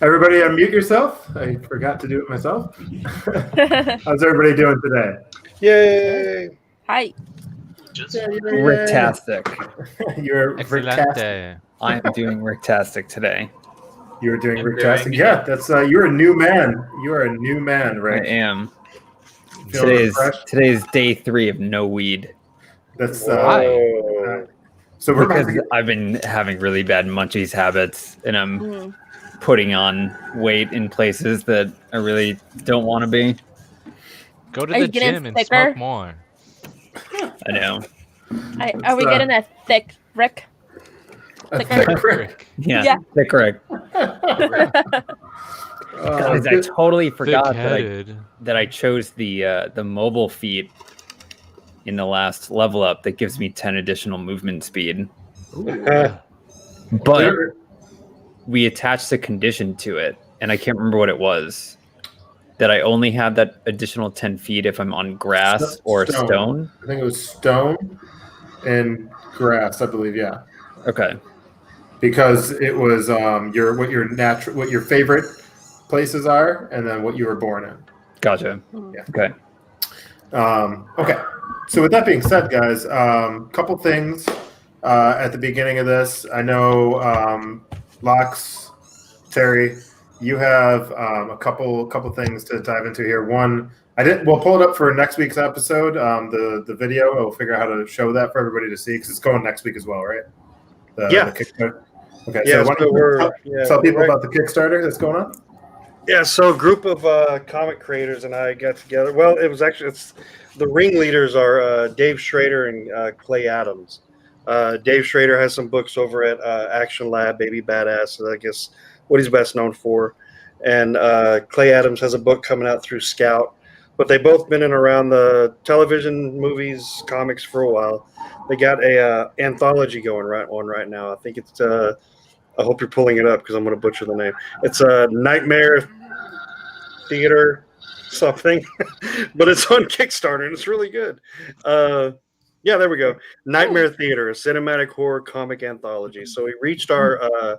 Everybody unmute yourself. I forgot to do it myself. How's everybody doing today? Yay! Hi. Rictastic. You're Excelente. I am doing rictastic today. You're doing I'm rictastic. doing- Yeah, that's you're a new man. You are a new man, I right? am. Feeling refreshed? Today's day 3 of no weed. That's Whoa. so we're Because about to I've been having really bad munchies habits, and I'm putting on weight in places that I really don't want to be. Go to Are the you getting gym and thicker? smoke more. I know. Are we getting a thick Rick? a thicker. thick Rick. Yeah. Thick Rick. Guys, I totally forgot Thick-headed. that I chose the mobile feat in the last level up that gives me 10 additional movement speed. But we attached a condition to it, and I can't remember what it was. That I only have that additional 10 feet if I'm on grass or stone. I think it was stone and grass, I believe. Yeah. Okay. Because it was what your favorite places are, and then what you were born in. Gotcha. Yeah. Okay. Okay. So with that being said, guys, couple things at the beginning of this. I know Lox, Terry, you have a couple things to dive into here. One, we'll pull it up for next week's episode. The video. We'll figure out how to show that for everybody to see because it's going next week as well, right? The Kickstarter. Okay. Yeah, so why don't you tell people about the Kickstarter that's going on? Yeah, so a group of comic creators and I got together. Well, it's the ringleaders are Dave Schrader and Clay Adams. Dave Schrader has some books over at Action Lab, Baby Badass, I guess what he's best known for. And Clay Adams has a book coming out through Scout. But they've both been in around the television, movies, comics for a while. They got a anthology going right now. I think it's I hope you're pulling it up because I'm going to butcher the name. It's a Nightmare Theater something, but it's on Kickstarter and it's really good. Yeah, there we go. Nightmare Theater, a cinematic horror comic anthology. So we reached our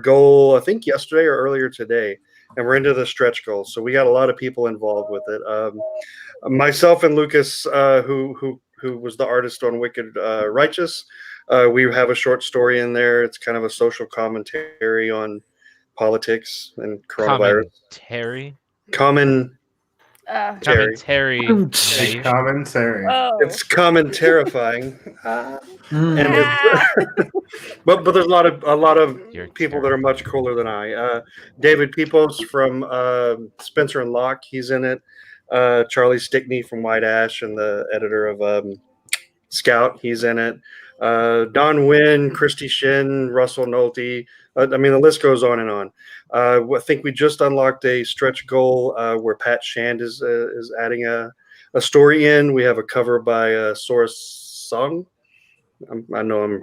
goal, I think yesterday or earlier today, and we're into the stretch goal. So we got a lot of people involved with it. Myself and Lucas, who was the artist on Wicked Righteous. We have a short story in there. It's kind of a social commentary on politics and coronavirus. Commentary. Commentary. Oh. It's terrifying. And but there's a lot of people that are much cooler than I. David Pepos from Spencer and Locke, he's in it. Charlie Stickney from White Ash and the editor of Scout, he's in it. Don Wynn, Christy Shin, Russell Nolte. I mean, the list goes on and on. I think we just unlocked a stretch goal where Pat Shand is adding a story in. We have a cover by Soros Song. I know I'm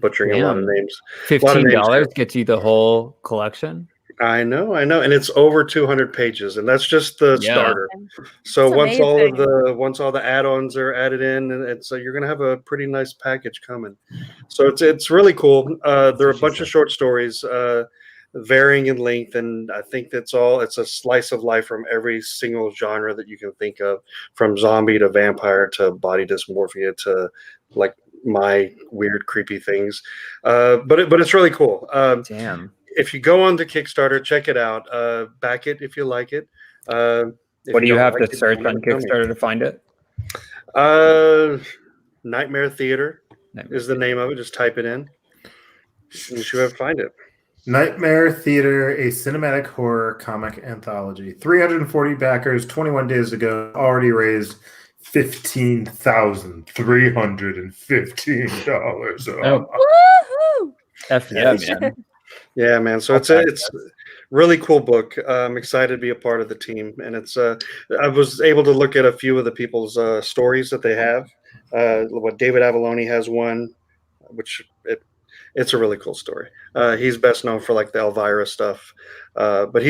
butchering a lot of names. $15 gets you the whole collection. I know, and it's over 200 pages, and that's just the starter. So that's once all the add-ons are added in, and so you're gonna have a pretty nice package coming. So it's really cool. There are a bunch of short stories, varying in length, and I think it's a slice of life from every single genre that you can think of, from zombie to vampire to body dysmorphia to like my weird creepy things. But it's really cool. Damn. If you go on to Kickstarter, check it out. Back it if you like it. What do you have to search on Kickstarter to find it? Nightmare Theater is the name of it. Just type it in. You should find it. Nightmare Theater, a cinematic horror comic anthology. 340 backers, 21 days ago, already raised $15,315. Woohoo! Yeah, man. Yeah, man. So it's a really cool book. I'm excited to be a part of the team, and it's. I was able to look at a few of the people's stories that they have. What David Avalone has one, which it's a really cool story. He's best known for like the Elvira stuff, but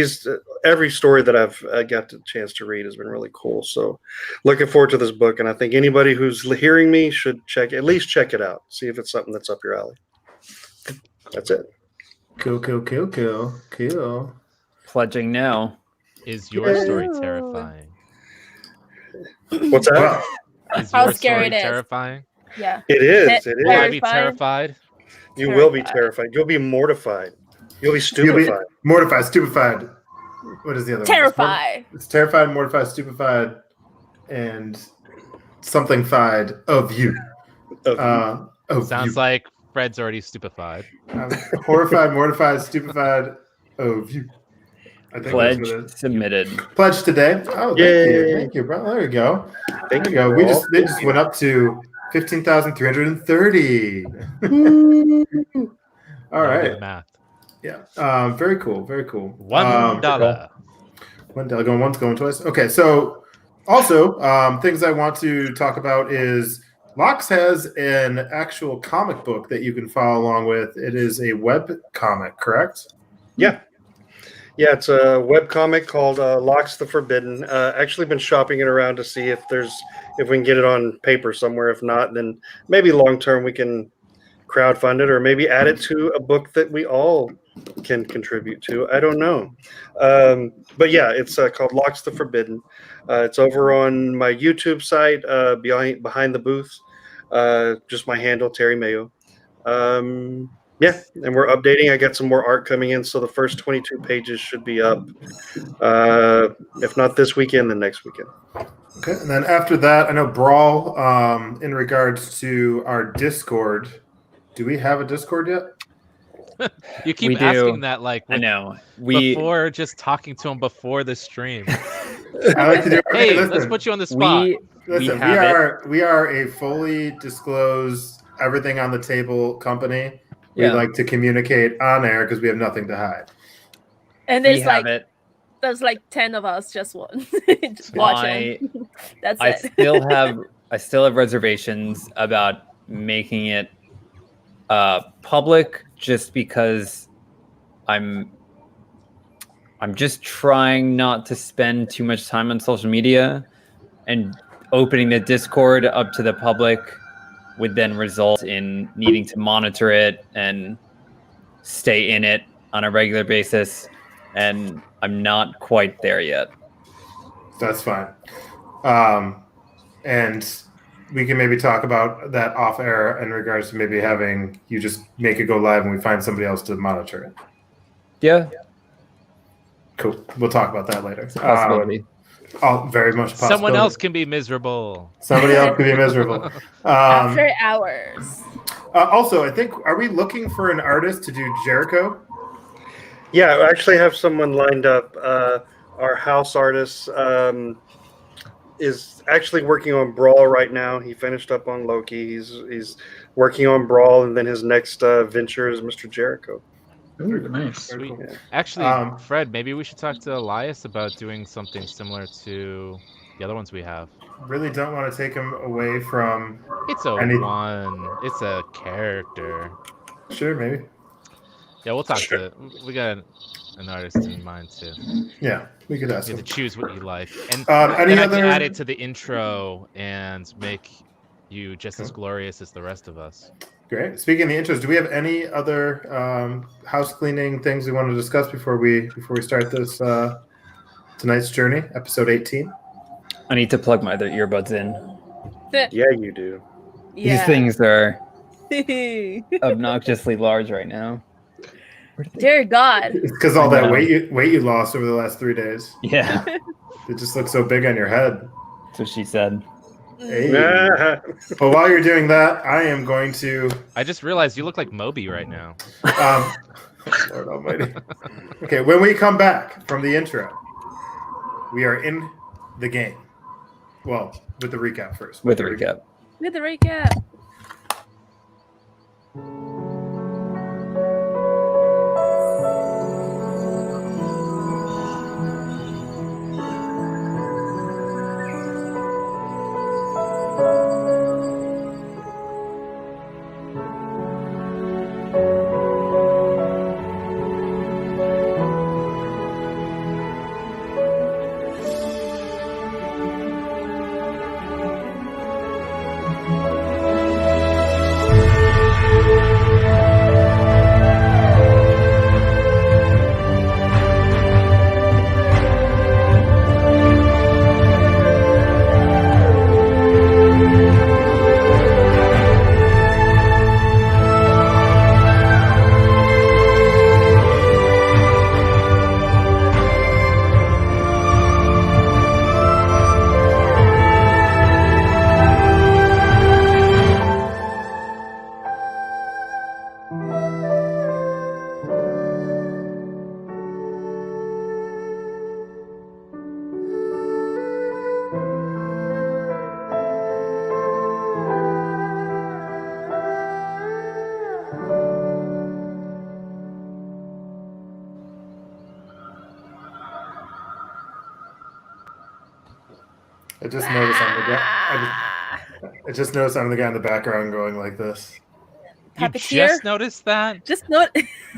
every story that I've got the chance to read has been really cool. So, looking forward to this book, and I think anybody who's hearing me should at least check it out. See if it's something that's up your alley. That's it. Cool. Pledging now. Is your story Ooh. terrifying? What's that? Well, Is How your scary story it is. terrifying? Yeah. It is. It Will I is. be Terrified. terrified? You will be Terrified. terrified. You'll be mortified. You'll be you'll be stupefied. mortified, stupefied. What is the other one? Terrified. It's terrified, mortified, stupefied, and something fied of you. Of Sounds you. like Fred's already stupefied. I'm horrified, mortified, stupefied of you. I think Pledge that's what it is. submitted. Pledge today. Oh, Yay. thank you, bro. There we go. Thank There you. we go. Brall. They just went up to 15,330. All Never right. did math. Yeah. Very cool. Very cool. $1. $1 going once, going twice. Okay. So also, things I want to talk about is Lox has an actual comic book that you can follow along with. It is a web comic, correct? Yeah. Yeah, it's a web comic called Lox the Forbidden. Actually been shopping it around to see if we can get it on paper somewhere. If not, then maybe long term we can crowdfund it or maybe add it to a book that we all can contribute to. I don't know. But yeah, it's called Lox the Forbidden. It's over on my YouTube site, behind the booth. Just my handle, Terry Mayo. Yeah, and we're updating. I got some more art coming in, so the first 22 pages should be up. If not this weekend, then next weekend. Okay, and then after that, I know Brall, in regards to our Discord, do we have a Discord yet? You keep We do. asking that like I know. before just talking to him before the stream. I like to do. Okay, Hey, listen, let's put you on the spot. listen. We are a fully disclosed, everything on the table company. We Yeah. like to communicate on air because we have nothing to hide. And We there's have it. there's like 10 of us just watching. That's I it. I still have reservations about making it public, just because I'm just trying not to spend too much time on social media, and opening the Discord up to the public would then result in needing to monitor it and stay in it on a regular basis, and I'm not quite there yet. That's fine. And we can maybe talk about that off air in regards to maybe having you just make it go live and we find somebody else to monitor it. Yeah, Cool. We'll talk about that later. possibility. Very much possible. Someone else can be miserable. Somebody else could be miserable. After hours. Also, I think, are we looking for an artist to do Jericho? Yeah, I actually have someone lined up. Our house artist is actually working on Brall right now. He finished up on Loki. He's working on Brall, and then his next venture is Mr. Jericho. Ooh, nice. Very Sweet. cool. Actually, Fred, maybe we should talk to Elias about doing something similar to the other ones we have. Really don't want to take him away from. It's a Any- one. It's a character. Sure, maybe. Yeah, we'll talk Sure. to. We got an artist in mind too. Yeah, we could ask You him. have to choose what you like, and Any then I other? can add it to the intro and make you just as glorious as the rest of us. Great. Speaking of the intros, do we have any other house cleaning things we want to discuss before we start this tonight's journey, episode 18? I need to plug my other earbuds in. Yeah, you do. These things are obnoxiously large right now. Dear God. It's because all that Yeah. weight you lost over the last 3 days. Yeah, It just looks so big on your head. that's what she said. Hey. Well, while you're doing that, I am going to. I just realized you look like Moby right now. Lord Almighty. Okay, when we come back from the intro, we are in the game. Well, with the recap first. With a recap. With the recap. I just noticed I just noticed I'm the guy in the background going like this. You Puppeteer? just noticed that? Just not.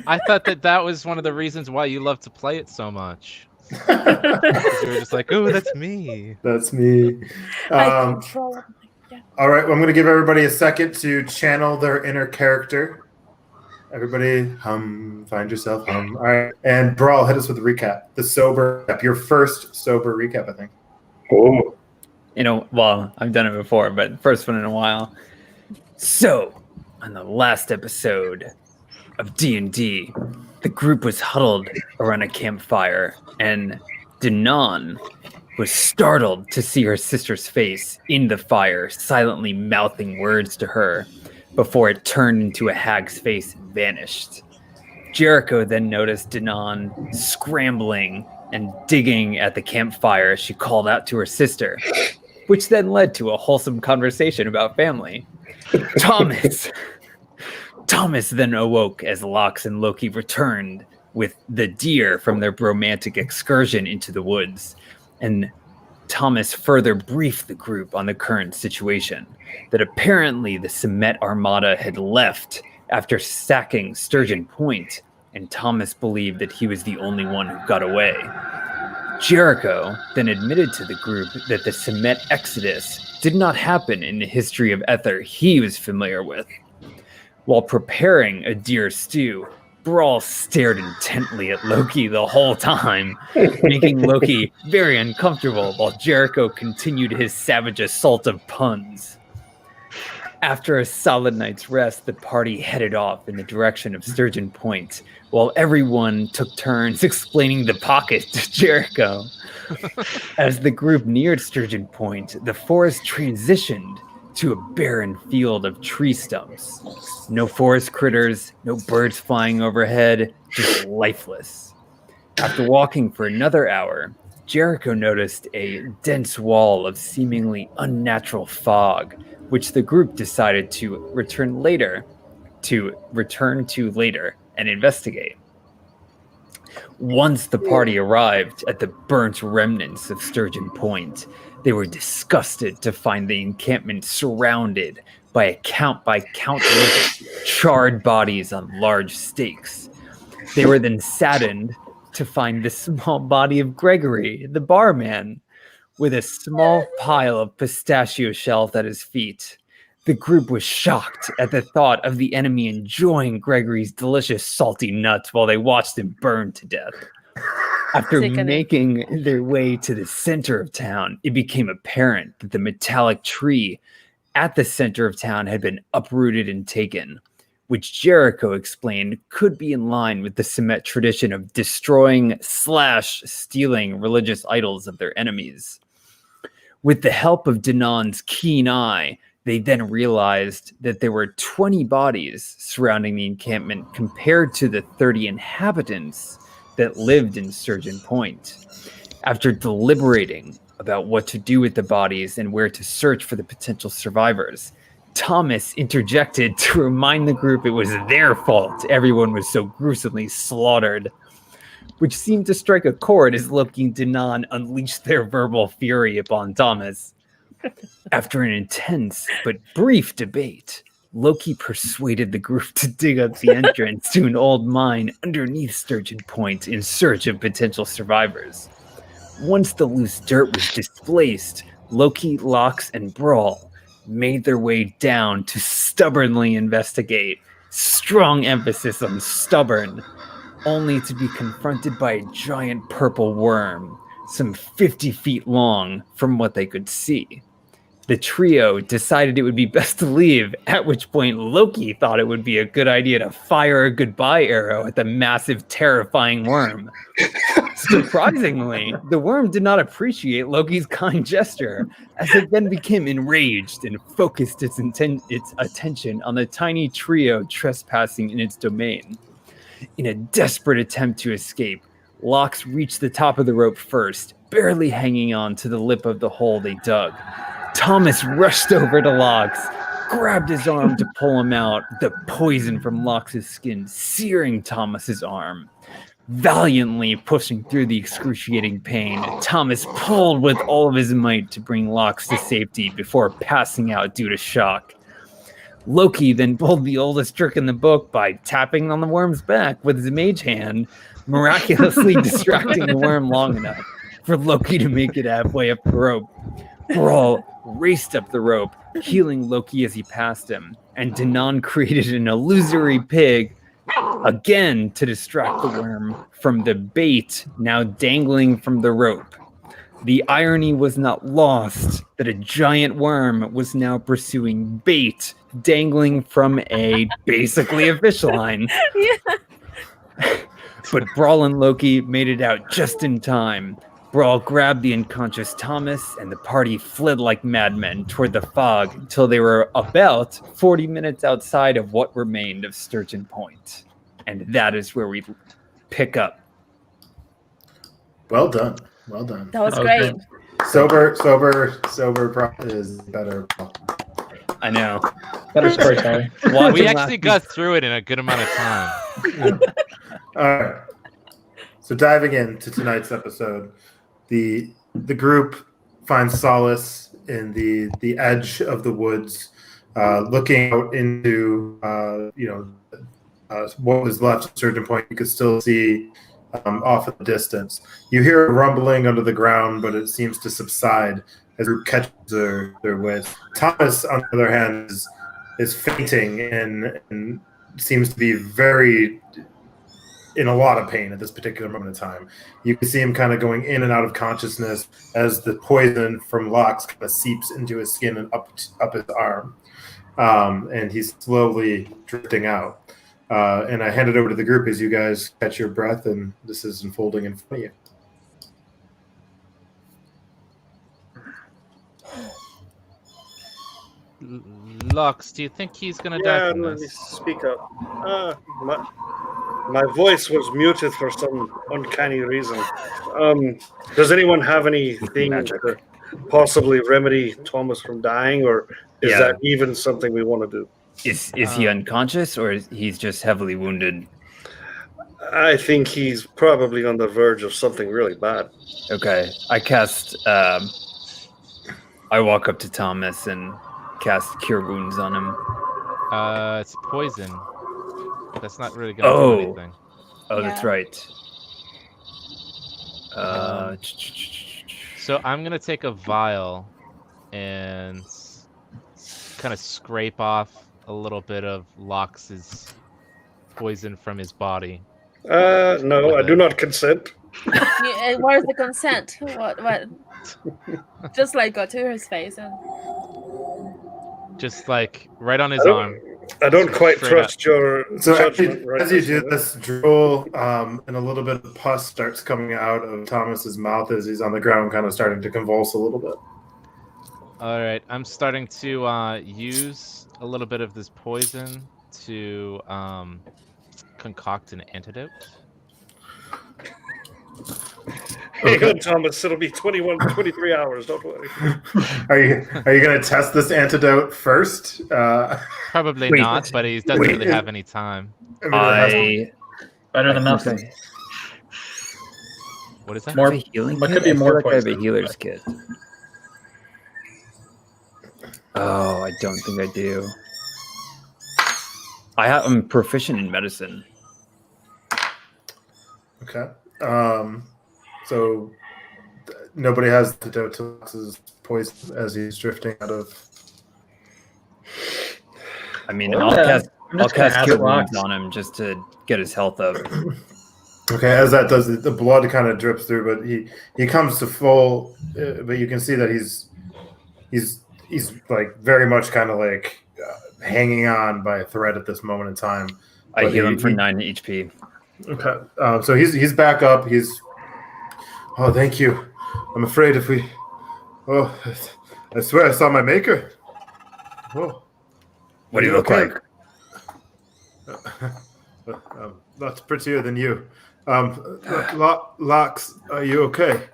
I thought that was one of the reasons why you love to play it so much. 'Cause you were just like, oh, that's me. That's me. I control. Yeah. All right, well, I'm going to give everybody a second to channel their inner character. Everybody, find yourself, All right, and Brall, hit us with a recap. The sober recap, your first sober recap, I think. Oh, Well, I've done it before, but first one in a while. So, on the last episode of D&D, the group was huddled around a campfire, and Danon was startled to see her sister's face in the fire, silently mouthing words to her before it turned into a hag's face and vanished. Jericho then noticed Danon scrambling and digging at the campfire as she called out to her sister, which then led to a wholesome conversation about family. Thomas then awoke as Lox and Loke returned with the deer from their bromantic excursion into the woods, and Thomas further briefed the group on the current situation, that apparently the Semet armada had left after sacking Sturgeon Point, and Thomas believed that he was the only one who got away. Jericho then admitted to the group that the Semet exodus did not happen in the history of Ether he was familiar with. While preparing a deer stew, Brall stared intently at Loki the whole time, making Loki very uncomfortable while Jericho continued his savage assault of puns. After a solid night's rest, the party headed off in the direction of Sturgeon Point, while everyone took turns explaining the pocket to Jericho. As the group neared Sturgeon Point, the forest transitioned to a barren field of tree stumps. No forest critters, no birds flying overhead, just lifeless. After walking for another hour, Jericho noticed a dense wall of seemingly unnatural fog, which the group decided to return to later and investigate. Once the party arrived at the burnt remnants of Sturgeon Point, they were disgusted to find the encampment surrounded by countless charred bodies on large stakes. They were then saddened to find the small body of Gregory, the barman, with a small pile of pistachio shells at his feet. The group was shocked at the thought of the enemy enjoying Gregory's delicious salty nuts while they watched him burn to death. After making their way to the center of town, it became apparent that the metallic tree at the center of town had been uprooted and taken, which Jericho explained could be in line with the Semet tradition of destroying/stealing religious idols of their enemies. With the help of Danon's keen eye, they then realized that there were 20 bodies surrounding the encampment compared to the 30 inhabitants that lived in Sturgeon Point. After deliberating about what to do with the bodies and where to search for the potential survivors, Thomas interjected to remind the group it was their fault everyone was so gruesomely slaughtered, which seemed to strike a chord as Loki and Danon unleashed their verbal fury upon Thomas. After an intense but brief debate, Loki persuaded the group to dig up the entrance to an old mine underneath Sturgeon Point in search of potential survivors. Once the loose dirt was displaced, Loki, Lox, and Brall made their way down to stubbornly investigate. Strong emphasis on stubborn, only to be confronted by a giant purple worm, some 50 feet long from what they could see. The trio decided it would be best to leave, at which point Loki thought it would be a good idea to fire a goodbye arrow at the massive, terrifying worm. Surprisingly, the worm did not appreciate Loki's kind gesture, as it then became enraged and focused its attention on the tiny trio trespassing in its domain. In a desperate attempt to escape, Lox reached the top of the rope first, barely hanging on to the lip of the hole they dug. Thomas rushed over to Lox, grabbed his arm to pull him out, the poison from Lox's skin searing Thomas's arm. Valiantly pushing through the excruciating pain, Thomas pulled with all of his might to bring Lox to safety before passing out due to shock. Loki then pulled the oldest trick in the book by tapping on the worm's back with his mage hand, miraculously distracting the worm long enough for Loki to make it halfway up the rope. Brall raced up the rope, healing Loki as he passed him, and Danon created an illusory pig again to distract the worm from the bait now dangling from the rope. The irony was not lost that a giant worm was now pursuing bait dangling from basically a fish line. Yeah. But Brall and Loki made it out just in time. Brall grabbed the unconscious Thomas, and the party fled like madmen toward the fog until they were about 40 minutes outside of what remained of Sturgeon Point. And that is where we pick up. Well done. Well done. That was Okay. great. Sober is better. I know. Better storytelling. We actually got through it in a good amount of time. All right. So diving into tonight's episode, the group finds solace in the edge of the woods, looking out into what was left of Sturgeon Point. You could still see off in the distance. You hear a rumbling under the ground, but it seems to subside as the group catches their wits. Thomas, on the other hand, is fainting and seems to be very in a lot of pain at this particular moment in time. You can see him kind of going in and out of consciousness as the poison from Lox kind of seeps into his skin and up his arm. And he's slowly drifting out. And I hand it over to the group as you guys catch your breath, and this is unfolding in front of you. Lox, do you think he's gonna die from let me this? speak up. My voice was muted for some uncanny reason. Does anyone have anything to possibly remedy Thomas from dying, or is that even something we want to do? Is he unconscious, or is he's just heavily wounded? I think he's probably on the verge of something really bad. Okay, I cast. I walk up to Thomas and cast Cure Wounds on him. It's poison. That's not really gonna do anything. Oh, that's Yeah. right. So I'm gonna take a vial and kind of scrape off a little bit of Lox's poison from his body. No, I do not consent. Where's the consent? What? Just like go to his face and Just like right on his arm. I don't quite Straight trust your So judgment. as you do this, drool and a little bit of pus starts coming out of Thomas's mouth as he's on the ground, kind of starting to convulse a little bit. All right, I'm starting to use a little bit of this poison to concoct an antidote. Hey, good, Thomas. It'll be 23 hours. Don't worry. Are you going to test this antidote first? Probably Wait, not, but he doesn't wait, really have any time. Better than nothing. What is that? More. A healing What kit? could be I feel more like I have a poison? healer's kit. Oh, I don't think I do. I'm proficient in medicine. Okay. So nobody has the antidote to Lox's poison as he's drifting out of. I mean, Yeah, I'll cast I'm just gonna ask Cure Lox. Wounds on him just to get his health up. Okay, as that does, the blood kind of drips through, but he comes to full. But you can see that he's like very much kind of like hanging on by a thread at this moment in time. I But heal him for 9 HP. Okay, so he's back up. Oh, thank you. I'm afraid if we. Oh, I swear I saw my maker. Oh, What do you look okay? like? Lots prettier than you. Lox, are you okay?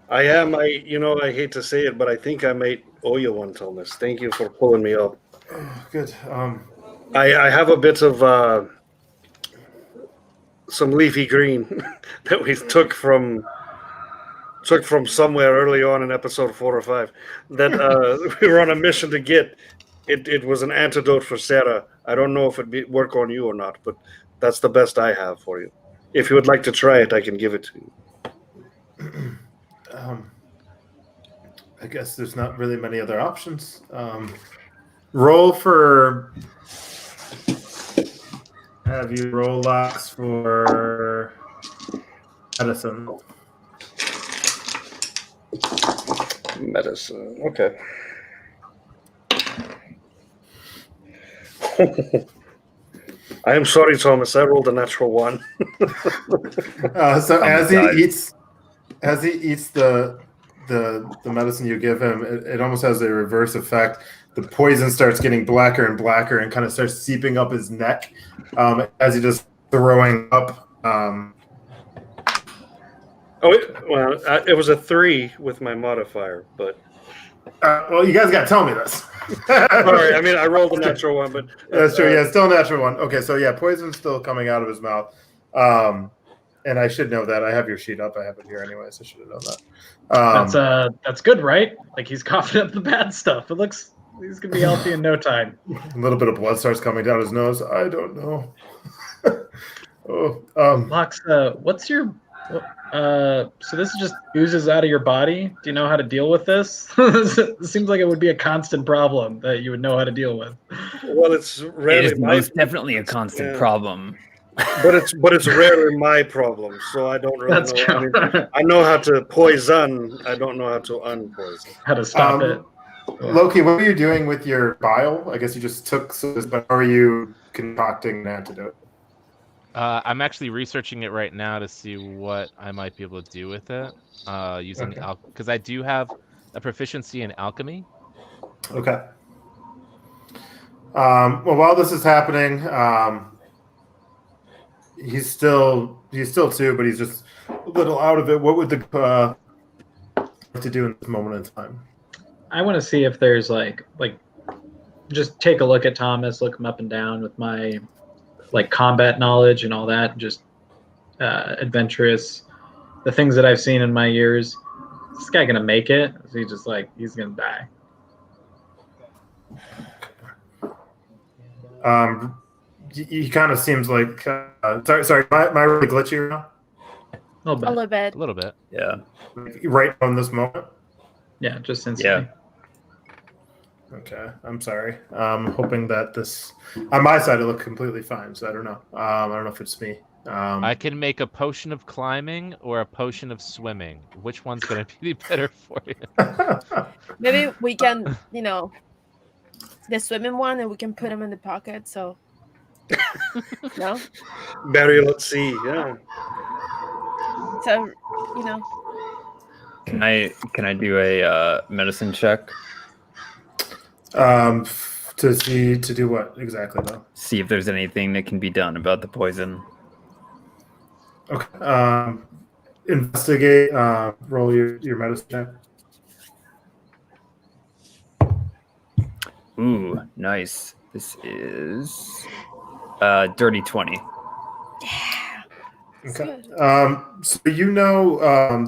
I am. I hate to say it, but I think I might owe you one, Thomas. Thank you for pulling me up. Oh, good. I have a bit of some leafy green that we took from somewhere early on in episode 4 or 5 that we were on a mission to get. It was an antidote for Sarah. I don't know if it'd work on you or not, but that's the best I have for you. If you would like to try it, I can give it to you. I guess there's not really many other options. Roll for. Have you roll Lox for medicine? Medicine. Okay. I am sorry, Thomas. I rolled a natural 1. So as he eats the medicine you give him, it almost has a reverse effect. The poison starts getting blacker and blacker and kind of starts seeping up his neck as he just throwing up. It was a 3 with my modifier, but. Well, you guys got to tell me this. Sorry, I mean, I rolled a natural 1, but. That's true. Yeah, still a natural 1. Okay, so yeah, poison's still coming out of his mouth. And I should know that. I have your sheet up. I have it here anyways. I should have known that. That's good, right? Like he's coughing up the bad stuff. It looks he's gonna be healthy in no time. A little bit of blood starts coming down his nose. I don't know. Lox, what's your? So this just oozes out of your body. Do you know how to deal with this? It seems like it would be a constant problem that you would know how to deal with. Well, it's rarely It is most definitely a constant problem. But it's rarely my problem, so I don't really That's know. true. I mean, I know how to poison. I don't know how to unpoison. How to stop it. Loki, what are you doing with your bile? I guess you just took some, but how are you concocting an antidote? I'm actually researching it right now to see what I might be able to do with it. Using because I do have a proficiency in alchemy. Okay. Well, while this is happening, he's still 2, but he's just a little out of it. What would the to do in this moment in time? I want to see if there's like just take a look at Thomas, look him up and down with my combat knowledge and all that, just adventurous, the things that I've seen in my years. Is this guy gonna make it? Is he's gonna die? He kind of seems like sorry, am I really glitchy right now? A little bit. A little bit. Yeah. Right on this moment. Yeah, just instantly. Yeah. Okay, I'm sorry. I'm hoping that this on my side it looked completely fine, so I don't know. I don't know if it's me. I can make a potion of climbing or a potion of swimming. Which one's going to be better for you? Maybe we can, the swimming one, and we can put them in the pocket. So, no. Barry, let's see. Yeah. So, Can I do a medicine check? To do what exactly though? See if there's anything that can be done about the poison. Okay. Investigate. Roll your medicine check. Ooh, nice. This is dirty 20. Okay. So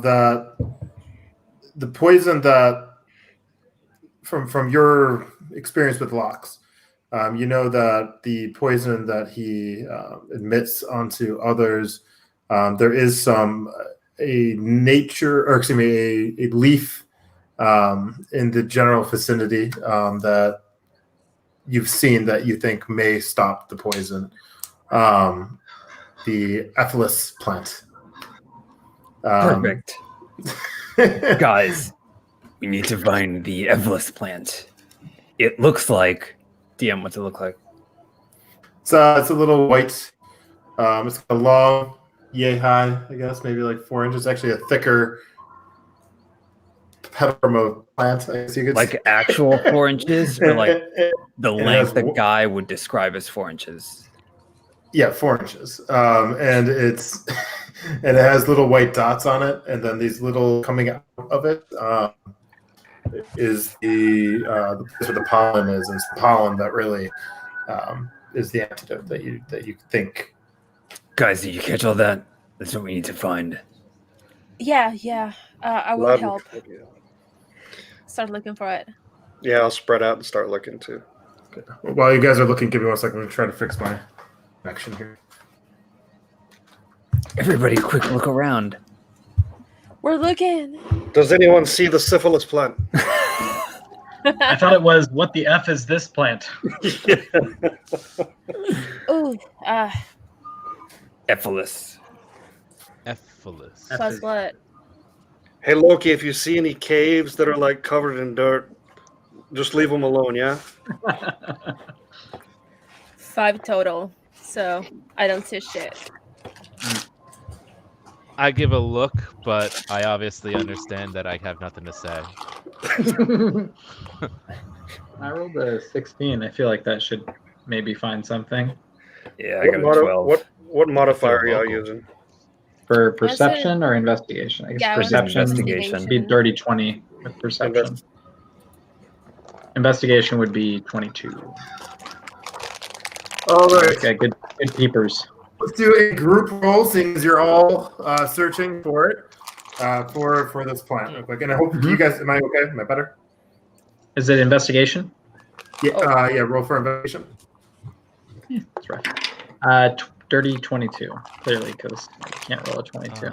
that the poison that from your experience with Lox, that the poison that he emits onto others, there is a leaf in the general vicinity that you've seen that you think may stop the poison. The Ethylis Plant. Perfect. Guys, we need to find the Ethylis Plant. It looks like... DM, what's it look like? It's a little white. It's got a long, yay high, I guess, maybe like 4 inches. Actually, a thicker petal from a plant, I guess you could say. Actual 4 inches? Or the length the guy would describe as 4 inches? Yeah, 4 inches. And it has little white dots on it, and then these little coming out of it is the place where the pollen is, and it's the pollen that really is the antidote that you think Guys, did you catch all that? That's what we need to find. Yeah. I will Loud and help. clear, yeah. Start looking for it. Yeah, I'll spread out and start looking too. While you guys are looking, give me 1 second. I'm trying to fix my action here. Everybody, quick look around. We're looking. Does anyone see the syphilis plant? I thought it was, what the F is this plant? Ooh, Ethylis. Ethylis. plus what? Hey Loki, if you see any caves that are like covered in dirt, just leave them alone, yeah? 5 total. So I don't see shit. I give a look, but I obviously understand that I have nothing to say. I rolled a 16. I feel like that should maybe find something. Yeah, I got a 12. What modifier are y'all local. using? For perception or investigation? I guess Yeah, perception investigation. would be dirty 20 with perception. Investigation would be 22. All right. Okay, good peepers. Let's do a group roll, seeing as you're all searching for it, for this plant real quick. And I hope you guys, am I okay? Am I better? Is it investigation? Yeah, yeah. Roll for investigation. Yeah, that's right. Dirty 22, clearly, because I can't roll a 22.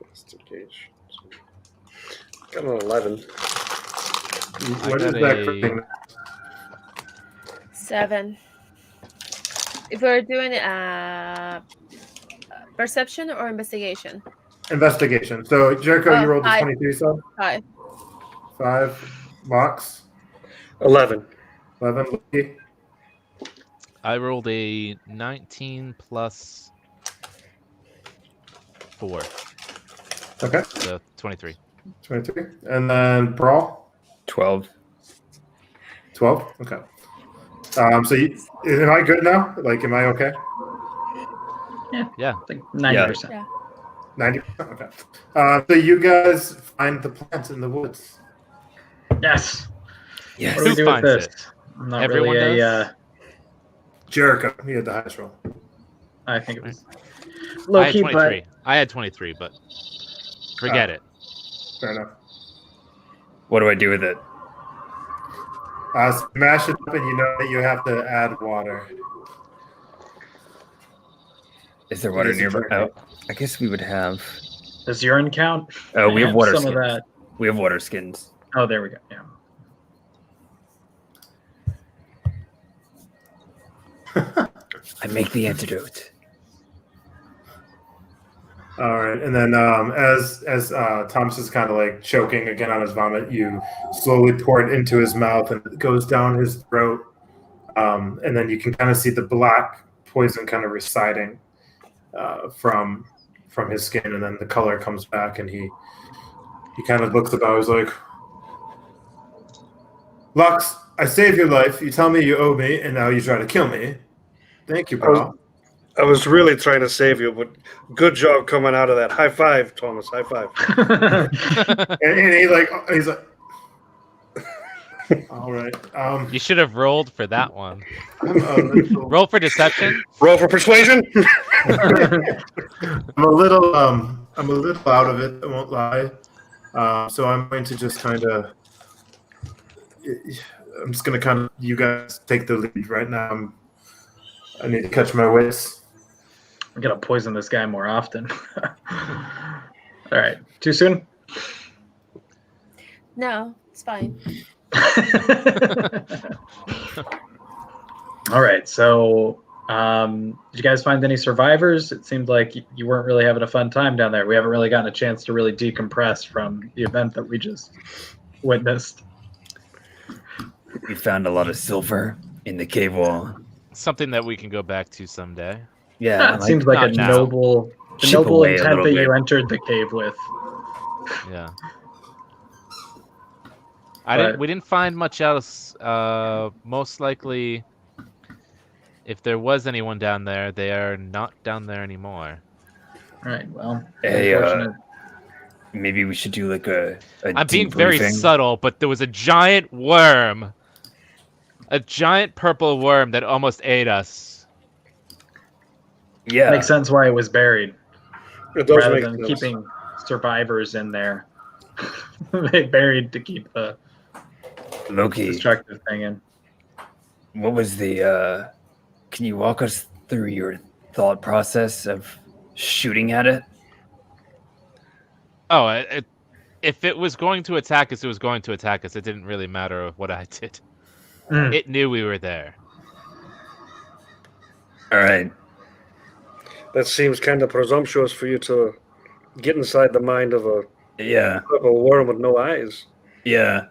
Investigation. Got an 11. What is got that a- thing? 7. If we're doing perception or investigation? Investigation. So Jericho, you rolled a 5. 22, so 5. 5. Lox, 11. 11. Loki, I rolled a 19 plus 4, okay, so 23. 23. And then Brall, 12. 12. Okay. So am I good now? Like, am I okay? Yeah. Like 90%. Yeah. 90. Okay. So you guys find the plants in the woods. Yes. Yes. What do we Who do with finds this? it? I'm not Everyone really does? Jericho, he had the highest roll. I think it was I had Loki, 23. I had 23, but forget it. Fair enough. What do I do with it? Smash it up, and you know that you have to add water. Is there water Yes, nearby? sure. Oh, I guess we would have. but does urine count? Oh, we I have water some skins. of that. We have water skins. Oh, there we go. Yeah. I make the antidote. All right, and then as Thomas is kind of like choking again on his vomit, you slowly pour it into his mouth, and it goes down his throat, and then you can kind of see the black poison kind of receding from his skin, and then the color comes back, and he kind of looks about. He's like, "Lux, I saved your life. You tell me you owe me, and now you try to kill me. Thank you, bro." I was really trying to save you, but good job coming out of that. High five, Thomas. High five. And he's like, all right. You should have rolled for that one. I'm a little, Roll for deception. Roll for persuasion. I'm a little out of it. I won't lie. So I'm going to just kind of. I'm just going to kind of. You guys take the lead right now. I need to catch my wits. I'm gonna poison this guy more often. All right. Too soon? No, it's fine. All right. So, did you guys find any survivors? It seemed like you weren't really having a fun time down there. We haven't really gotten a chance to really decompress from the event that we just witnessed. We found a lot of silver in the cave wall. Something that we can go back to someday. Yeah, It seems like a not now. noble Chip away a intent little that bit. you entered the cave with. Yeah. But- We didn't find much else. Most likely, if there was anyone down there, they are not down there anymore. All right. Well, Hey, unfortunate. maybe we should do like a I'm being very debriefing. subtle, but there was a giant worm. A giant purple worm that almost ate us. Yeah. Makes sense why it was buried. It does Rather make than sense. keeping survivors in there. They buried to keep the Loki, destructive thing in. what was the can you walk us through your thought process of shooting at it? Oh, if it was going to attack us, it was going to attack us. It didn't really matter what I did. Mm. It knew we were there. All right. That seems kind of presumptuous for you to get inside the mind of a Yeah. worm with no eyes. Yeah.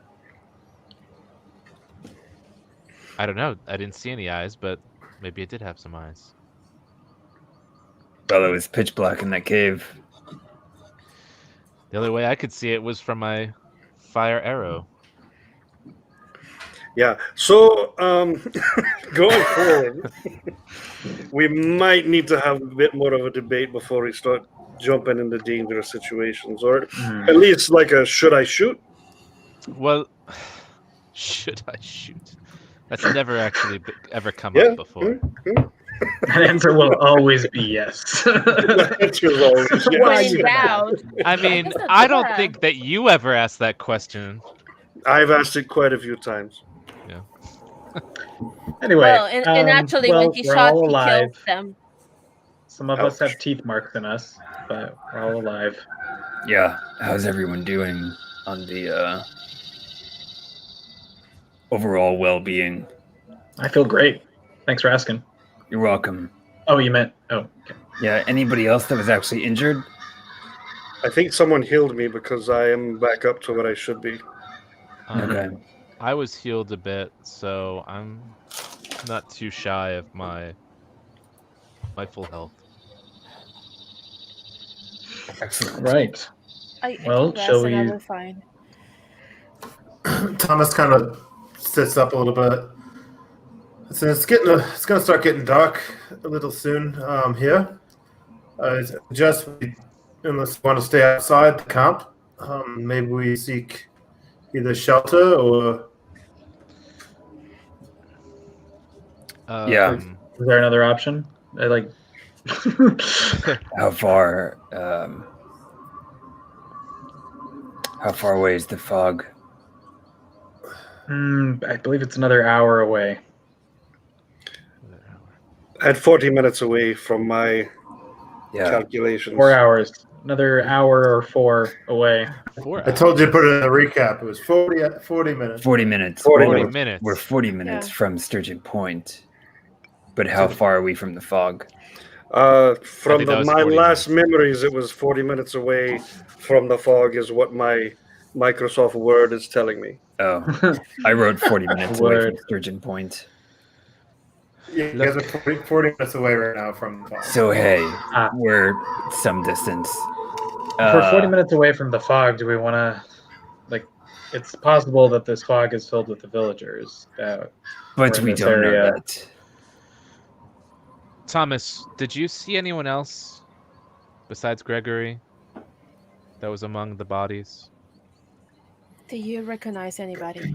I don't know. I didn't see any eyes, but maybe it did have some eyes. Well, it was pitch black in that cave. The only way I could see it was from my fire arrow. Yeah. So, going forward, we might need to have a bit more of a debate before we start jumping into dangerous situations, or at least like a should I shoot? Well, should I shoot? That's never actually ever come up before. That answer will always be yes. The answer's always yes. When in doubt. I mean, guess that's I don't bad. think that you ever asked that question. I've asked it quite a few times. Anyway, Well, and actually, well, when he we're shot, all he alive. killed them. Some of us Ouch. have teeth marks in us, but we're all alive. Yeah. How's everyone doing on the overall well-being? I feel great. Thanks for asking. You're welcome. Oh, you meant okay. Yeah. Anybody else that was actually injured? I think someone healed me because I am back up to what I should be. Okay. I was healed a bit, so I'm not too shy of my full health. Excellent. Right. I Well, can rest shall and I we- will find. Thomas kind of sits up a little bit. So it's going to start getting dark a little soon here. Just unless you want to stay outside the camp, maybe we seek either shelter or Yeah. Is there another option? I like. How far away is the fog? I believe it's another hour away. At 40 minutes away from my Yeah. calculations. 4 hours. Another hour or 4 away. 4 I told you to put it in the recap. It was 40 minutes. 40 minutes. 40 Well, minutes. We're 40 minutes Yeah. from Sturgeon Point. But how far are we from the fog? From think that was my 40 last minutes. memories, it was 40 minutes away from the fog, is what my Microsoft Word is telling me. Oh, I wrote 40 minutes away from Word. Sturgeon Point. You guys are 40 minutes away right now from the fog. So, hey, Ah. we're some distance. If we're 40 minutes away from the fog, do we want to, like, it's possible that this fog is filled with the villagers. But we're in we this don't know area. that. Thomas, did you see anyone else besides Gregory that was among the bodies? Do you recognize anybody?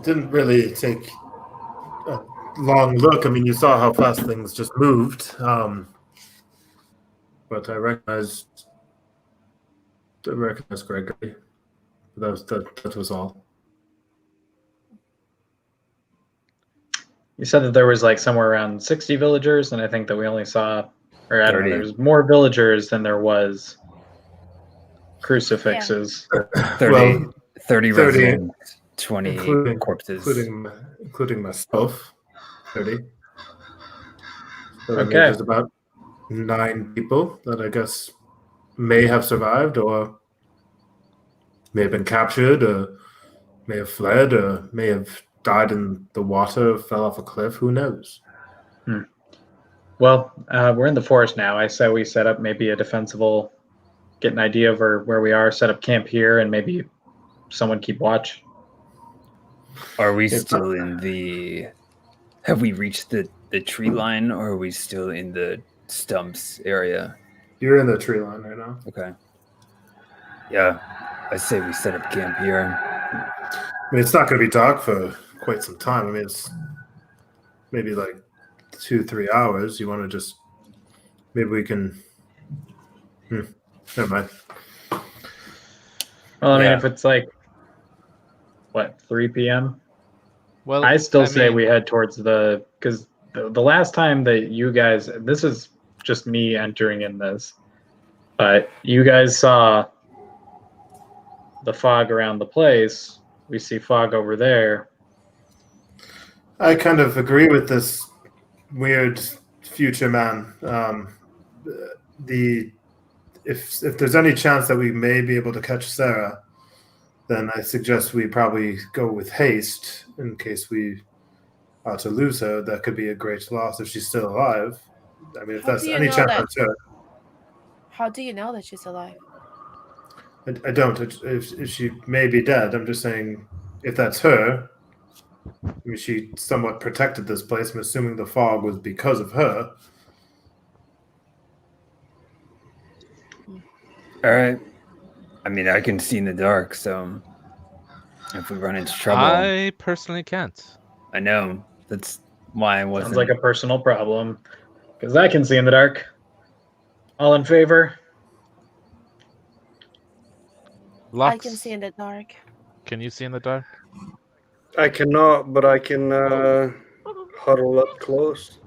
Didn't really take a long look. I mean, you saw how fast things just moved. But I recognized Gregory. That was all. You said that there was like somewhere around 60 villagers, and I think that we only saw, or I don't know, 30. there's more villagers than there was crucifixes. 30, Well, 30 30, residents, 20 including corpses. including myself, 30. So that means Okay. there's about 9 people that I guess may have survived, or may have been captured, or may have fled, or may have died in the water, fell off a cliff. Who knows? Well, we're in the forest now. I say we set up maybe a defensible, get an idea of where we are, set up camp here, and maybe someone keep watch. Are we still in the... Have we reached the tree line, or are we still in the stumps area? You're in the tree line right now. Okay. Yeah, I say we set up camp here. I mean, it's not going to be dark for quite some time. I mean, it's maybe like 2-3 hours. You want to just maybe we can. Never mind. Well, I mean, Yeah. if it's like, what, 3 p.m.? Well, I still say mean, we head towards because the last time that you guys, this is just me entering in this, but you guys saw the fog around the place. We see fog over there. I kind of agree with this weird future man. If there's any chance that we may be able to catch Sarah, then I suggest we probably go with haste in case we are to lose her. That could be a great loss if she's still alive. I mean, if How that's do you any know chance that? that's her. How do you know that she's alive? I don't. If she may be dead, I'm just saying if that's her, I mean, she somewhat protected this place. I'm assuming the fog was because of her. All right. I mean, I can see in the dark, so if we run into trouble, I personally can't. I know. That's why I wasn't. Sounds like a personal problem, because I can see in the dark. All in favor? Lox, I can see in the dark. Can you see in the dark? I cannot, but I can huddle up close.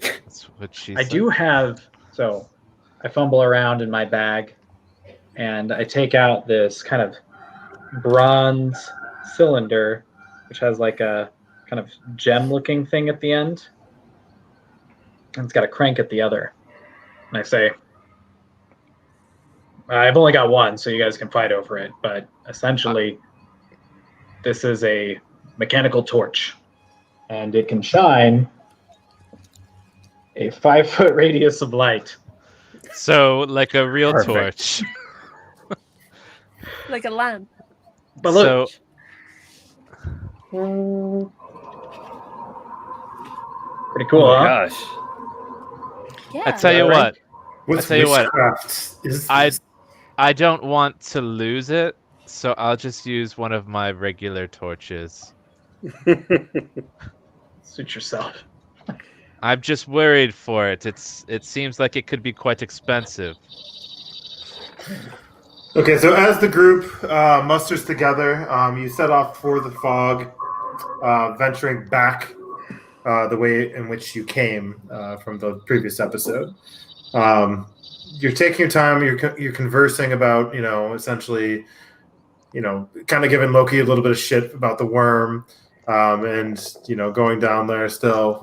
That's what she I said. do have, so I fumble around in my bag and I take out this kind of bronze cylinder, which has like a kind of gem looking thing at the end. And it's got a crank at the other. And I say, I've only got one, so you guys can fight over it. But essentially, this is a mechanical torch. And it can shine a 5-foot radius of light. So, like a real Perfect. torch. Like a lamp. But look, So, pretty cool, oh my huh? gosh. Yeah. I tell you Right. what, What's tell you what, witchcraft is I don't want to lose it, so I'll just use one of my regular torches. Suit yourself. I'm just worried for it. It seems like it could be quite expensive. Okay, so as the group musters together, you set off for the fog, venturing back the way in which you came from the previous episode. You're taking your time. You're conversing about, essentially, kind of giving Loki a little bit of shit about the worm, and going down there still.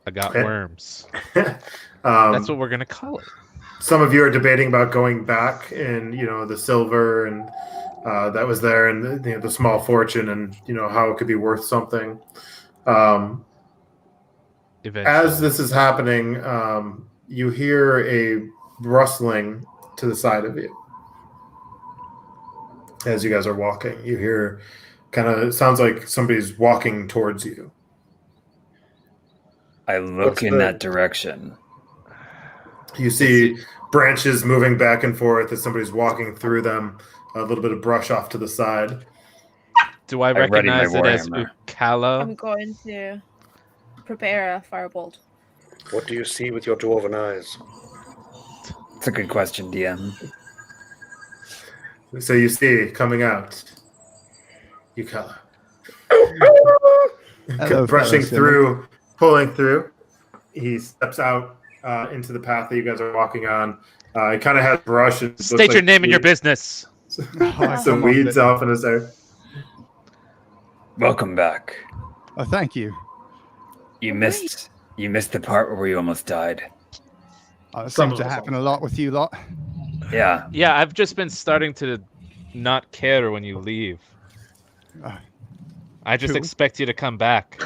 I got Okay. worms. That's what we're gonna call it. Some of you are debating about going back and the silver and that was there and the small fortune and how it could be worth something. Eventually. As this is happening, you hear a rustling to the side of you as you guys are walking. You hear it sounds like somebody's walking towards you. I look in that direction. You see branches moving back and forth as somebody's walking through them, a little bit of brush off to the side. Do I ready my recognize it as warhammer. Ukalo? I'm going to prepare a firebolt. What do you see with your dwarven eyes? It's a good question, DM. So you see coming out, Yukala. Hello, Brushing fellow through, pulling through. He steps out into the path that you guys are walking on. He kind of has brush. And State your name and your business. Some weeds off in his hair. Welcome back. Oh, thank you. You missed the part where we almost died. It Some seems of to us happen a lot with you lot. Yeah. Yeah, I've just been starting to not care when you leave. Uh, I just cool. expect you to come back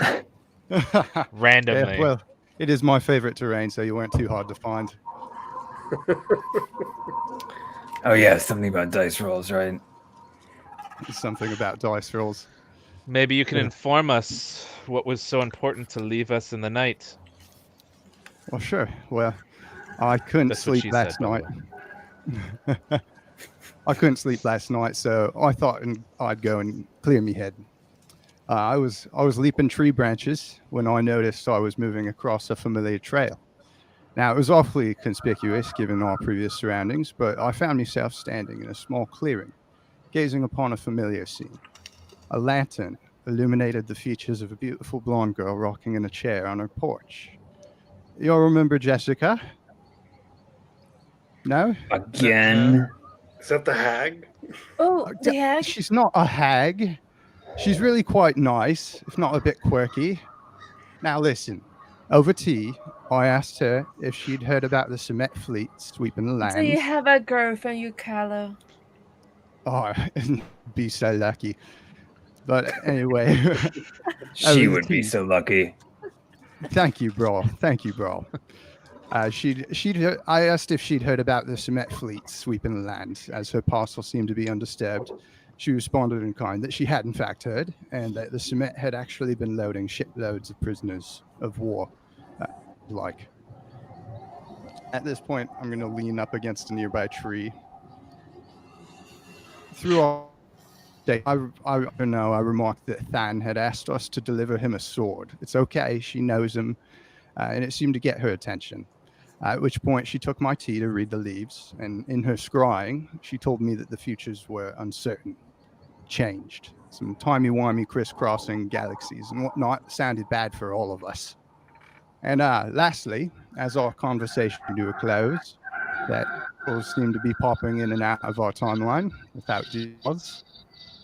randomly. Yeah, well, it is my favorite terrain, so you weren't too hard to find. Oh yeah, something about dice rolls, right? It's something about dice rolls. Maybe you can inform us what was so important to leave us in the night. Well, sure. Well, I couldn't That's what sleep she last said, by night. the I couldn't sleep last night, so I thought I'd go and clear me head. I was leaping tree branches when I noticed I was moving across a familiar trail. Now, it was awfully conspicuous given our previous surroundings, but I found myself standing in a small clearing, gazing upon a familiar scene. A lantern illuminated the features of a beautiful blonde girl rocking in a chair on her porch. You'll remember Jessica? No? Again. Is that the hag? Oh, the heck? She's not a hag. She's really quite nice, if not a bit quirky. Now listen, over tea, I asked her if she'd heard about the Semet fleet sweeping the Do you lands. have a girlfriend, you Carlo? Oh, be so lucky. But anyway, She was would be tea. so lucky. Thank you, Brall. Thank you, Brall. I asked if she'd heard about the Semet fleet sweeping the land, as her parcel seemed to be undisturbed. She responded in kind that she had in fact heard, and that the Semet had actually been loading shiploads of prisoners of war. Like, at this point, I'm going to lean up against a nearby tree. Through all day, I remarked that Than had asked us to deliver him a sword. It's okay, she knows him, and it seemed to get her attention. At which point, she took my tea to read the leaves, and in her scrying, she told me that the futures were uncertain, changed. Some timey-wimey crisscrossing galaxies and whatnot sounded bad for all of us. And lastly, as our conversation drew a close, that people seem to be popping in and out of our timeline without details,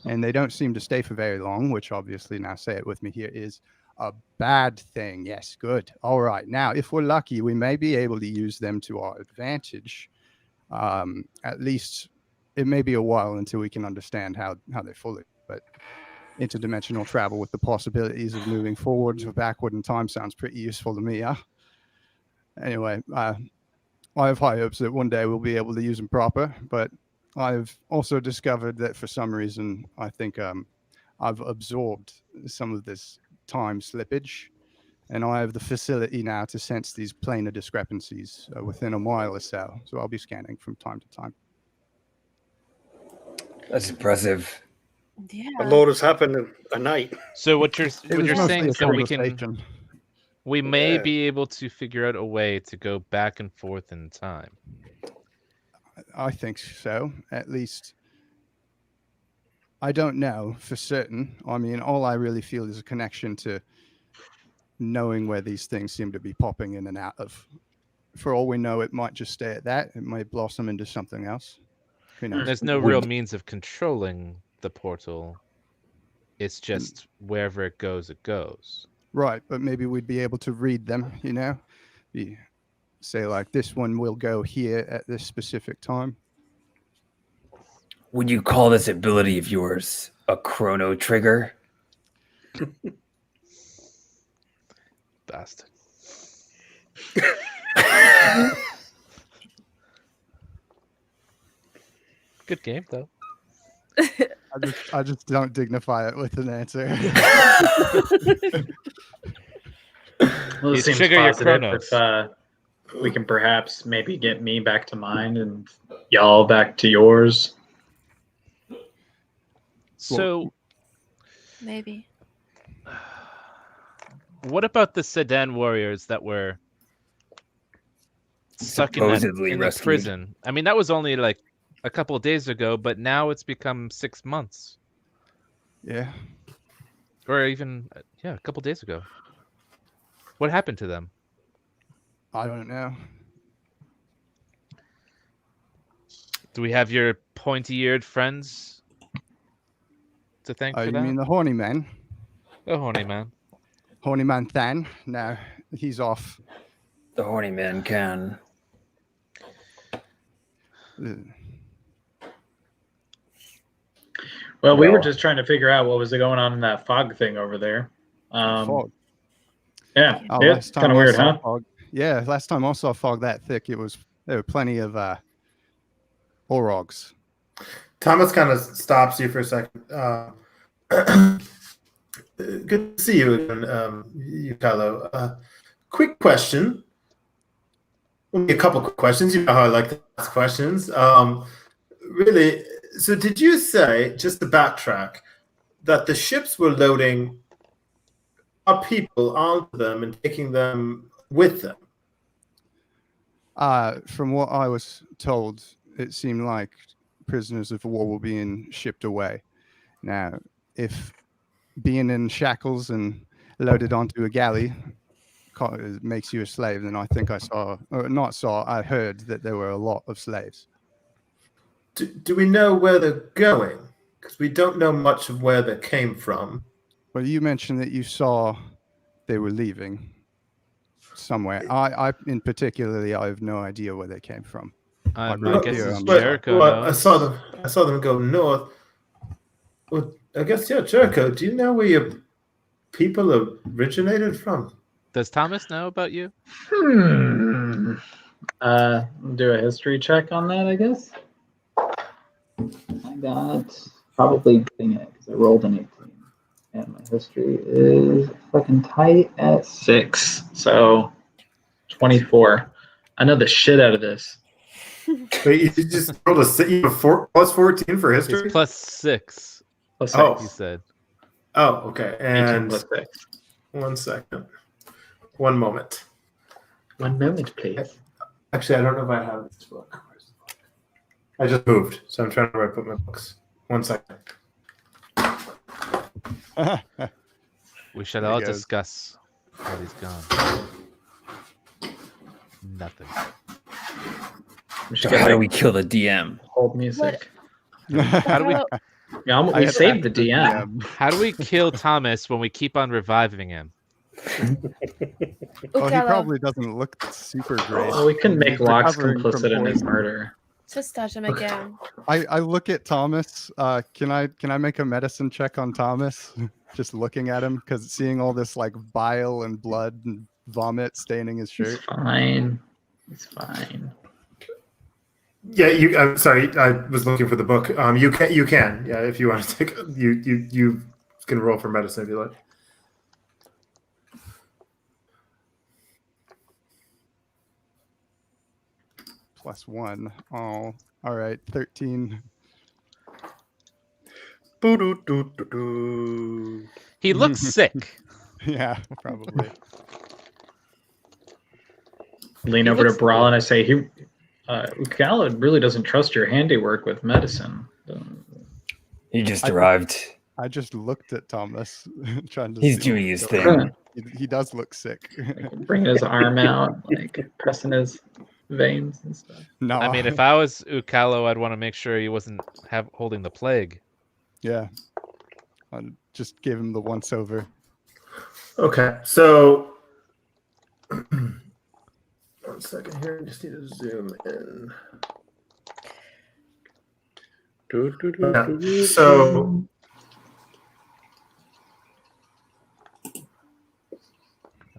and they don't seem to stay for very long, which obviously, now say it with me here, is a bad thing. Yes, good. All right. Now, if we're lucky, we may be able to use them to our advantage. At least it may be a while until we can understand how they fully, but interdimensional travel with the possibilities of moving forwards or backward in time sounds pretty useful to me. Anyway, I have high hopes that one day we'll be able to use them proper, but I've also discovered that for some reason, I think I've absorbed some of this time slippage, and I have the facility now to sense these planar discrepancies within a mile or so. So I'll be scanning from time to time. That's impressive. Yeah. A load has happened in a night. So what you're It was saying mostly a is that conversation. we may Yeah. be able to figure out a way to go back and forth in time. I think so, at least. I don't know for certain. I mean, all I really feel is a connection to knowing where these things seem to be popping in and out of. For all we know, it might just stay at that. It might blossom into something else. Who knows? There's no real means of controlling the portal. It's just wherever it goes. Right, but maybe we'd be able to read them, say like this one will go here at this specific time. Would you call this ability of yours a chrono trigger? Bastard. Good game though. I just don't dignify it with an answer. Well, it You seems trigger your positive chronos. if we can perhaps maybe get me back to mine and y'all back to yours. So Maybe. what about the Sedan warriors that were stuck Supposedly in the rescued. prison? I mean, that was only like a couple of days ago, but now it's become 6 months, Yeah. or even a couple of days ago. What happened to them? I don't know. Do we have your pointy-eared friends to thank for You that? mean the horny man? Oh, horny man. Horny man Than? No, he's off. The horny man can. Well, we were Well- just trying to figure out what was going on in that fog thing over there. Fog. Yeah, Oh, it's last time kind of I weird, saw huh? fog. Yeah, last time I saw fog that thick, there were plenty of orogs. Thomas kind of stops you for a second. Good to see you again, Yukailo. Quick question. Only a couple quick questions. You know how I like to ask questions. Really, so did you say, just to backtrack, that the ships were loading our people onto them and taking them with them. From what I was told, it seemed like prisoners of war were being shipped away. Now, if being in shackles and loaded onto a galley makes you a slave, then I think I heard that there were a lot of slaves. Do we know where they're going? Because we don't know much of where they came from. Well, you mentioned that you saw they were leaving somewhere. I in particularly, I have no idea where they came from. I Well, guess here it's on- Jericho Well, I knows. saw them go north. Well, I guess Jericho. Do you know where your people originated from? Does Thomas know about you? Do a history check on that, I guess. I got probably getting it because I rolled an 18. And my history is fucking tight at 6, so 24. I know the shit out of this. Wait, you just rolled plus 14 for history? It's plus 6, Plus 6. Oh. he said. Oh, okay. 18 And plus 6. 1 second. 1 moment. 1 moment, please. Actually, I don't know if I have this book. Where's the book? I just moved, so I'm trying to put my books. 1 second. We should There all he goes. discuss what he's gone. Nothing. We should How get do like we kill the DM? hold music. How do we Yeah, I we had saved the asked DM. how do we kill Thomas when we keep on reviving him? Well, he Ukala, probably doesn't look super great. Well, we can make He's Lox recovering from complicit in his poison. murder. just touch him again. I look at Thomas. Can I make a medicine check on Thomas? Just looking at him, because seeing all this like bile and blood and vomit staining his It's shirt. fine. It's fine. Yeah, I'm sorry. I was looking for the book. You can. Yeah, if you want to take. You can roll for medicine if you like. +1. Oh, all right. 13. Boo-doo-doo-doo-doo. He looks sick. Yeah, probably. Lean He over to looks- Brall and I say, Ukala really doesn't trust your handiwork with medicine. He just I- arrived. I just looked at Thomas, trying to. He's see doing what's his going thing. on. He does look sick. Bringing his arm out, like pressing his veins and stuff. No, I mean, if I was Ukalo, I'd want to make sure he wasn't holding the plague. yeah, I just give him the once over. Okay, so 1 second here. I just need to zoom in. Yeah, so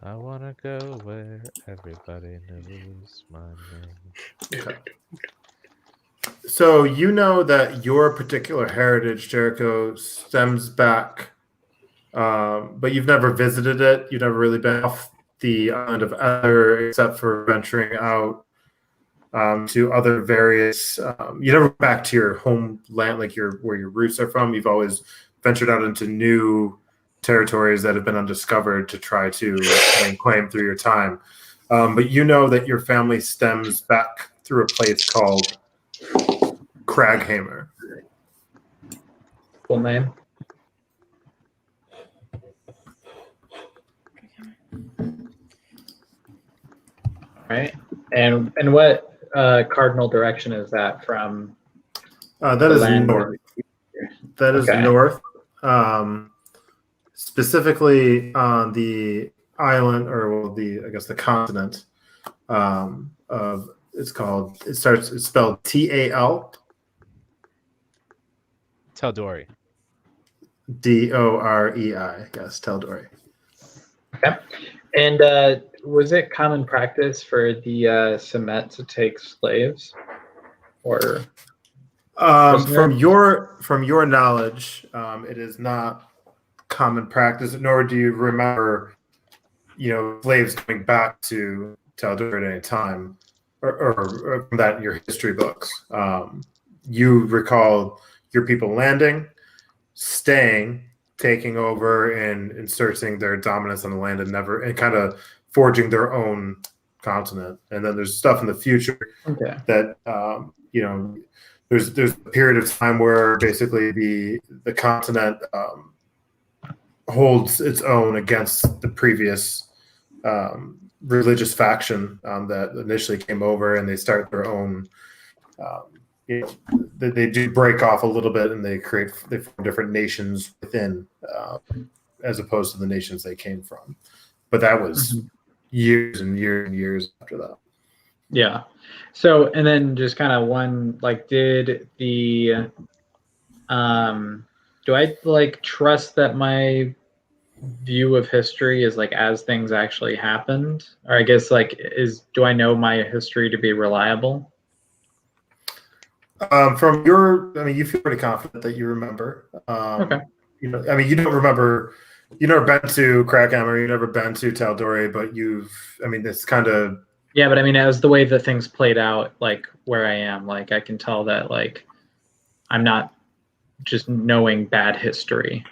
I want to go where everybody knows my name. okay. So you know that your particular heritage, Jericho, stems back, but you've never visited it. You've never really been off the island of Ether, except for venturing out to other various. You never went back to your homeland, like where your roots are from. You've always ventured out into new territories that have been undiscovered to try to claim through your time. But you know that your family stems back through a place called Craghammer. Full name. Right. And what cardinal direction is that from? That the is land? north. That is Okay. north. Specifically on the island, or well, the continent of it's spelled Tal Teldori. Dorei. Yes, Teldori. Okay. And was it common practice for the Semet to take slaves, or? From your knowledge, it is not common practice, nor do you remember, slaves coming back to Taldor at any time, or from that in your history books. You recall your people landing, staying, taking over and inserting their dominance on the land and kind of forging their own continent. And then there's stuff in the future Okay. that there's a period of time where basically the continent holds its own against the previous religious faction that initially came over, and they start their own. They do break off a little bit, and they form different nations within, as opposed to the nations they came from. But that was years and years and years after that. Yeah. So, and then just kind of one, like, did the, do I like trust that my view of history is like as things actually happened? Or I guess like, do I know my history to be reliable? From your, I mean, you feel pretty confident that you remember. Okay. You don't remember. You've never been to Crackhammer. You've never been to Tal'Dorei, but it's kind of. Yeah, but I mean, as the way that things played out, like where I am, like I can tell that like I'm not just knowing bad history,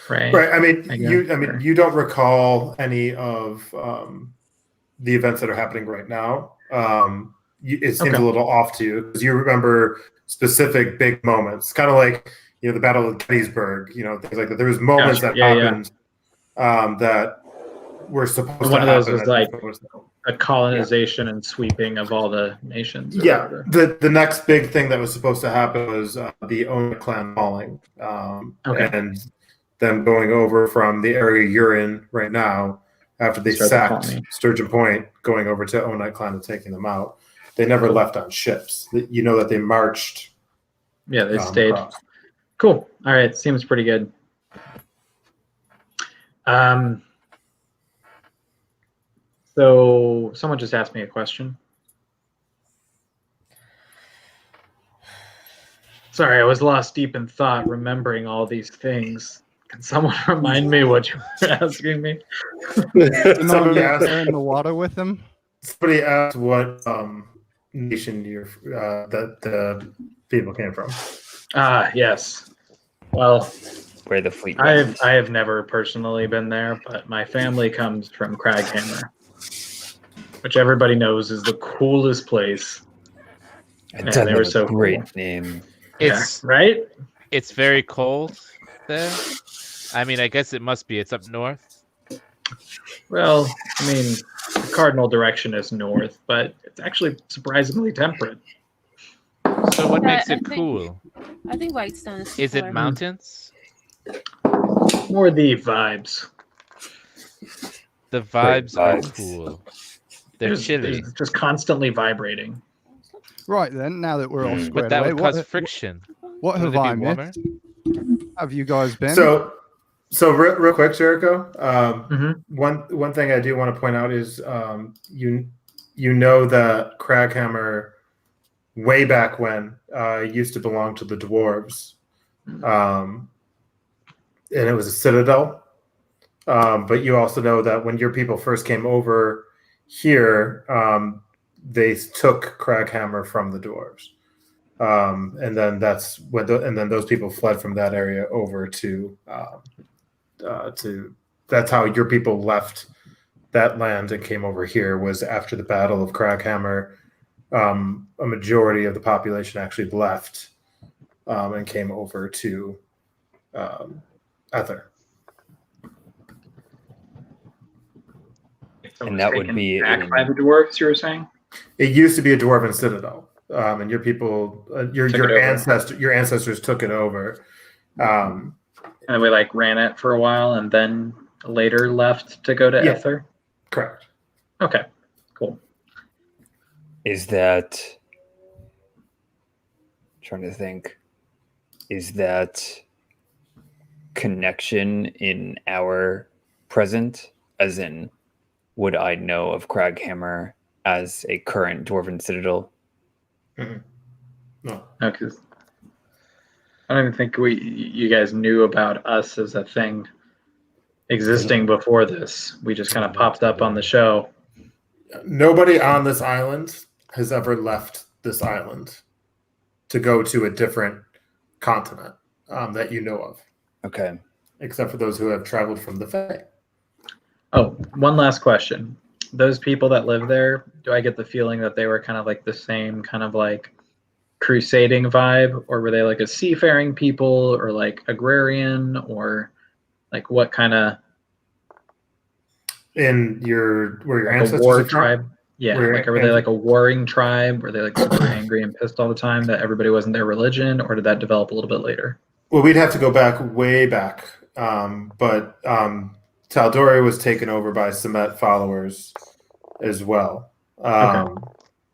right? Right. You don't recall any of the events that are happening right now. It seems a little off to you because you remember specific big moments, kind of like the Battle of Gettysburg, things like that. There was moments that happened that were supposed to happen. One of those was like a colonization and sweeping of all the nations. The next big thing that was supposed to happen was the Ona clan falling, and them going over from the area you're in right now after they sacked Sturgeon Point, going over to Ona clan and taking them out. They never left on ships. That they marched. Yeah, they stayed. Across. Cool. All right, seems pretty good. So someone just asked me a question. Sorry, I was lost deep in thought, remembering all these things. Can someone remind me what you were asking me? Somebody asked in the water with them. Somebody asked what nation that the people came from. Yes. Well, where the fleet went. I have never personally been there, but my family comes from Craghammer, which everybody knows is the coolest place. And they were so great cool. Name. It's right. It's very cold there. I mean, I guess it must be. It's up north. Well, I mean, the cardinal direction is north, but it's actually surprisingly temperate. So what makes it cool? I think Whitestone is. Is it mountains? More the vibes. The vibes are cool. They're chilly. Just constantly vibrating. Right then, now that we're all squared but that away, would cause friction. What have I missed? Have you guys been? So real quick, Jericho. One thing I do want to point out is you know that Craghammer way back when used to belong to the dwarves, and it was a citadel. But you also know that when your people first came over here, they took Craghammer from the dwarves, and then that's when then those people fled from that area over to that's how your people left that land and came over here. Was after the Battle of Craghammer. A majority of the population actually left and came over to Ether. And that would be back by the dwarves, you were saying? It used to be a dwarven citadel, and your people, your ancestors took it over. And we like ran it for a while, and then later left to go to Ether. Correct. Okay. Cool. Is that trying to think? Is that connection in our present, as in? Would I know of Craghammer as a current dwarven citadel? Mm-hmm. No. Because I don't even think you guys knew about us as a thing existing before this. We just kind of popped up on the show. Nobody on this island has ever left this island to go to a different continent that you know of. Okay. except for those who have traveled from the Fae. Oh, one last question. Those people that live there, do I get the feeling that they were kind of like the same kind of like crusading vibe, or were they like a seafaring people, or like agrarian, or like what kind of In where your like ancestors a war are from? tribe? Yeah, Where like were they like a warring tribe? Were they like super angry and pissed all the time that everybody wasn't their religion, or did that develop a little bit later? Well, we'd have to go back way back, but Tal'Dorei was taken over by Semet followers as well.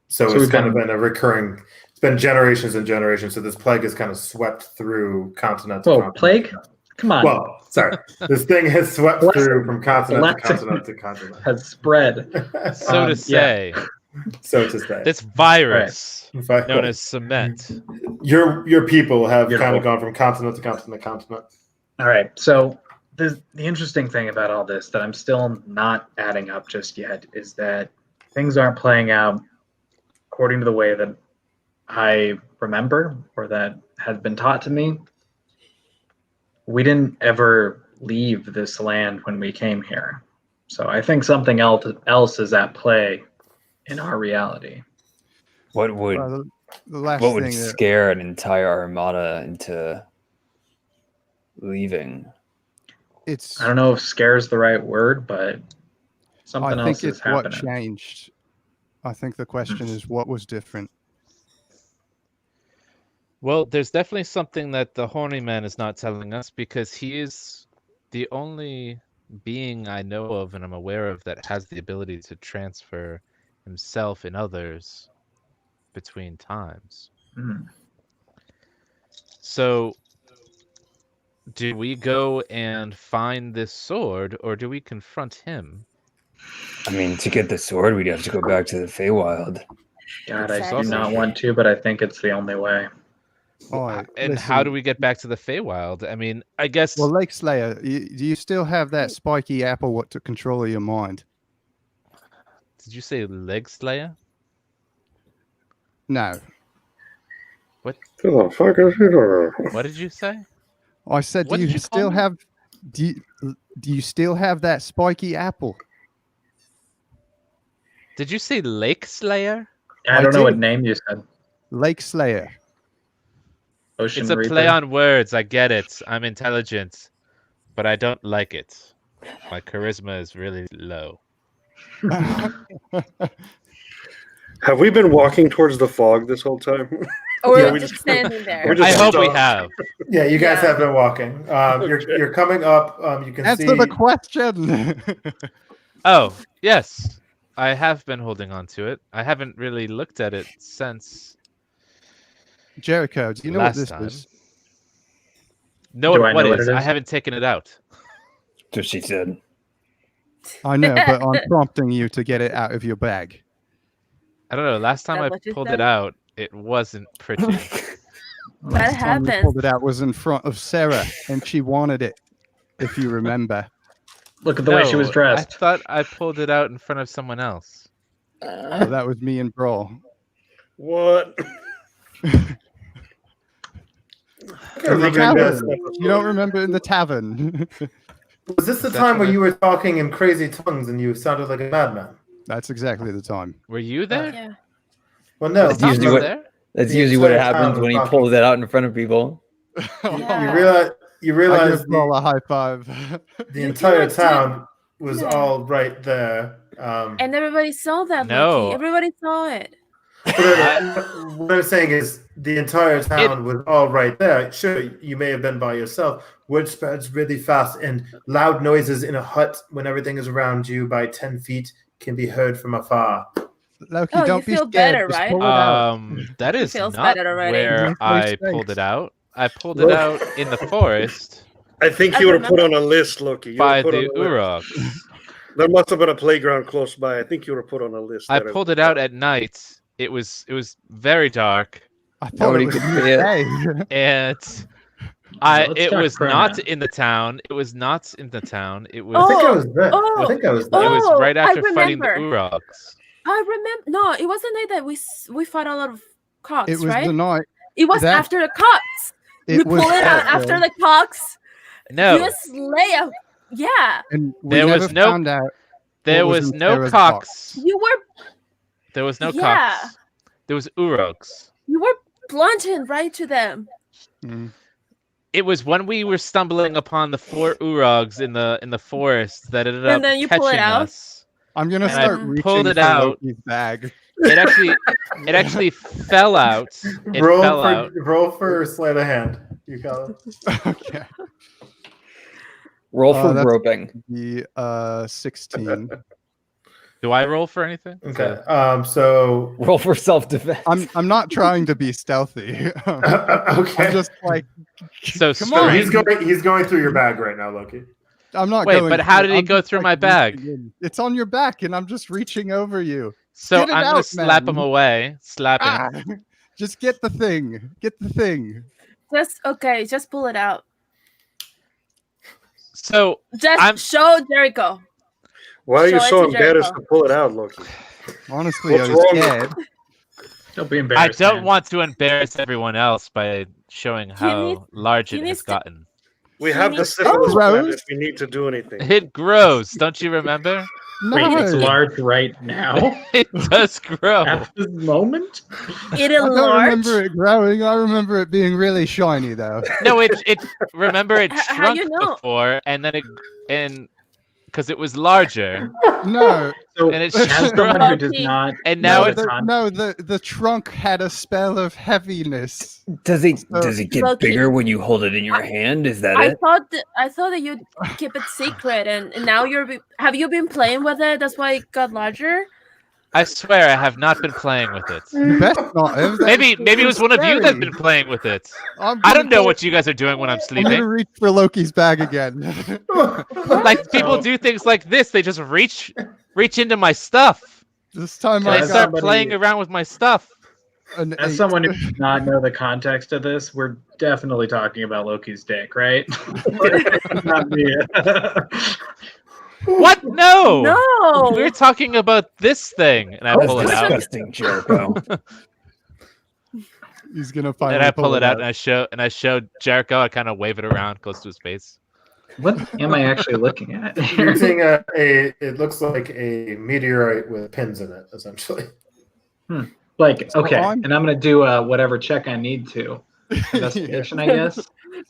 So it's we've kind of been a recurring. It's been generations and generations. So this plague has kind of swept through continent to Whoa, continent. plague? Come on. Well, sorry, this thing has swept through from continent to Blessing continent to continent. has spread. So to say, So to say, this virus Right. known as Semet. your people have Beautiful. kind of gone from continent to continent to continent. All right. So the interesting thing about all this that I'm still not adding up just yet is that things aren't playing out according to the way that I remember or that had been taught to me. We didn't ever leave this land when we came here. So I think something else is at play in our reality. What would The last what would thing that, scare an entire armada into leaving? it's I don't know if scare is the right word, but something I else think is it's what happening. changed. I think the question is what was different. Well, there's definitely something that the horny man is not telling us, because he is the only being I know of and I'm aware of that has the ability to transfer himself and others between times. Mhm. So, do we go and find this sword, or do we confront him? I mean, to get the sword, we'd have to go back to the Feywild. God, I do Exactly. not want to, but I think it's the only way. All right, And how listen. do we get back to the Feywild? I mean, I guess Well, Lake Slayer, do you still have that spiky apple what took control of your mind? did you say leg slayer? No. Who the fuck is he? What did you say? I said, What do did you you call still me? have do you still have that spiky apple? Did you say lake slayer? I I don't know do. what name you said. Lake Slayer. Ocean It's a Reaper. play on words. I get it. I'm intelligent, but I don't like it. My charisma is really low. Have we been walking towards the fog this whole time? Or Yeah, we're we just just- standing there. we're just- I hope we stop. have. Yeah, you guys Yeah. have been walking. You're coming up. You can Answer see. the question. Oh, yes. I have been holding on to it. I haven't really looked at it since Jericho, do you know last what this time. is? No, Do I what know what is? it I is? haven't taken it out. That's what she said. I know, but I'm prompting you to get it out of your bag. I don't know. Last time that I what you pulled said? it out, it wasn't pretty. What Last time you happened? pulled it out was in front of Sarah, and she wanted it, if you remember. Look at the way she was No, I dressed. thought I pulled it out in front of someone else. So that was me and Brall. What? I In the remember this. tavern. You don't remember in the tavern? Was this the Is that time where what I- you were talking in crazy tongues and you sounded like a madman? That's exactly the time. Were you there? Yeah. Well, no. That's Tom usually was what- there? That's The usually what entire town happens was when he talking. pulls it out in front of people. Yeah. You I realize give Brall a high five. the You entire cannot town was Yeah. all right there. And everybody saw that. No. Loki. Everybody saw it. What I'm saying is the entire town was all right there. Sure, you may have been by yourself. Word spreads really fast, and loud noises in a hut when everything is around you by 10 feet can be heard from afar. Loki, Oh, don't you be feel scared. better, Just right? pull it out. That is feels not better already. where Makes no I sense. pulled it out. I pulled it out in the forest I think I you would have put remember. on a list, Loki. You by would've put the on a list. Uroks. There must have been a playground close by. I think you would have put on a list. I that pulled it out at night. It was very dark, I thought Nobody it was could see it. midday. and Let's it talk was pronoun. not in the town. It was not in the town. It was I think I Oh, was there. I oh, think I was it there. was right I after fighting the remember. Uroks. I remember. No, it wasn't like that. We fought a lot of cocks, It was right? the night. It was that- after the cocks. We It was pulled it out after the cocks. No. You slay a. Yeah. And we There never was no- found out. There What was was in no Sarah's cocks. You were. There was no Yeah. cocks. There was uroks. You were blunting right to them. Mm. It was when we were stumbling upon the 4 urogs in the forest that ended up And then you pull it catching out? us. I'm gonna And I start pulled reaching it for out. Loki's bag. It actually fell out. It roll fell for out. roll for sleight of hand. You got it. Okay. Roll for that's- groping. The 16. Do I roll for anything? Okay. So Roll for self-defense. I'm not trying to be stealthy. okay. I'm just like, So come So on. he's going through your bag right now, Loki. I'm not Wait, going. but how through- did he I'm go just, through like, my bag? reaching in. It's on your back, and I'm just reaching over you. So Get it I'm gonna out, slap him man. away. Slap him. Ah, just get the thing. Get the thing. Just pull it out. So Just I'm- show Jericho. Why are you Show it so to embarrassed Jericho. to pull it out, Loki? Honestly, What's I was wrong? scared. Don't be I embarrassed. don't man. want to embarrass everyone else by showing how needs- large he it has needs to- gotten. We He have the needs- syphilis Oh, plant Rose. if we need to do anything. It grows, don't you remember? No, Wait, it's large right now It does grow. at this moment. It I don't enlarged. remember it growing. I remember it being really shiny, though. No, it remember it How shrunk you know? before, and then because it was larger, No, So, and it as shrunk, someone who does Loki. not, and now know it's the the trunk had a spell of heaviness. Does it get Loki. bigger when you hold it in your hand? Is that I it? thought that you'd keep it secret, and now have you been playing with it? That's why it got larger. I swear I have not been playing with it. You best not have. Maybe it was one of you that's scary. been playing with it. I'm I gonna don't know go- what you guys are doing when I'm I'm gonna sleeping. reach for Loki's bag again. Like people do things like this. They just reach into my stuff. This time And I they As got start somebody- playing around with my stuff. an As 8. someone who does not know the context of this, we're definitely talking about Loki's dick, right? Not me. What? No. No. We're talking about this thing, and I That's pull it out, disgusting, Jericho. He's gonna finally and I pull it out, and I show Jericho. I kind of wave it around close to his face. What am I actually looking at? You're seeing it looks like a meteorite with pins in it, essentially. Like, So okay, I'm- and I'm gonna do whatever check I need to. Investigation, I guess.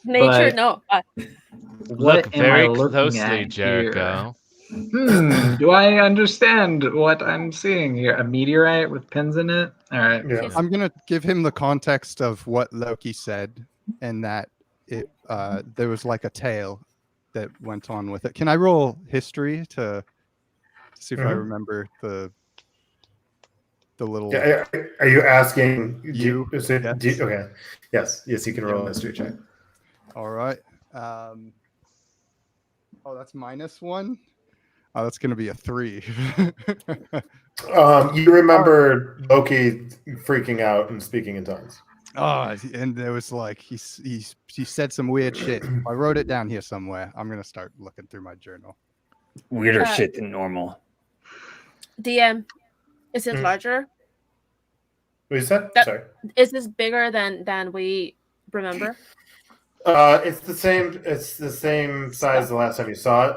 Nature, But- no. What Look am I very looking closely, at Jericho. Do I understand what I'm seeing here? A meteorite with pins in it? All right. Yeah. I'm gonna give him the context of what Loki said, and that it there was like a tale that went on with it. Can I roll history to see if I Mhm. remember the little? Yeah, are you asking You, yes. okay. Yes, you can roll a history check. All right. Oh, that's -1. Oh, that's gonna be a 3. You remember Loki freaking out and speaking in tongues. Oh, and there was like he said some weird shit. I wrote it down here somewhere. I'm gonna start looking through my journal. Weirder Uh, shit than normal. DM, is it Hmm. larger? What you said? That- Sorry. Is this bigger than we remember? It's the same. It's the same size the last time you saw it.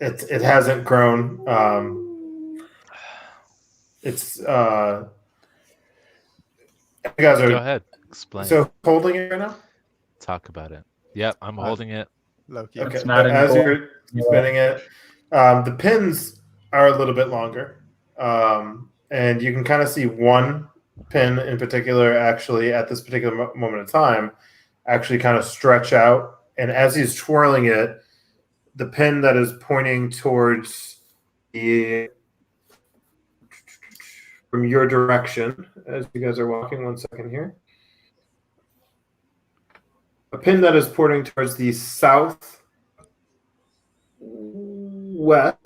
And it hasn't grown. It's you guys Go are ahead, explain. so holding it right now. Talk about it. Yep, I'm holding it. Loki. Okay, It's not but as anymore. you're spinning it, the pins are a little bit longer, and you can kind of see one pin in particular actually at this particular moment in time actually kind of stretch out, and as he's twirling it, the pin that is pointing towards the from your direction as you guys are walking, 1 second here, a pin that is pointing towards the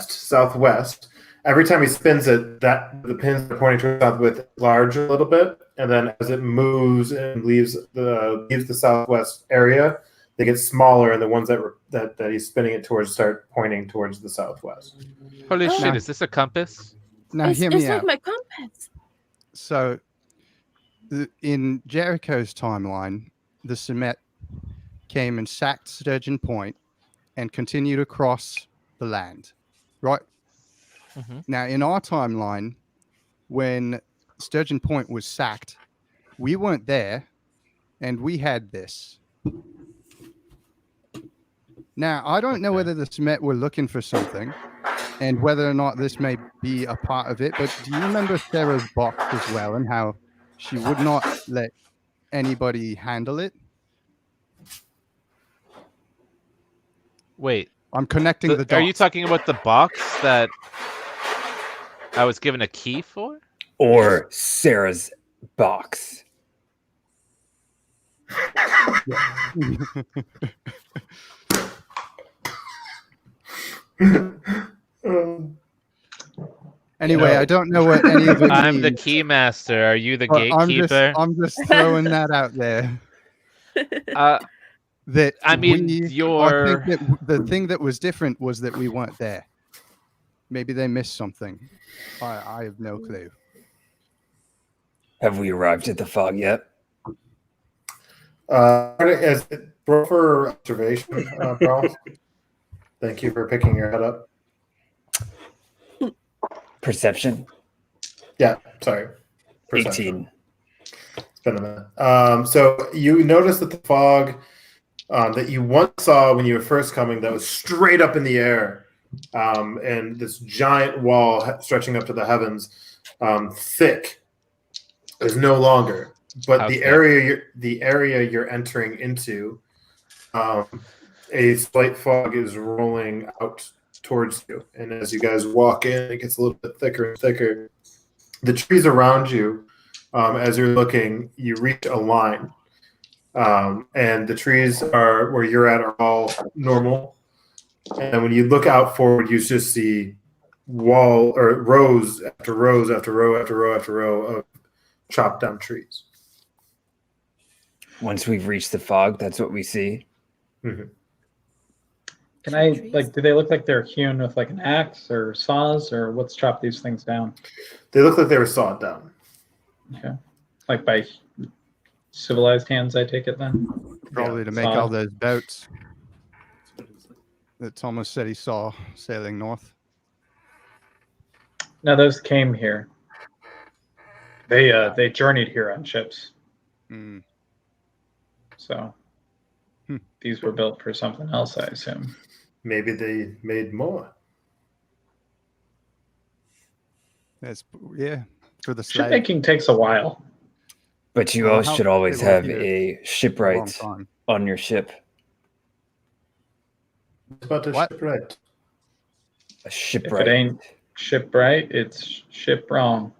southwest. Every time he spins it, that the pins are pointing towards the southwest large a little bit, and then as it moves and leaves the southwest area, they get smaller, and the ones that he's spinning it towards start pointing towards the southwest. Holy Oh. shit! Is this a compass? Now it's hear me it's out. like my compass. So, in Jericho's timeline, the Semet came and sacked Sturgeon Point and continued across the land, right? Mhm. Now, in our timeline, when Sturgeon Point was sacked, we weren't there, and we had this. Now, I don't know Okay. whether the Semet were looking for something and whether or not this may be a part of it, but do you remember Sarah's box as well and how she would not let anybody handle it? Wait, I'm connecting the are you dots. talking about the box that I was given a key for? Or Sarah's box. Anyway, I don't know what any of it I'm the means, key master. Are you the but gatekeeper? I'm just throwing that out there. That I mean, I think that the thing that was different was that we weren't there. Maybe they missed something. I have no clue. Have we arrived at the fog yet? As roll for observation, Brall. Thank you for picking your head up. Perception? Yeah, sorry. Perception. 18. It's been a minute. So you notice that the fog that you once saw when you were first coming, that was straight up in the air, and this giant wall stretching up to the heavens, thick, is no longer. But How the thick? area you're entering into, a slight fog is rolling out towards you, and as you guys walk in, it gets a little bit thicker and thicker. The trees around you, as you're looking, you reach a line, and the trees are where you're at are all normal. And when you look out forward, you just see wall or rows after rows after row after row after row of chopped down trees. Once we've reached the fog, that's what we see. Mm-hmm. Can I do they look like they're hewn with like an axe or saws, or what's chopped these things down? They look like they were sawed down. Okay, like by civilized hands, I take it then. Probably to make all those boats that Thomas said he saw sailing north. No, those came here. They journeyed here on ships. Mm. So these were built for something else, I assume. Maybe they made more. That's for the Ship slave. making takes a while. But you Well, should always they were have here a a shipwright long time. on your ship. About a What? shipwright. A If shipwright. it ain't ship right, it's ship wrong.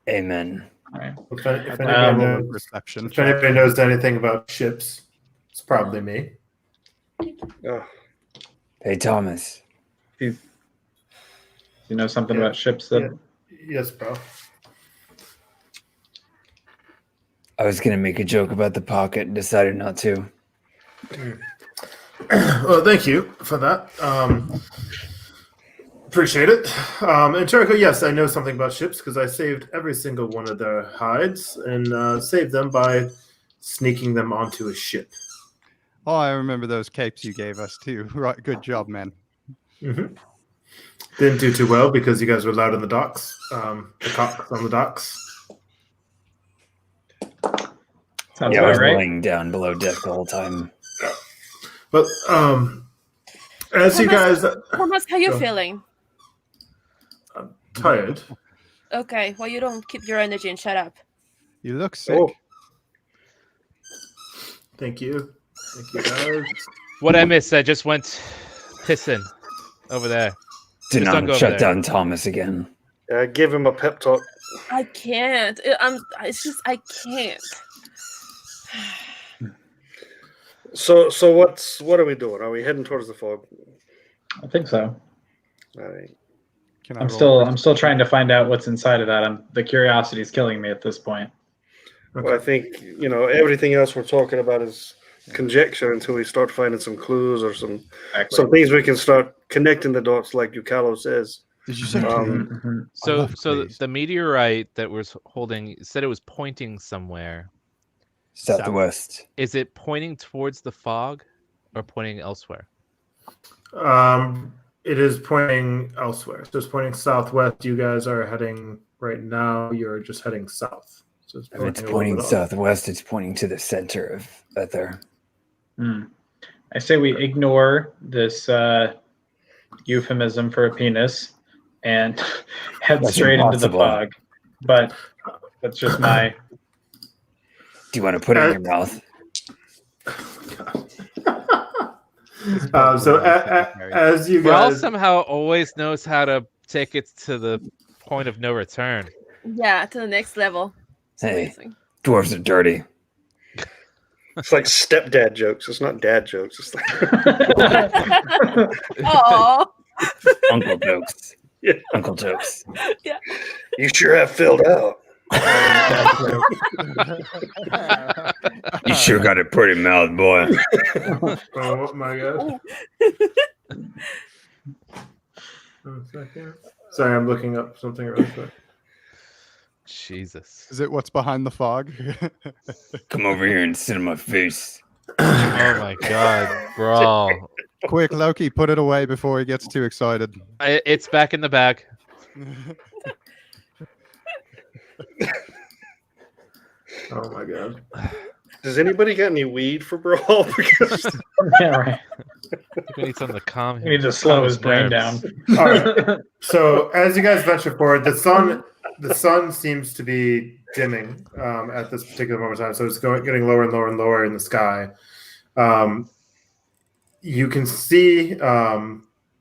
Amen. Right. If I'd anybody roll a knows, perception if check. anybody knows anything about ships, it's probably me. Oh, Hey, Thomas. You know something Yeah. about ships that Yes, bro. I was going to make a joke about the pocket and decided not to. Well, thank you for that. Appreciate it. And Jericho, yes, I know something about ships because I saved every single one of their hides and saved them by sneaking them onto a ship. Oh, I remember those capes you gave us too. Right, good job, man. Mm-hmm. Didn't do too well because you guys were loud on the docks. The cocks on the docks. sounds Yeah, I was about right. laying down below deck the whole time. But as you guys Thomas, how you Go. feeling? I'm tired. Okay, well, you don't keep your energy and shut up. You look sick. Oh. Thank you. Thank you, guys. What I missed, I just went pissing over there. Do Just don't not go shut over there. down Thomas again. give him a pep talk. I can't. It's just I can't. So what are we doing? Are we heading towards the fog? I think so. All right. Can I I'm roll still trying to find out what's inside of that. The curiosity is killing me at this point. Well, I think everything else we're talking about is conjecture until we start finding some clues or some things we can start connecting the dots, like Ducalo says. Did you say Mhm. So love clues. the meteorite that was holding said it was pointing somewhere. Southwest. Is it pointing towards the fog or pointing elsewhere? It is pointing elsewhere. So it's pointing southwest. You guys are heading right now. You're just heading south. So If it's a little pointing bit off. southwest, it's pointing to the center of Ether. I say we ignore this euphemism for a penis and head That's straight into the impossible. fog. But that's just my. Do you want to put it in your mouth? So as you Brall guys, somehow always knows how to take it to the point of no return. Yeah, to the next level. It's Hey. amazing. Dwarves are dirty. It's like stepdad jokes. It's not dad jokes. It's like Oh, Uncle jokes. Yeah. Uncle jokes. you sure have filled out. You sure got a pretty mouth, boy. oh my god. One second. Sorry, I'm looking up something really quick. Jesus. Is it what's behind the fog? Come over here and sit on my face. Oh my God, Brall. Quick, Loki, put it away before he gets too excited. It's back in the bag. Oh my god. Does anybody got any weed for Brawl? Because Yeah, right. We need something to calm him. We need to slow his brain down. nerves. All right. So as you guys venture forward, the sun seems to be dimming at this particular moment in time. So it's getting lower and lower and lower in the sky. You can see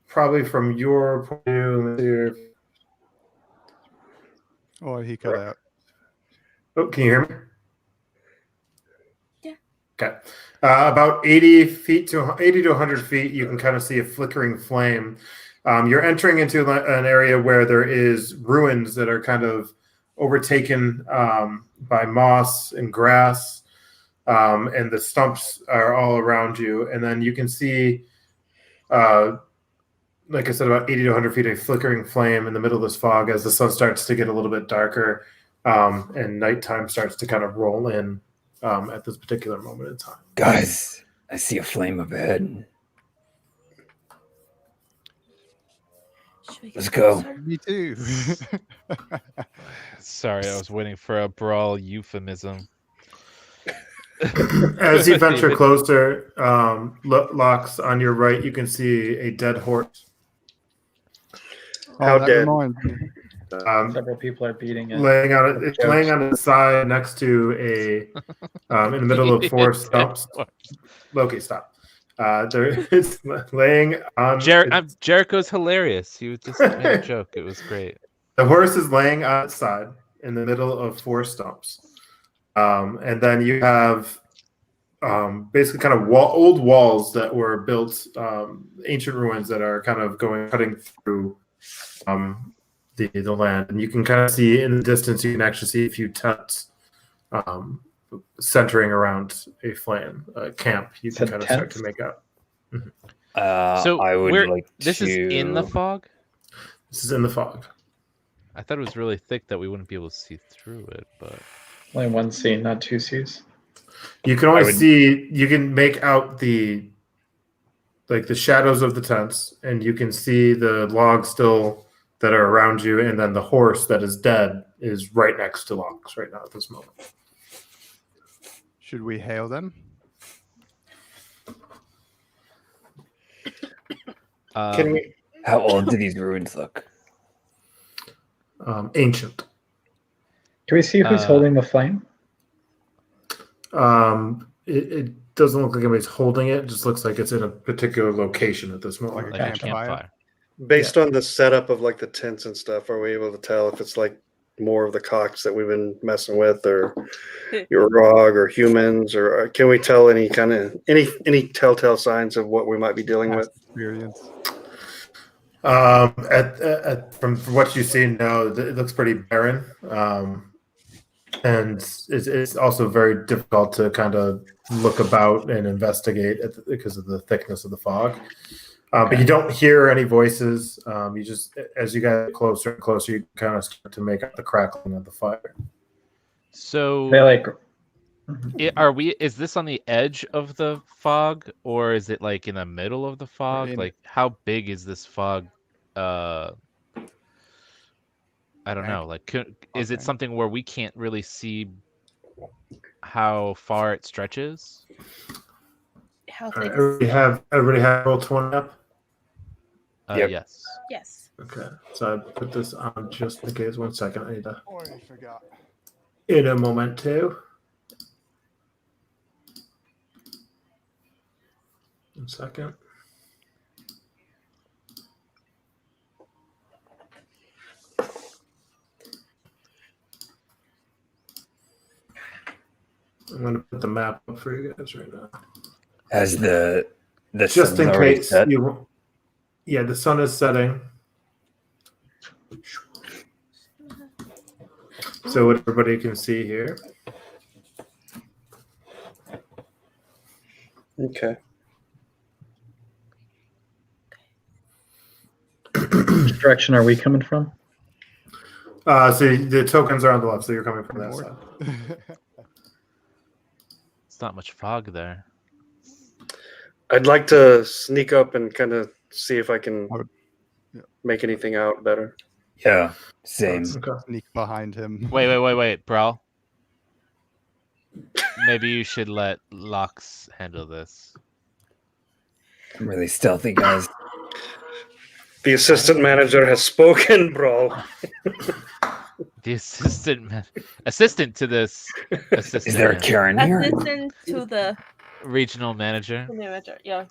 probably from your point of view. Oh, he cut out. Oh, can you hear me? Yeah. Okay. About 80 to 100 feet, you can kind of see a flickering flame. You're entering into an area where there is ruins that are kind of overtaken by moss and grass, and the stumps are all around you. And then you can see, like I said, about 80 to 100 feet, a flickering flame in the middle of this fog as the sun starts to get a little bit darker, and nighttime starts to kind of roll in at this particular moment in time. Guys, I see a flame up ahead. Should we Let's get go. closer? Me too. Sorry, I was waiting for a Brall euphemism. As you venture closer, Lox, on your right, you can see a dead horse. How that dead? reminds me. Several people are beating it. Laying on it, it's laying on its side next to in the middle of four stumps. Loki, stop. It's laying on. Jericho's hilarious. You just made a joke. It was great. The horse is laying on its side in the middle of four stumps, and then you have basically kind of old walls that were built, ancient ruins that are kind of cutting through the land, and you can kind of see in the distance. You can actually see a few tents centering around a flame camp. You can kind of start to make out. So I would like this is in the fog? This is in the fog. I thought it was really thick that we wouldn't be able to see through it, but Only one scene, not two scenes. You can only see. You can make out the shadows of the tents, and you can see the logs still that are around you, and then the horse that is dead is right next to Lox right now at this moment. Should we hail them? Can we? How old do these ruins look? Ancient. Do we see who's holding the flame? It doesn't look like anybody's holding it. It just looks like it's in a particular location at this moment. Like like a a campfire. campfire. Based on the setup of like the tents and stuff, are we able to tell if it's like more of the cocks that we've been messing with, or your rog, or humans, or can we tell any kind of any telltale signs of what we might be dealing with? Experience. From what you see now, it looks pretty barren, and it's also very difficult to kind of look about and investigate because of the thickness of the fog. But you don't hear any voices. You just, as you get closer and closer, you kind of start to make out the crackling of the fire. So They like Are we? Is this on the edge of the fog, or is it like in the middle of the fog? in Like, how big is this fog? I don't know. Like, is it Okay. something where we can't really see how far it stretches? How All thick? right, everybody have roll 20 up? Yep. Yes. Yes. Okay, so I put this on just in case. 1 second, I need to. Oh, I forgot. In a moment, too. 1 second. I'm going to put the map up for you guys right now. As the Just sun's in already case set. you. Yeah, the sun is setting. So what everybody can see here. Okay. Which direction are we coming from? So the tokens are on the left, so you're coming from that side. It's not much fog there. I'd like to sneak up and kind of see if I can Yeah. make anything out better. Yeah, same. Okay. Sneak behind him. Wait, Brall. Maybe you should let Lox handle this. I'm really stealthy, guys. The assistant manager has spoken, Brall. The assistant to this assistant. Is there a Karen here? Assistant to the regional manager? manager. Yeah.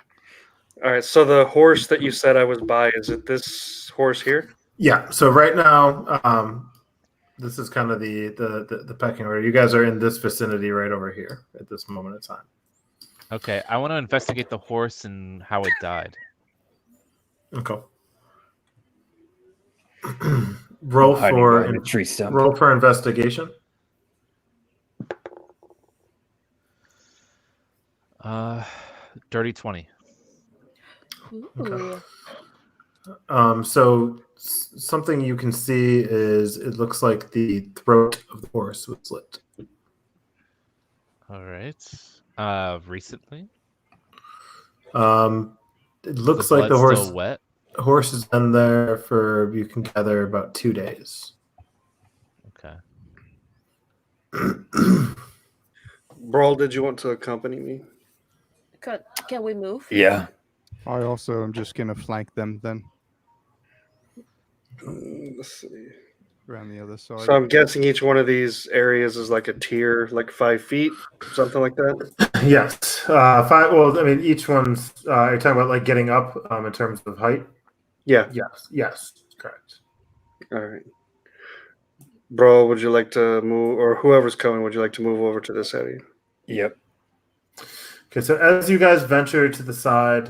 All right, so the horse that you said I was by, is it this horse here? Yeah. So right now, this is kind of the pecking order. You guys are in this vicinity right over here at this moment in time. Okay, I want to investigate the horse and how it died. Okay. roll Hiding for behind a tree stump. roll for investigation. Dirty 20. Ooh. So something you can see is it looks like the throat of the horse was slit. All right. Recently? It looks The like the blood horse still wet. horse has been there for, you can gather, about 2 days. Okay. Brawl, did you want to accompany me? Can we move? Yeah. I also am just gonna flank them then Let's see. around the other side. So I'm guessing each one of these areas is like a tier, like 5 feet, something like that. Yes. Five. Well, I mean, each one's. You're talking about like getting up in terms of height. Yeah. Yes. Correct. All right. Bro, would you like to move, or whoever's coming, would you like to move over to this area? Yep. Okay. So as you guys venture to the side,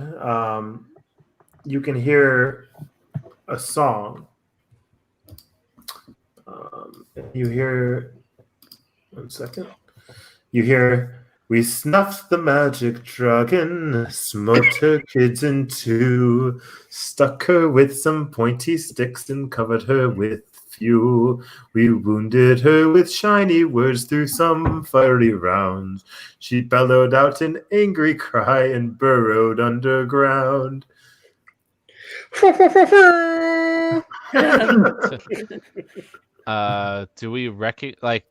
you can hear a song. You hear. 1 second. You hear. We snuffed the magic dragon, smoked her kids in two, stuck her with some pointy sticks and covered her with fuel. We wounded her with shiny words through some fiery rounds. She bellowed out an angry cry and burrowed underground. Do we like?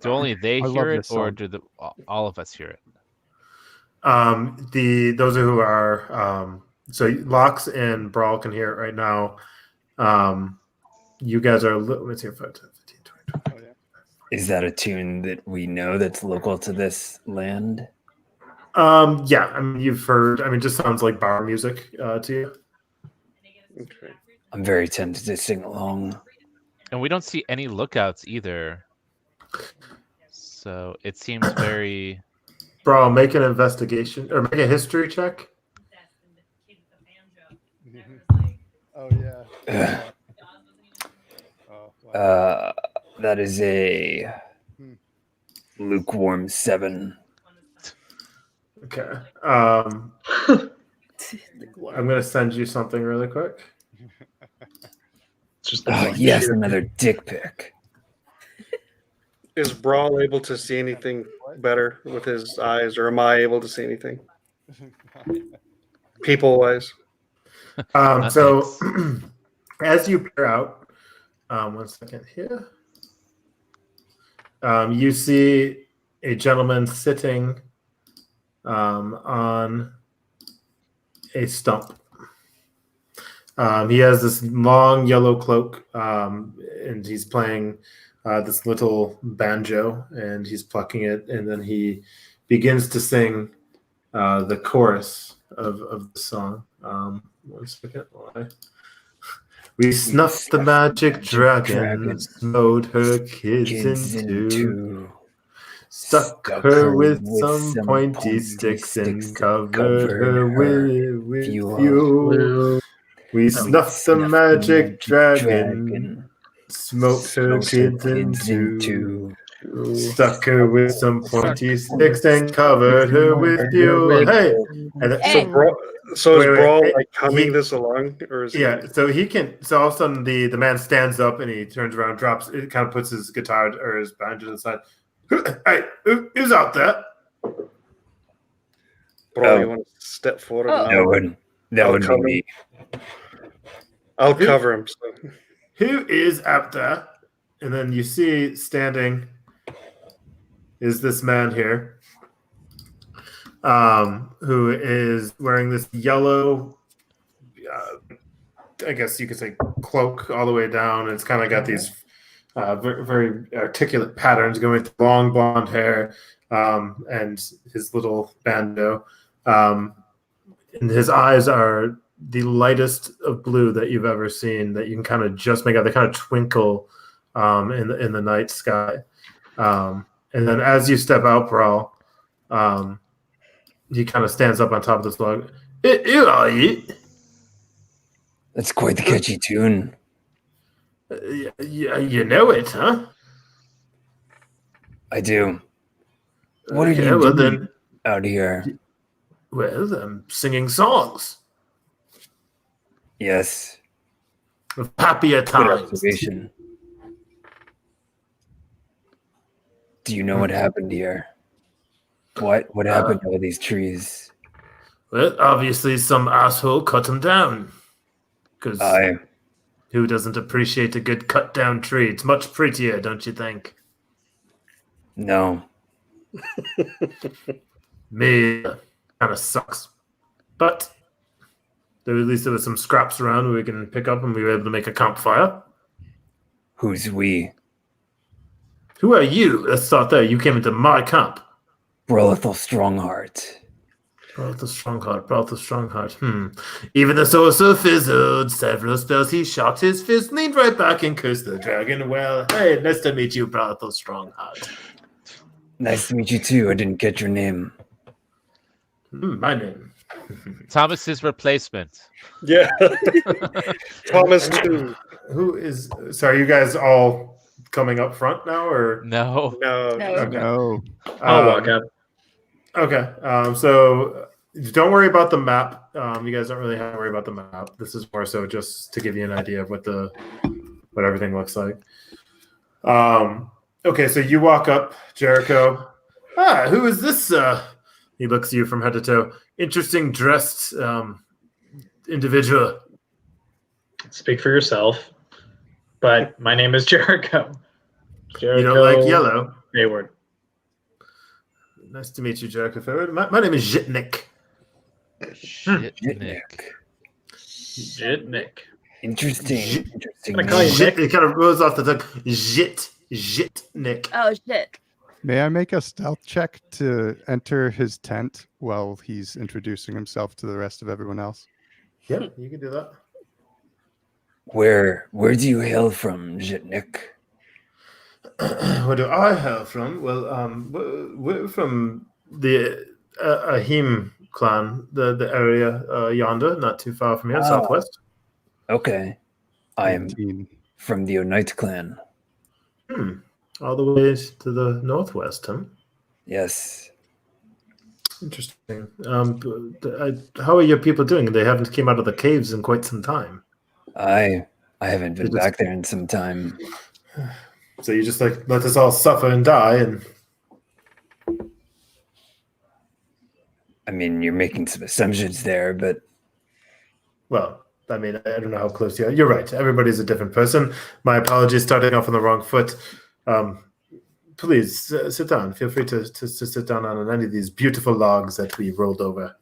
Do only they I hear love it, this or song. do all of us hear it? Those who are so Lox and Brall can hear it right now. You guys are let's hear 5, 10, 15, 20, 20. Is that a tune that we know that's local to this land? Yeah, I mean you've heard. I mean, it just sounds like bar music to you. Okay. I'm very tempted to sing along. And we don't see any lookouts either. So it seems very. Brall, make an investigation or make a history check. Oh yeah. That is a lukewarm 7. Okay. I'm gonna send you something really quick. It's just Oh yes, another dick pic. Is Brawl able to see anything better with his eyes, or am I able to see anything people wise? So as you peer out, 1 second here, you see a gentleman sitting on a stump. He has this long yellow cloak, and he's playing this little banjo, and he's plucking it, and then he begins to sing the chorus of the song. 1 second. We snuffed the magic dragon, smote her kids into, stuck her with some pointy sticks and covered her with fuel. We snuffed the magic dragon, smoked her kids into, stuck her with some pointy sticks and covered her with fuel. Hey! So is Brall wait. like humming this along, or is Yeah, so he can. So all of a sudden, the man stands up and he turns around, drops. It kind of puts his guitar or his banjo to the side. Hey, who's out there? Brall, you want to step forward? That would be me. I'll cover him. So. Who is out there? And then you see standing is this man here, who is wearing this yellow, I guess you could say, cloak all the way down. It's kind of got these very, very articulate patterns going with long blonde hair, and his little banjo. And his eyes are the lightest of blue that you've ever seen, that you can kind of just make out. They kind of twinkle in the night sky. And then as you step out, Brall, he kind of stands up on top of this log. Who are you? That's quite the catchy tune. You know it, huh? I do. What are you doing out here? Well, I'm singing songs Yes. of happier Good times. observation. Do you know what happened here? What happened to all these trees? Well, obviously some asshole cut them down. Because who doesn't appreciate a good cut down tree? It's much prettier, don't you think? No. Me, kind of sucks. But at least there was some scraps around we can pick up and we were able to make a campfire. Who's we? Who are you? Let's start there. You came into my camp. Brallethal Strongheart. Brallethal Strongheart. Even the sorcerer fizzled. Several spells he shocked. His fist leaned right back and cursed the dragon. Well, hey, nice to meet you, Brallethal Strongheart. Nice to meet you too. I didn't get your name. My name. Thomas's replacement. Yeah. Thomas too. Who is... Sorry, you guys all coming up front now, or... No. Okay. No. I'll walk up. Okay, so don't worry about the map. You guys don't really have to worry about the map. This is more so just to give you an idea of what everything looks like. Okay, so you walk up, Jericho. Who is this? He looks at you from head to toe. Interesting dressed individual. Speak for yourself. But my name is Jericho. You don't like yellow? Hayward. Nice to meet you, Jericho Fairwood. My name is Jitnik. Jitnik. Interesting. I call you Nick. It kind of rolls off the tongue. Jitnik. Oh shit. May I make a stealth check to enter his tent while he's introducing himself to the rest of everyone else? Yeah, you can do that. Where do you hail from, Jitnik? Where do I hail from? Well, we're from the Ahim clan, the area yonder, not too far from here, southwest. Okay. I am 19. from the Onite clan. All the way to the northwest, huh? Yes. Interesting. How are your people doing? They haven't came out of the caves in quite some time. I haven't been back there in some time. So you just like let us all suffer and die, and I mean, you're making some assumptions there, but Well, I mean, I don't know how close you are. You're right. Everybody's a different person. My apologies, starting off on the wrong foot. Please sit down. Feel free to sit down on any of these beautiful logs that we rolled over.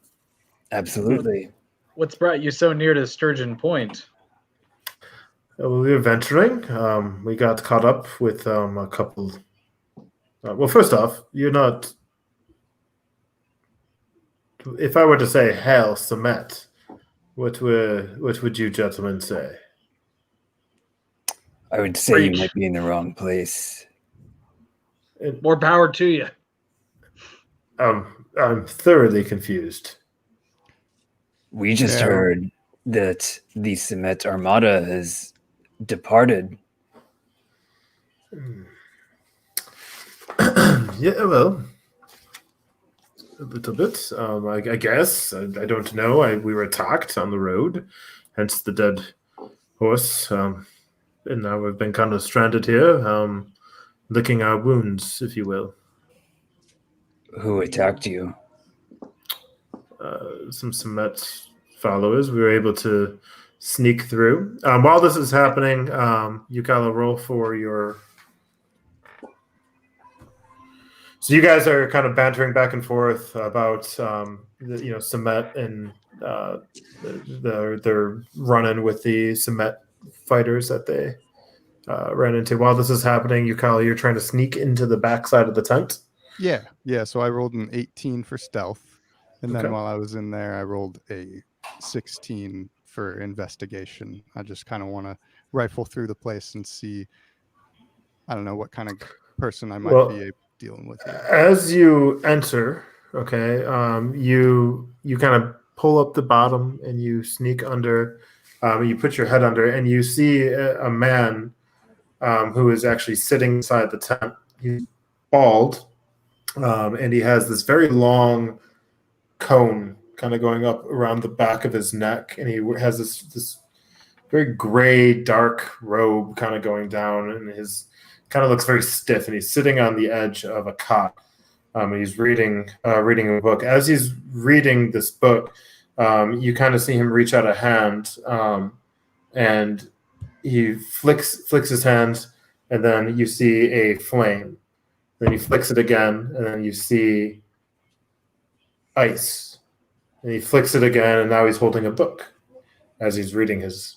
absolutely. What's brought you so near to Sturgeon Point? Well, we were venturing. We got caught up with a couple. Well, first off, you're not. If I were to say "Hail, Semet," what would you gentlemen say? I would say you Preach. might be in the wrong place. More power to you. I'm thoroughly confused. We just Yeah. heard that the Semet armada has departed. Yeah, well, a little bit. I guess. I don't know. We were attacked on the road, hence the dead horse. And now we've been kind of stranded here, licking our wounds, if you will. Who attacked you? Some Semet followers. We were able to sneak through. While this is happening, you gotta roll for your. So you guys are kind of bantering back and forth about Semet and they're running with the Semet fighters that they ran into. While this is happening, you're trying to sneak into the backside of the tent. Yeah. So I rolled an 18 for stealth, and then Okay. while I was in there, I rolled a 16 for investigation. I just kind of want to rifle through the place and see. I don't know what kind of person I might be dealing with here. As you enter, okay, you kind of pull up the bottom and you sneak under. You put your head under, and you see a man who is actually sitting inside the tent. He's bald, and he has this very long cone kind of going up around the back of his neck, and he has this very gray, dark robe kind of going down, and his kind of looks very stiff, and he's sitting on the edge of a cot. And he's reading a book. As he's reading this book, you kind of see him reach out a hand, and he flicks his hand, and then you see a flame. Then he flicks it again, and then you see ice. And he flicks it again, and now he's holding a book as he's reading his.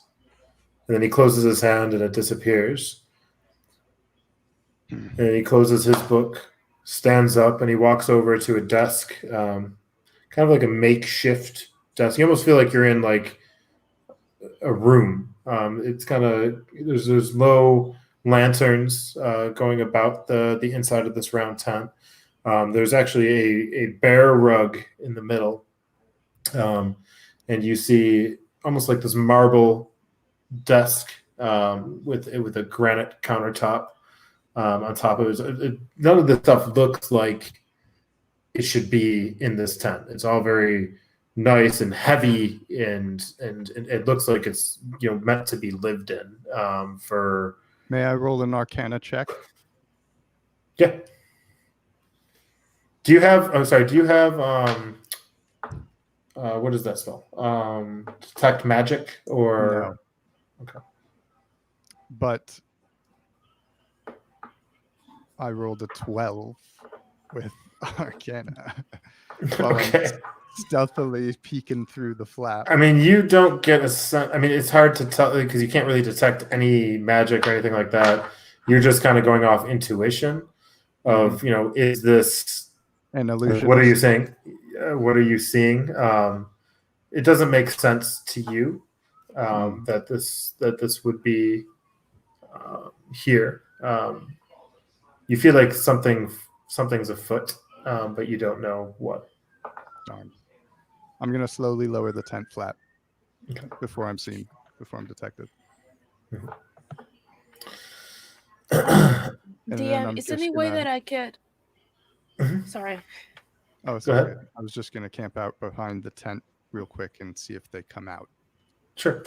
And then he closes his hand, and it disappears. And he closes his book, stands up, and he walks over to a desk, kind of like a makeshift desk. You almost feel like you're in like a room. It's kind of there's low lanterns going about the inside of this round tent. There's actually a bare rug in the middle, and you see almost like this marble desk with a granite countertop. On top of it, none of this stuff looks like it should be in this tent. It's all very nice and heavy, and it looks like it's meant to be lived in. For May I roll an Arcana check? Yeah. Do you have? I'm sorry. Do you have? What is that spell? Detect magic or? No. Okay. But I rolled a 12 with Arcana. While Okay. I'm stealthily peeking through the flap. I mean, you don't get a sense. I mean, it's hard to tell because you can't really detect any magic or anything like that. You're just kind of going off intuition of, is this an illusion? What are you saying? What are you seeing? It doesn't make sense to you that this would be here. You feel like something's afoot, but you don't know what. Darn. I'm gonna slowly lower the tent flap before I'm seen, before I'm detected. And then DM, I'm is there just any way gonna- that I could? Mhm. Sorry. Oh, it's Go okay. ahead. I was just gonna camp out behind the tent real quick and see if they come out. Sure.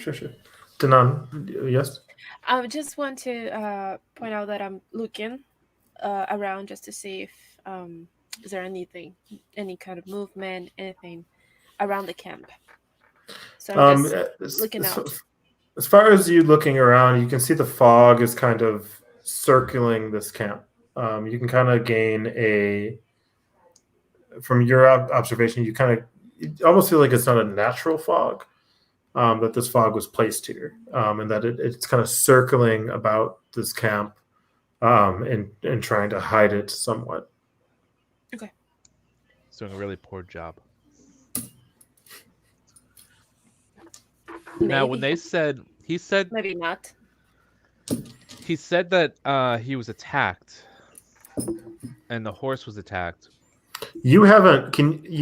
Danan, yes? I just want to point out that I'm looking around just to see if Is there anything, any kind of movement, anything around the camp? So I'm just looking out. As far as you looking around, you can see the fog is kind of circling this camp. You can kind of gain from your observation, you kind of almost feel like it's not a natural fog, that this fog was placed here, and that it's kind of circling about this camp, and trying to hide it somewhat. Okay. He's doing a really poor job. Maybe. Now, when he said Maybe not. he said that he was attacked, and the horse was attacked. You haven't.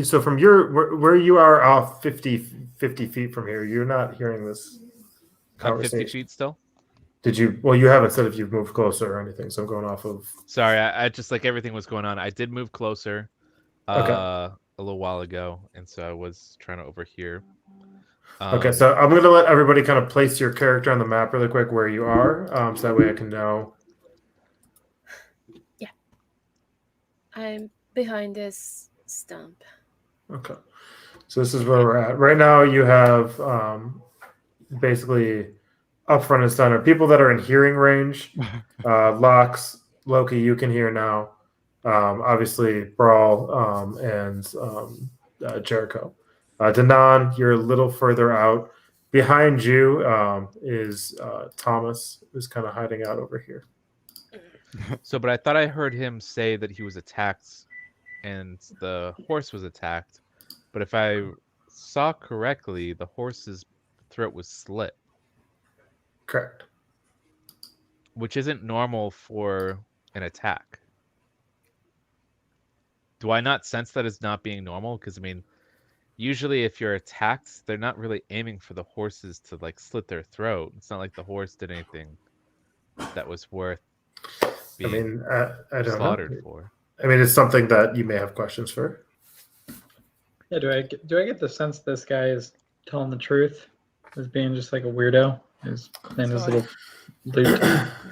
So from where you are off 50 feet from here, you're not hearing this I'm conversation. 50 feet still. Did you? Well, you haven't said if you've moved closer or anything. So I'm going off of. Sorry, I just like everything was going on. I did move closer, a little while ago, and so I was trying to overhear. Okay, so I'm going to let everybody kind of place your character on the map really quick where you are, so that way I can know. Yeah. I'm behind this stump. Okay. So this is where we're at. Right now you have basically up front and center people that are in hearing range. Lox, Loki, you can hear now. Obviously, Brall and Jericho. Danan, you're a little further out. Behind you is Thomas, who's kind of hiding out over here. So, but I thought I heard him say that he was attacked and the horse was attacked. But if I saw correctly, the horse's throat was slit. Correct. Which isn't normal for an attack. Do I not sense that as not being normal? Because, I mean, usually if you're attacked, they're not really aiming for the horses to, like, slit their throat. It's not like the horse did anything that was worth being I don't slaughtered know. for. I mean, it's something that you may have questions for. Yeah, do I get the sense this guy is telling the truth, as being just like a weirdo, is playing his little loot?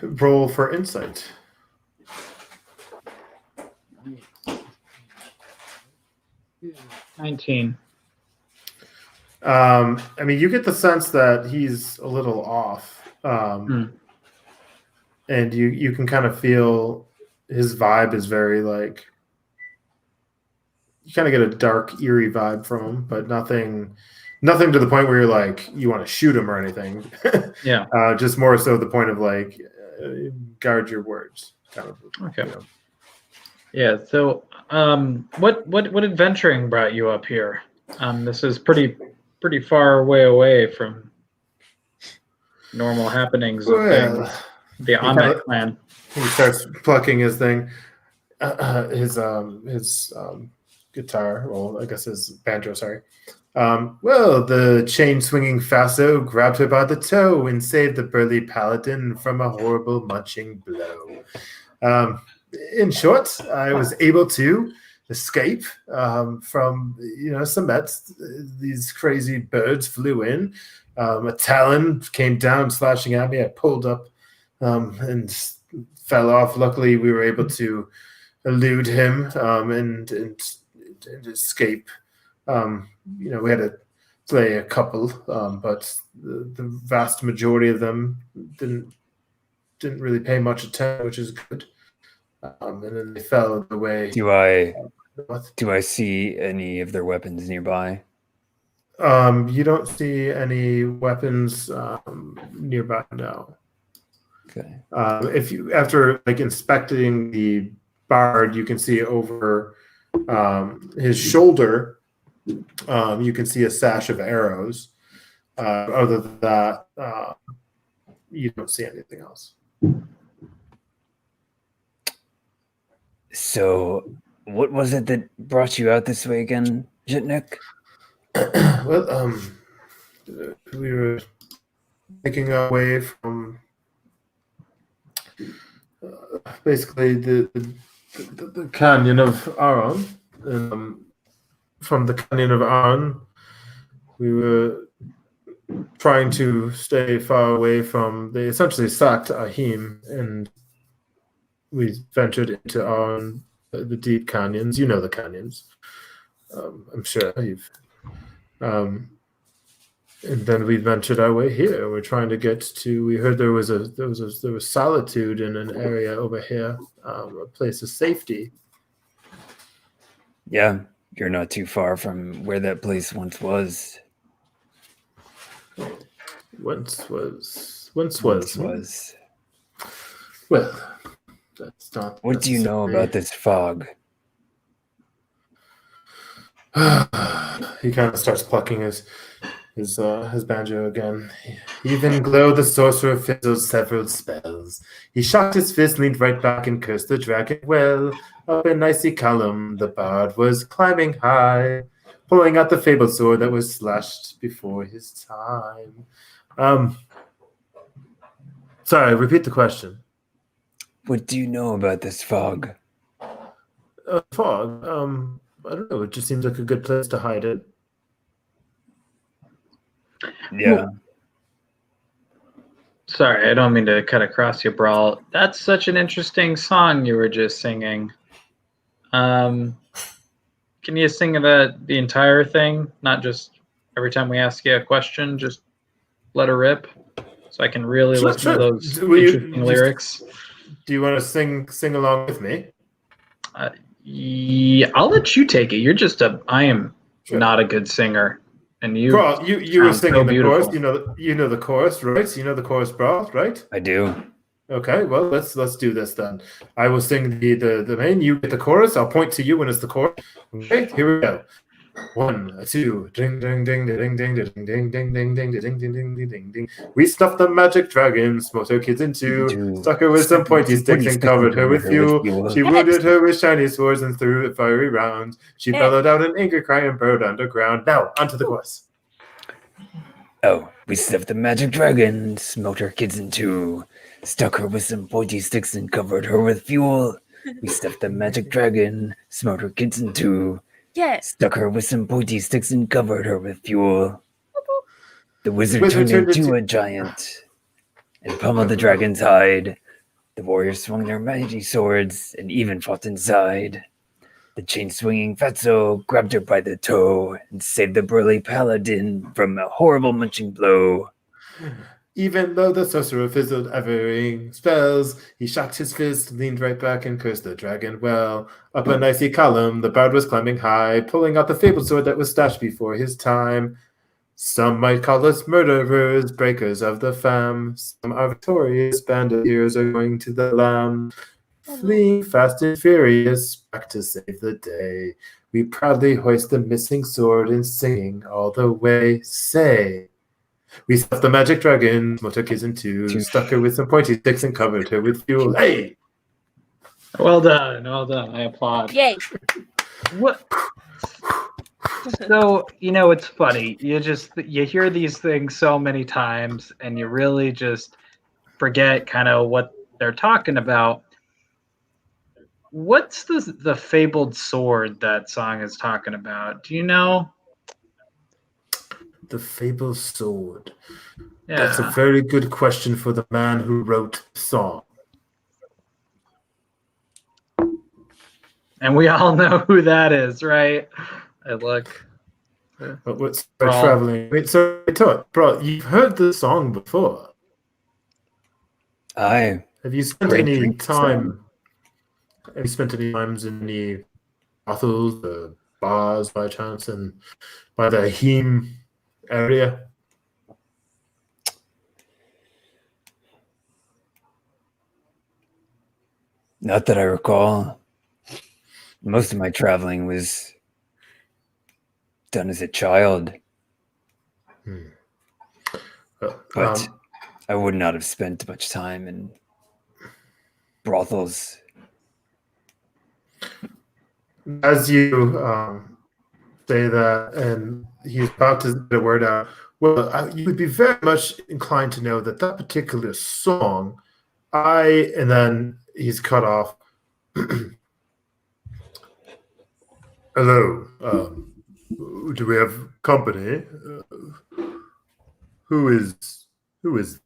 Roll for insight. $19. I mean, you get the sense that he's a little off, and you can kind of feel his vibe is very like. You kind of get a dark, eerie vibe from him, but nothing to the point where you're like you want to shoot him or anything. Yeah. Just more so the point of like guard your words, kind of. Okay. You know. Yeah. So, what adventuring brought you up here? This is pretty far away from normal happenings of things. The Awoke clan. He starts plucking his thing, his guitar. Well, I guess his banjo. Sorry. Well, the chain-swinging Faso grabbed her by the toe and saved the burly paladin from a horrible munching blow. In short, I was able to escape from Semet. These crazy birds flew in. A talon came down, slashing at me. I pulled up and fell off. Luckily, we were able to elude him and escape. We had to slay a couple, but the vast majority of them didn't really pay much attention, which is good. And then they fell away. Do I see any of their weapons nearby? You don't see any weapons nearby. No. Okay. If you after like inspecting the bard, you can see over his shoulder. You can see a sash of arrows. Other than that, you don't see anything else. So, what was it that brought you out this way again, Jitnik? Well, we were making our way from basically the canyon of Aron. From the canyon of Aron, we were trying to stay far away from. They essentially sacked Ahim, and we ventured into Aron the deep canyons. You know the canyons. I'm sure you've. And then we ventured our way here. We're trying to get to. We heard there was solitude in an area over here, a place of safety. Yeah, you're not too far from where that place once was. Once was. Well, that's not. What do you know about this fog? He kind of starts plucking his banjo again. Even Glow the sorcerer fizzled several spells. He shocked his fist, leaned right back, and cursed the dragon well. Up an icy column, the bard was climbing high, pulling out the fabled sword that was slashed before his time. Sorry, repeat the question. What do you know about this fog? Fog? I don't know. It just seems like a good place to hide it. Yeah. Sorry, I don't mean to cut across you, Brall. That's such an interesting song you were just singing. Can you sing the entire thing? Not just every time we ask you a question, just let her rip, so I can really listen to those interesting lyrics. Do you want to sing along with me? Yeah, I'll let you take it. You're just I am not a good singer, and you. Brawl, you were singing the beautiful. chorus. You know the chorus, right? You know the chorus, Brawl, right? I do. Okay, well let's do this then. I will sing the main. You get the chorus. I'll point to you when it's the chorus. Okay, here we go. 1, 2, ding ding ding ding ding ding ding ding ding ding ding ding ding ding ding. We stuffed the magic dragon, smoked her kids in two, stuck her with some pointy sticks and covered her with fuel. She wounded her with shiny swords and threw it fiery rounds. She bellowed out an angry cry and burrowed underground. Now onto the chorus. Oh, we stuffed the magic dragon, smoked her kids in two, stuck her with some pointy sticks and covered her with fuel. We stuffed the magic dragon, smoked her kids in two. Yes. Stuck her with some pointy sticks and covered her with fuel. The wizard turned into a giant and pummeled the dragon's hide. The warriors swung their mighty swords and even fought inside. The chain-swinging fatso grabbed her by the toe and saved the burly paladin from a horrible munching blow. Even though the sorcerer fizzled every spells, he shocked his fist, leaned right back, and cursed the dragon well. Up an icy column, the bard was climbing high, pulling out the fabled sword that was stashed before his time. Some might call us murderers, breakers of the fam. Some are victorious, bandoliers are going to the lamb. Fleeing fast and furious, back to save the day. We proudly hoist the missing sword and singing all the way. Say... We stuffed the magic dragon, smoked her kids in two, stuck her with some pointy sticks and covered her with fuel. Hey! Well done, well done. I applaud. Yay. What? So, it's funny. You hear these things so many times and you really just forget kind of what they're talking about. What's the fabled sword that song is talking about? Do you know? The fabled sword. Yeah. That's a very good question for the man who wrote the song. And we all know who that is, right? I look. But what's traveling? Wait, so Bro, you've heard the song before. Aye. Have you spent any time? Have you spent any times in the brothels, the bars, by chance, and by the heme area? Not that I recall. Most of my traveling was done as a child. But I would not have spent much time in brothels. As you say that, and he's about to get a word out, well, you would be very much inclined to know that that particular song, and then he's cut off. Hello, do we have company? Who is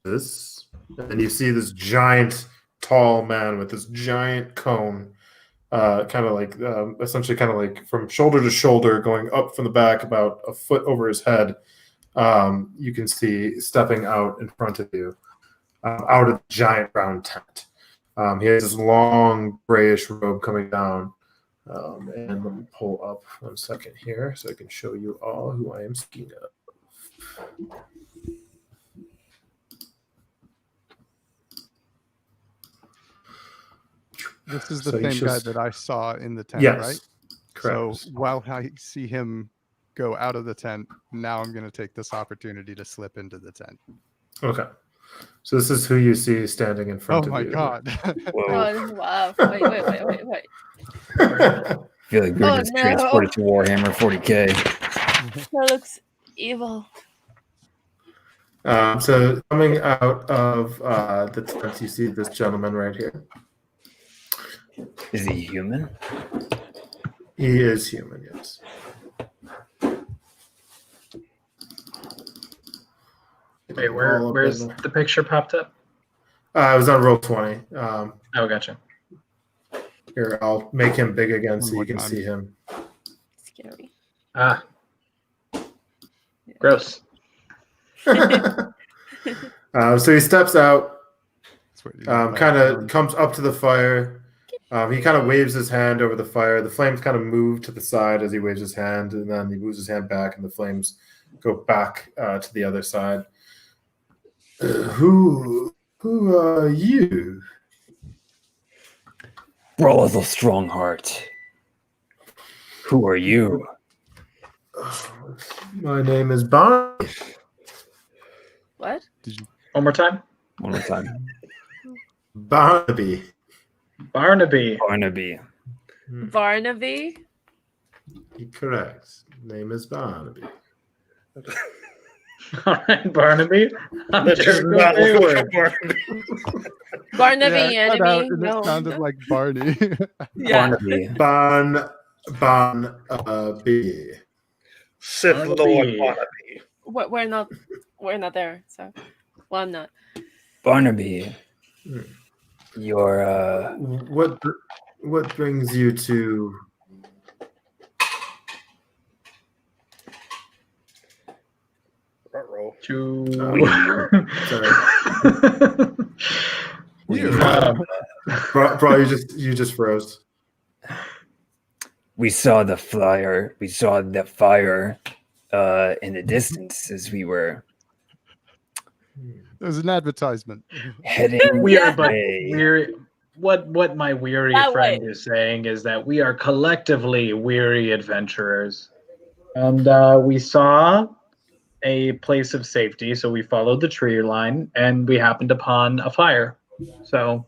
this? And you see this giant, tall man with this giant cone kind of like essentially kind of like from shoulder to shoulder, going up from the back about a foot over his head. You can see stepping out in front of you, out of the giant round tent. He has this long grayish robe coming down. And let me pull up 1 second here so I can show you all who I am speaking of. This is the So you same should guy s- that I saw in the tent, Yes, right? correct. So while I see him go out of the tent, now I'm going to take this opportunity to slip into the tent. Okay. So this is who you see standing in front Oh of my you. god. Whoa. Oh, wow. Wait. I feel like we were Oh, just no. transported to Warhammer 40k. That looks evil. So coming out of the tent, you see this gentleman right here. Is he human? He is human, yes. Wait, All up where's in the picture popped up? it was on roll 20. Oh, gotcha. Here, I'll make him big again One so more you can time. see him. Scary. Ah, gross. So he steps out, That's what you get by kind of going- comes up to the fire. He kind of waves his hand over the fire. The flames kind of move to the side as he waves his hand, and then he moves his hand back, and the flames go back to the other side. Who are you? Brall has a strong heart. Who are you? My name is Barney. What? One more time. One more time. Barnaby. Barnaby. Barnaby. Barnaby? Correct. Name is Barnaby. All right, Barnaby. I'm That does Jericho not look Hayward. like Barnaby. Barnaby, Yeah, it cut out enemy? and No. it sounded like Barney. Yeah. Barnaby. Barnaby. Sith Barnaby. Lord Barnaby. We're not there. So, well, I'm not. Barnaby. Hmm. You're What brings you to? Ruh-roh. Sorry, You. Bro, you just froze. we saw the flyer. We saw the fire in the distance as we were There's an advertisement. heading We are Yeah. but away. weary. What my weary That friend way. is saying is that we are collectively weary adventurers, and we saw a place of safety, so we followed the tree line, and we happened upon a fire. So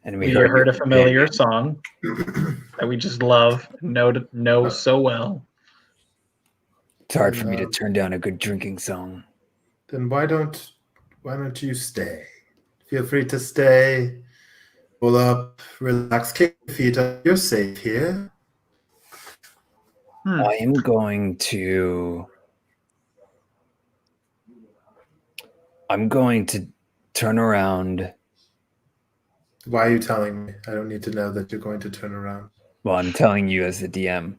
And we we heard you a familiar song that we just love, know so well. It's hard for me to turn down a good drinking song. Then why don't you stay? Feel free to stay. Pull up, relax, kick your feet up. You're safe here. I am going to. I'm going to turn around. Why are you telling me? I don't need to know that you're going to turn around. Well, I'm telling you as the DM.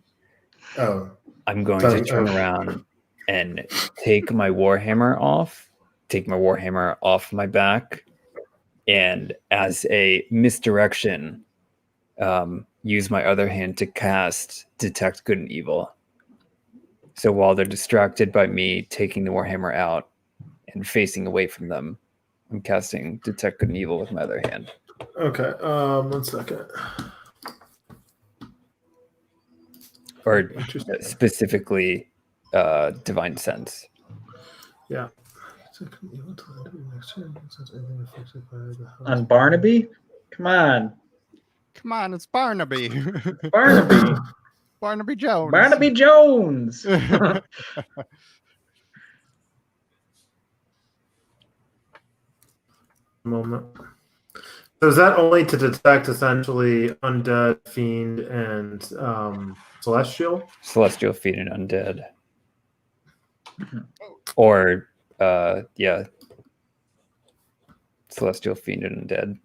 Oh, I'm going to turn around and take my warhammer off my back, and as a misdirection, use my other hand to cast Detect Good and Evil. So while they're distracted by me taking the warhammer out and facing away from them, I'm casting Detect Good and Evil with my other hand. okay. 1 second. Or specifically Divine Sense. Yeah. On Barnaby? Come on. Come on, it's Barnaby. Barnaby. Barnaby Jones. Barnaby Jones. Moment. So is that only to detect essentially undead, fiend, and celestial? Celestial, Fiend, and Undead. Or, yeah. Celestial, Fiend, and Undead.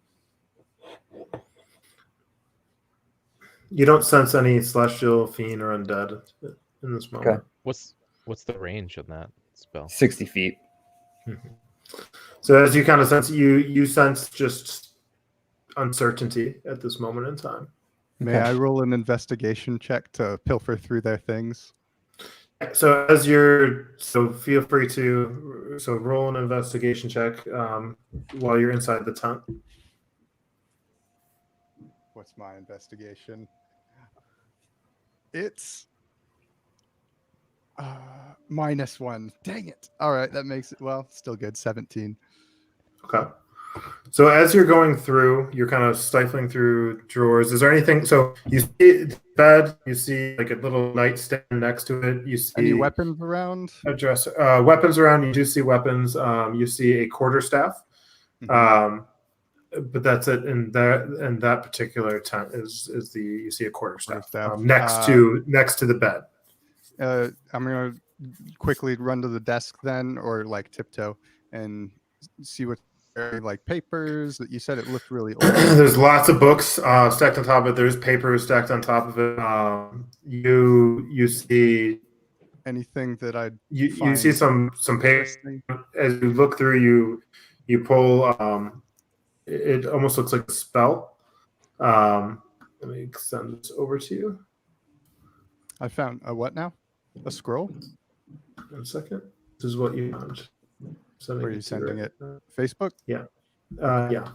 You don't sense any celestial, fiend, or undead in this moment. Okay. What's the range on that spell? 60 feet. So as you kind of sense, you sense just uncertainty at this moment in time. May I roll an investigation check to pilfer through their things? So feel free to roll an investigation check while you're inside the tent. What's my investigation? It's -1. Dang it. All right, that makes it, still good. 17. Okay. So as you're going through, you're kind of stifling through drawers. Is there anything? So you see bed, you see like a little nightstand next to it. You see any weapons around? A dresser, weapons around. You do see weapons. You see a quarterstaff. Mhm. But that's it. In that particular tent you see a quarterstaff Quarterstaff. next to the bed. I'm gonna quickly run to the desk then, or like tiptoe and see what like papers that you said it looked really old. There's lots of books stacked on top of it. There's papers stacked on top of it. You see anything that you see some papers as you look through. You pull. It almost looks like a spell. Let me send this over to you. I found a what now? A scroll? 1 second. This is what you found. Where are you sending it? Facebook? Yeah. Yeah.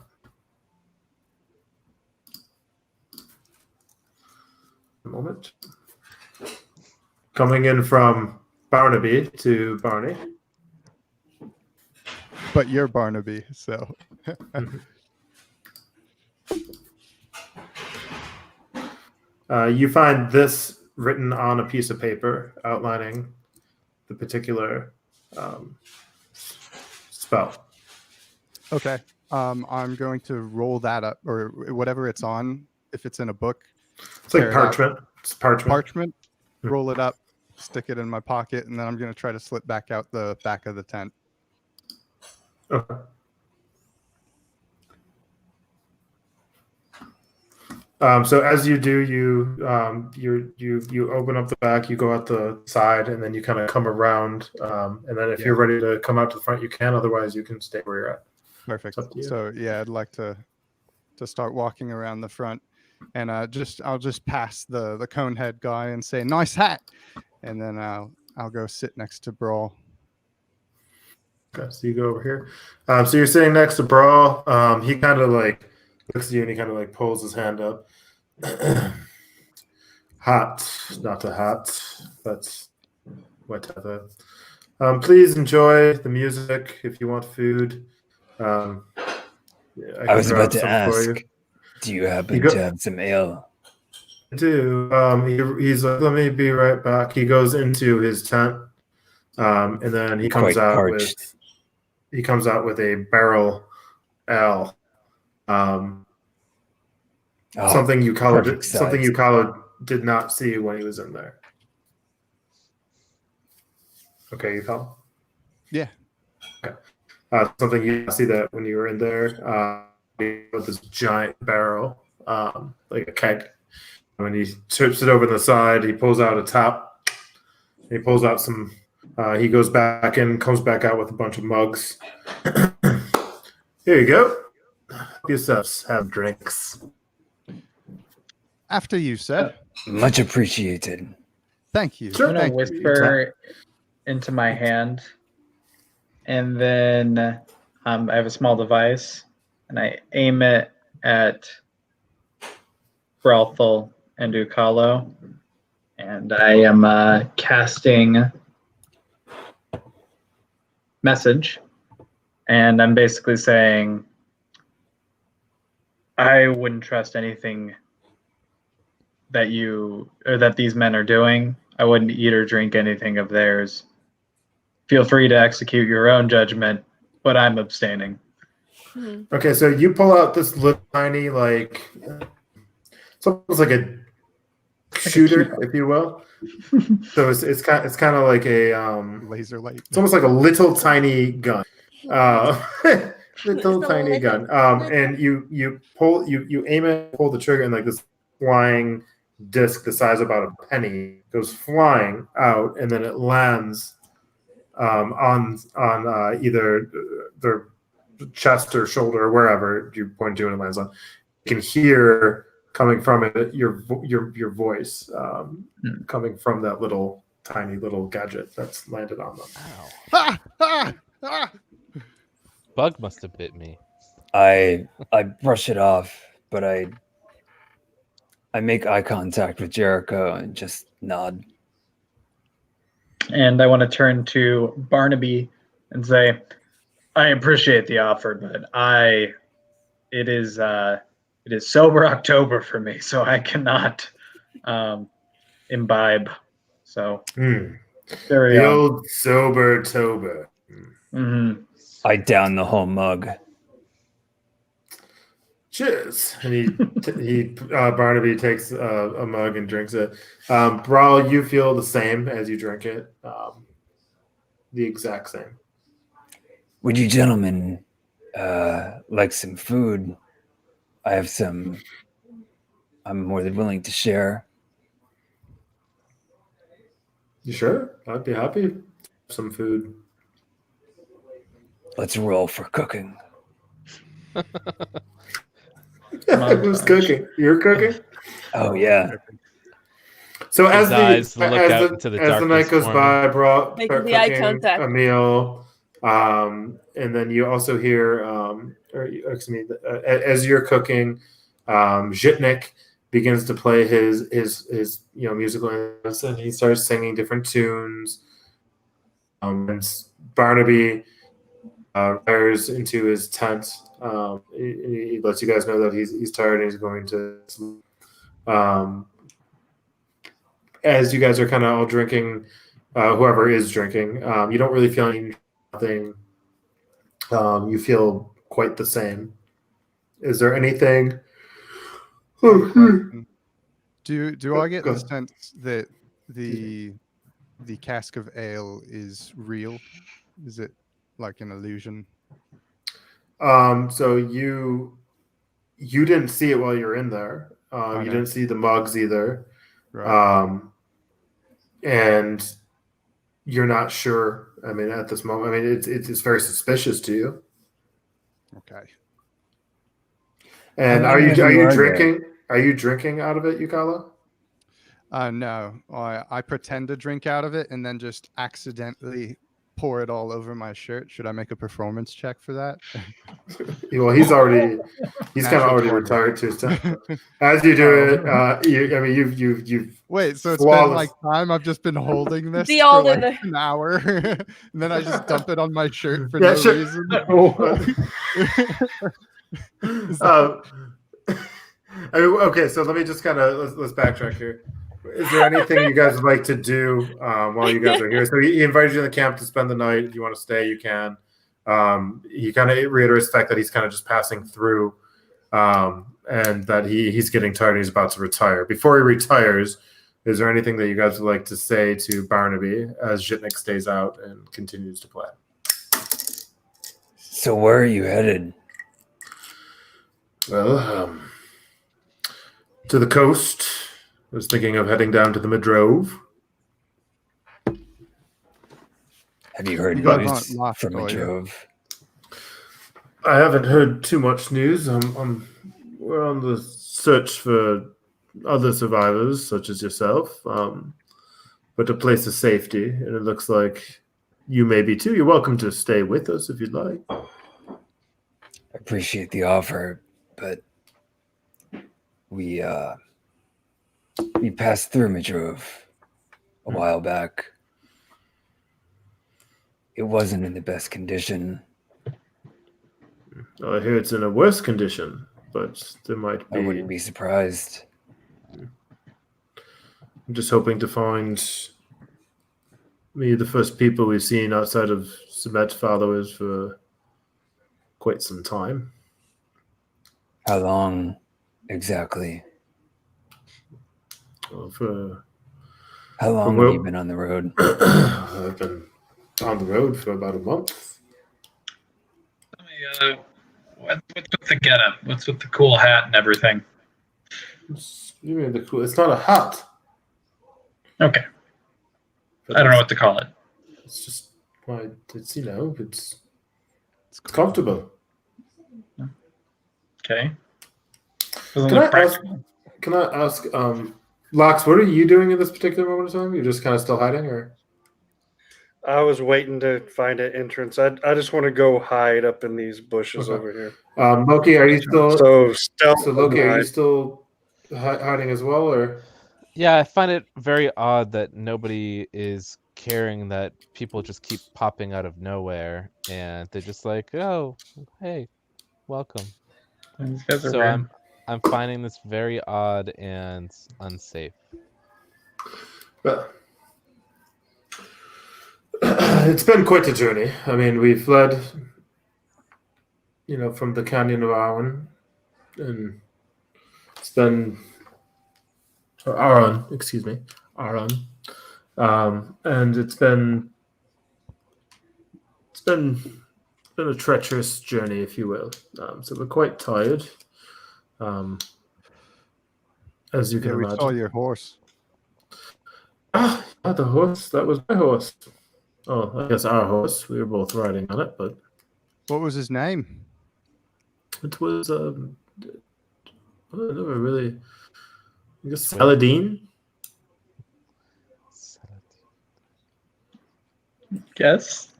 A moment. Coming in from Barnaby to Barney. But you're Barnaby, so. You find this written on a piece of paper outlining the particular spell. Okay. I'm going to roll that up, or whatever it's on. If it's in a book, it's like parchment. It's parchment. Parchment. Roll it up, stick it in my pocket, and then I'm going to try to slip back out the back of the tent. Okay. So as you do, you open up the back, you go out the side, and then you kind of come around. And then if you're ready to come out to the front, you can. Otherwise, you can stay where you're at. Perfect. So yeah, I'd like to start walking around the front, and I'll just pass the cone head guy and say nice hat, and then I'll go sit next to Brall. Okay, so you go over here. So you're sitting next to Brall. He kind of like looks at you and he kind of like pulls his hand up. Hot, not a hat. That's whatever. Please enjoy the music. If you want food, I was about to some for ask, you. do you happen to have some ale? I do. He's like, let me be right back. He goes into his tent, and then he comes out with a barrel ale. Something you did not see when he was in there. Okay, you call? Yeah. Okay. Something you didn't see that when you were in there. With this giant barrel, like a keg. When he tips it over the side, he pulls out a top. He pulls out some. He goes back in, comes back out with a bunch of mugs. Here you go. Help yourselves have drinks. After you, sir. Much appreciated. Thank you. I'm going to whisper into my hand, and then I have a small device, and I aim it at Bralthal and Ukalo, and I am casting message, and I'm basically saying I wouldn't trust anything that these men are doing. I wouldn't eat or drink anything of theirs. Feel free to execute your own judgment, but I'm abstaining. Okay, so you pull out this little tiny, like, it's almost like a shooter, if you will. So it's kind of like a laser light. It's almost like a little tiny gun. Little tiny gun. And you aim it, pull the trigger, and like this flying disc the size of about a penny goes flying out, and then it lands on either their chest or shoulder or wherever you point to, and it lands on. You can hear coming from it your voice coming from that tiny little gadget that's landed on them. Ow. Ah, ah, ah. Bug must have bit me. I brush it off, but I make eye contact with Jericho and just nod. And I want to turn to Barnaby and say, I appreciate the offer, but it is sober October for me, so I cannot imbibe. So very The old sober tober. Mm-hmm. I down the whole mug. Cheers. And Barnaby takes a mug and drinks it. Brall, you feel the same as you drink it. The exact same. Would you gentlemen like some food? I have some. I'm more than willing to share. You sure? I'd be happy. Some food. Let's roll for cooking. Who's cooking? You're cooking? Oh yeah. So as His the eyes look out into the night goes darkness by, Brall Making start the eye cooking contact. a meal, and then you also hear, as you're cooking, Zhitnik begins to play his musical instruments, and he starts singing different tunes. And Barnaby retires into his tent. He lets you guys know that he's tired and he's going to sleep. As you guys are kind of all drinking, whoever is drinking, you don't really feel anything. You feel quite the same. Is there anything? Do I get the sense that the cask of ale is real? Is it like an illusion? So you didn't see it while you were in there. You didn't see the mugs either. Right. And you're not sure. I mean, at this moment, I mean, it's very suspicious to you. Okay. And are you drinking? Are you drinking out of it, Yukala? No, I pretend to drink out of it and then just accidentally pour it all over my shirt. Should I make a performance check for that? Well, he's kind of Natural already 20. retired too. So as you do it, you've Wait, so it's flawless. been like time I've just been holding this The for old like and an hour, and then I just dump it on my shirt for Yeah, no sure. reason. Okay, so let me just kind of let's backtrack here. Is there anything you guys would like to do while you guys are here? So he invited you to the camp to spend the night. If you want to stay, you can. He kind of reiterates the fact that he's kind of just passing through, and that he's getting tired and he's about to retire. Before he retires, is there anything that you guys would like to say to Barnaby as Zhitnik stays out and continues to play? So where are you headed? Well, to the coast. I was thinking of heading down to the Midrove. Have you heard You guys news aren't lost, from are you? Midrove? I haven't heard too much news. We're on the search for other survivors, such as yourself, but a place of safety, and it looks like you may be too. You're welcome to stay with us if you'd like. I appreciate the offer, but we passed through Midrove a while back. It wasn't in the best condition. I hear it's in a worse condition, but there might be. I wouldn't be surprised. I'm just hoping to find maybe the first people we've seen outside of Semet followers for quite some time. How long exactly? Well, How long have you been on the road? I've been on the road for about a month. What's with the getup? What's with the cool hat and everything? You mean the cool? It's not a hat. Okay. But I don't know what to call it. It's just why it's it's comfortable. Okay. Doesn't Can look I ask? practical. Can I ask, Lox, what are you doing at this particular moment of time? You're just kind of still hiding, or? I was waiting to find an entrance. I just want to go hide up in these bushes Okay. over here. Loki, are you still? So stealth. So Loki, are you hide. still hiding as well, or? Yeah, I find it very odd that nobody is caring that people just keep popping out of nowhere, and they're just like, "Oh, hey, welcome." These guys are So weird. I'm finding this very odd and unsafe. Well, it's been quite a journey. I mean, we fled, from the Canyon of Arwen, and it's been Aron, excuse me, Aron, and it's been a treacherous journey, if you will. So we're quite tired, as you can Yeah, we imagine. saw your horse. Ah, the horse. That was my horse. Oh, I guess our horse. We were both riding on it, but What was his name? it was I never really. I guess Saladin. Guess.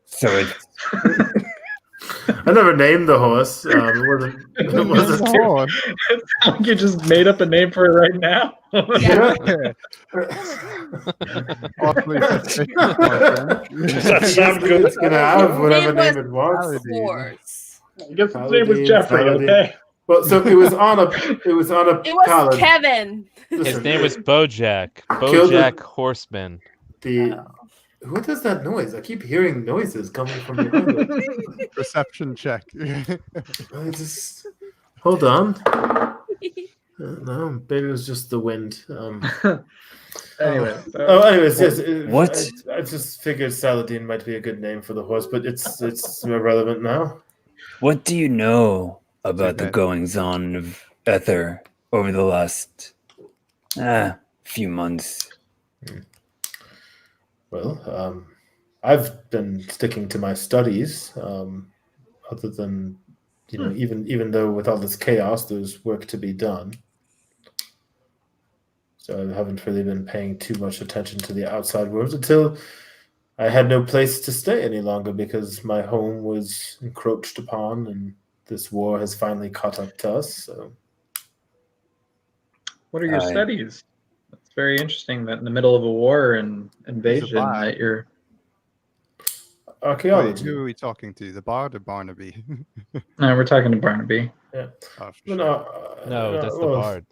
So it's I never named the horse. It wasn't. It wasn't. Oh, It's like you just made up a name for it right now. Yeah. awfully suspicious, my friend. That sound good? It's gonna have whatever Name name it was. Saladin. Horse. I guess his name was Saladin, Jeffrey, Saladin. okay? Well, so it was on a. It was It was Kevin. His Listen, name was Bojack. Killed the- Bojack Horseman. What does that noise? I keep hearing noises coming from behind me. Perception check. I just hold on. No, maybe it was just the wind. Anyway. Anyways, yes. What? I just figured Saladin might be a good name for the horse, but it's irrelevant now. what do you know about the Okay. goings on of Ether over the last few months? Well, I've been sticking to my studies. Other than, even though with all this chaos, there's work to be done. So I haven't really been paying too much attention to the outside world until I had no place to stay any longer because my home was encroached upon, and this war has finally caught up to us. So What are your I- studies? It's very interesting that in the middle of a war and invasion bard. that you're Wait, archaeology. who are we talking to? The Bard or Barnaby? No, we're talking to Barnaby. Oh, for No, sure. No, that's the bard.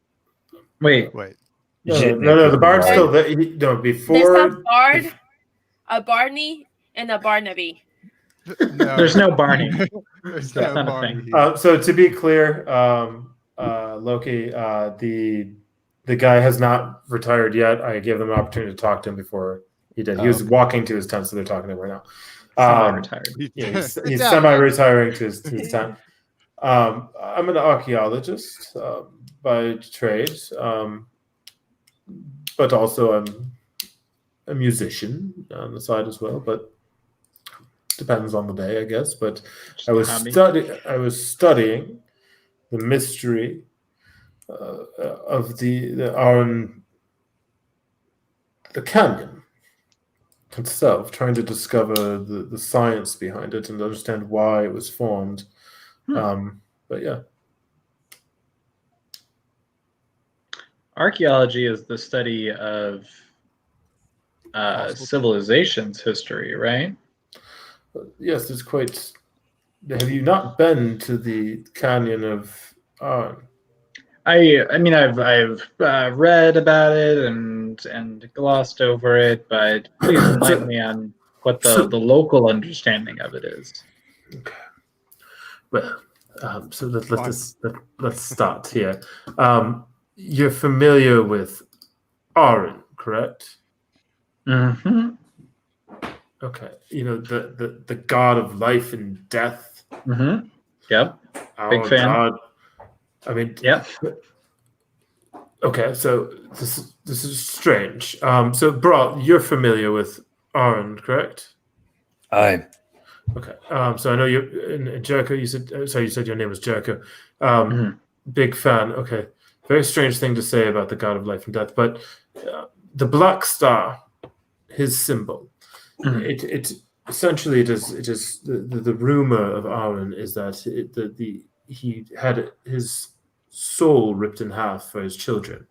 Wait, Wait. No, the bard's still there. No, There's before. a Bard, a Barney, and a Barnaby. No. there's no Barney. There's That's no not a Barney thing. here. So to be clear, Loki, the guy has not retired yet. I gave them an opportunity to talk to him before he did. He was Okay. walking to his tent, so they're talking to him right now. Semi-retired. Yeah, he's Sit down. semi-retiring to his tent. I'm an archaeologist by trade, but also I'm a musician on the side as well. But depends on the day, I guess. But Just I was a hobby. studying the mystery of the canyon itself, trying to discover the science behind it and understand why it was formed. But yeah, Archaeology is the study of civilization's history, right? yes, it's quite. Have you not been to the canyon of Arn? I mean, I've read about it and glossed over it, but please enlighten me on what the local understanding of it is. Okay. Well, so let's start here. You're familiar with Arn, correct? Mm-hmm. Okay. You know the god of life and death. Mm-hmm. Yep. Our Big fan. god. I mean, Yep. Okay, so this is strange. So Brall, you're familiar with Aaron, correct? Aye. Okay. So I know you in Jericho. You said sorry. You said your name was Jericho. Mhm. Big fan. Okay. Very strange thing to say about the god of life and death, but the black star, his symbol. Mhm. It essentially it is the rumor of Aaron is that he had his soul ripped in half for his children.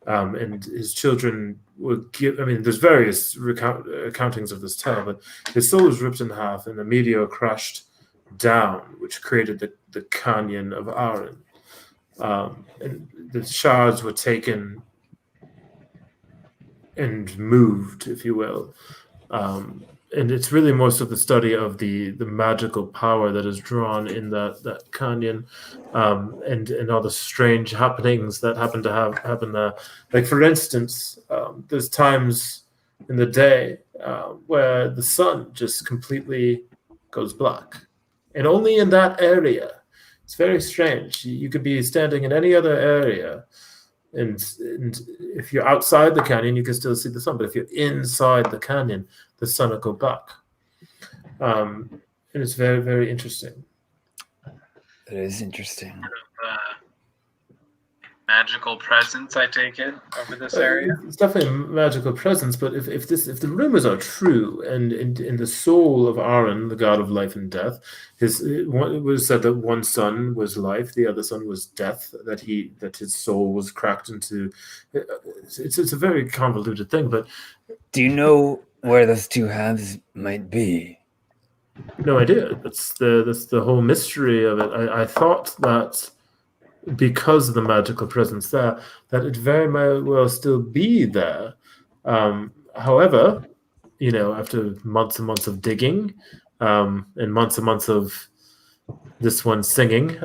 And his children were I mean, there's various accountings of this tale, but his soul was ripped in half, and a meteor crashed down, which created the canyon of Aaron. And the shards were taken and moved, if you will. And it's really most of the study of the magical power that is drawn in that canyon, and all the strange happenings that happen there. Like for instance, there's times in the day where the sun just completely goes black, and only in that area. It's very strange. You could be standing in any other area, and if you're outside the canyon, you can still see the sun. But if you're inside the canyon, the sun will go back. And it's very, very interesting. That is interesting. Magical presence, I take it, over this area. It's definitely a magical presence, but if the rumors are true, and in the soul of Aaron, the god of life and death, it was said that one son was life, the other son was death. That his soul was cracked into. It's a very convoluted thing, but Do you know where those two halves might be? no idea. That's the whole mystery of it. I thought that because of the magical presence there, that it very well still be there. However, after months and months of digging, and months and months of this one singing,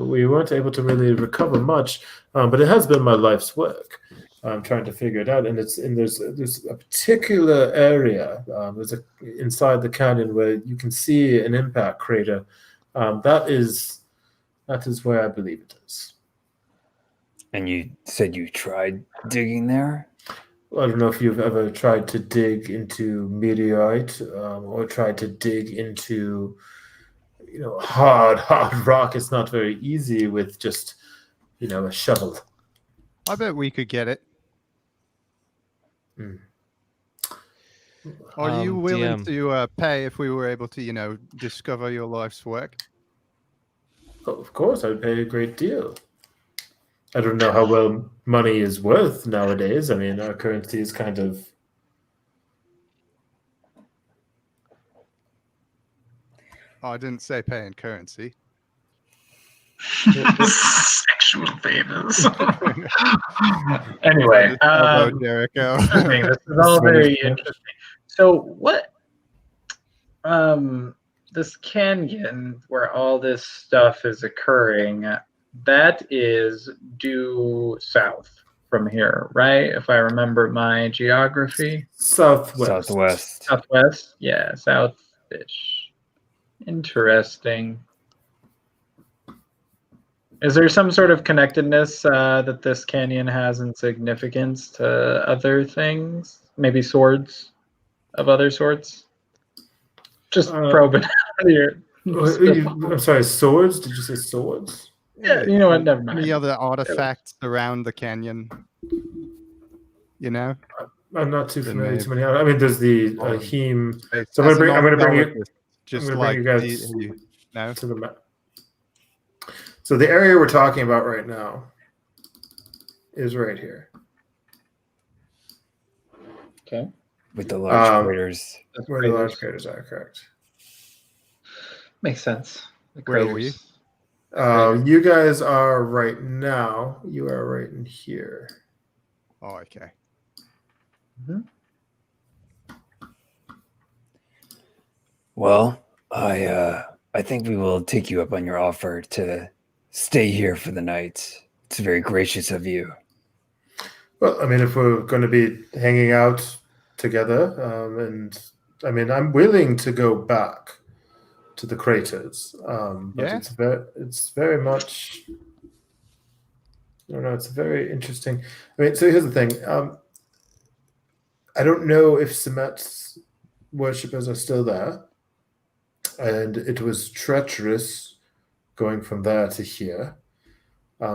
we weren't able to really recover much. But it has been my life's work. I'm trying to figure it out, and there's a particular area inside the canyon where you can see an impact crater. That is where I believe it is. And you said you tried digging there? I don't know if you've ever tried to dig into meteorite, or tried to dig into hard rock. It's not very easy with just a shovel. I bet we could get it. Are you willing DM. to pay if we were able to, discover your life's work? Oh, of course, I'd pay a great deal. I don't know how well money is worth nowadays. I mean, our currency is kind of. Oh, I didn't say pay in currency. Sexual favors. Anyway, Jericho. this is all very interesting. So what? This canyon where all this stuff is occurring, that is due south from here, right? If I remember my geography. Southwest. Southwest? Yeah, south-ish. Interesting. Is there some sort of connectedness that this canyon has in significance to other things? Maybe swords of other sorts? Just probing here. I'm sorry, swords? Did you say swords? Yeah, you know what? Never mind. Any other artifacts around the canyon? I'm not too familiar. Too many. I mean, there's the heme. So I'm As going to bring an you. just I'm gonna like bring you guys no. to the map. So the area we're talking about right now is right here. Okay. With the large craters. Where the large craters are, correct. Makes sense. Where are we? You guys are right now. You are right in here. Oh, okay. Mm-hmm. Well, I think we will take you up on your offer to stay here for the night. It's very gracious of you. Well, I mean, if we're going to be hanging out together, and I mean, I'm willing to go back to the craters, but Yeah? it's very much. I don't know. It's very interesting. I mean, so here's the thing. I don't know if Semet's worshippers are still there, and it was treacherous going from there to here.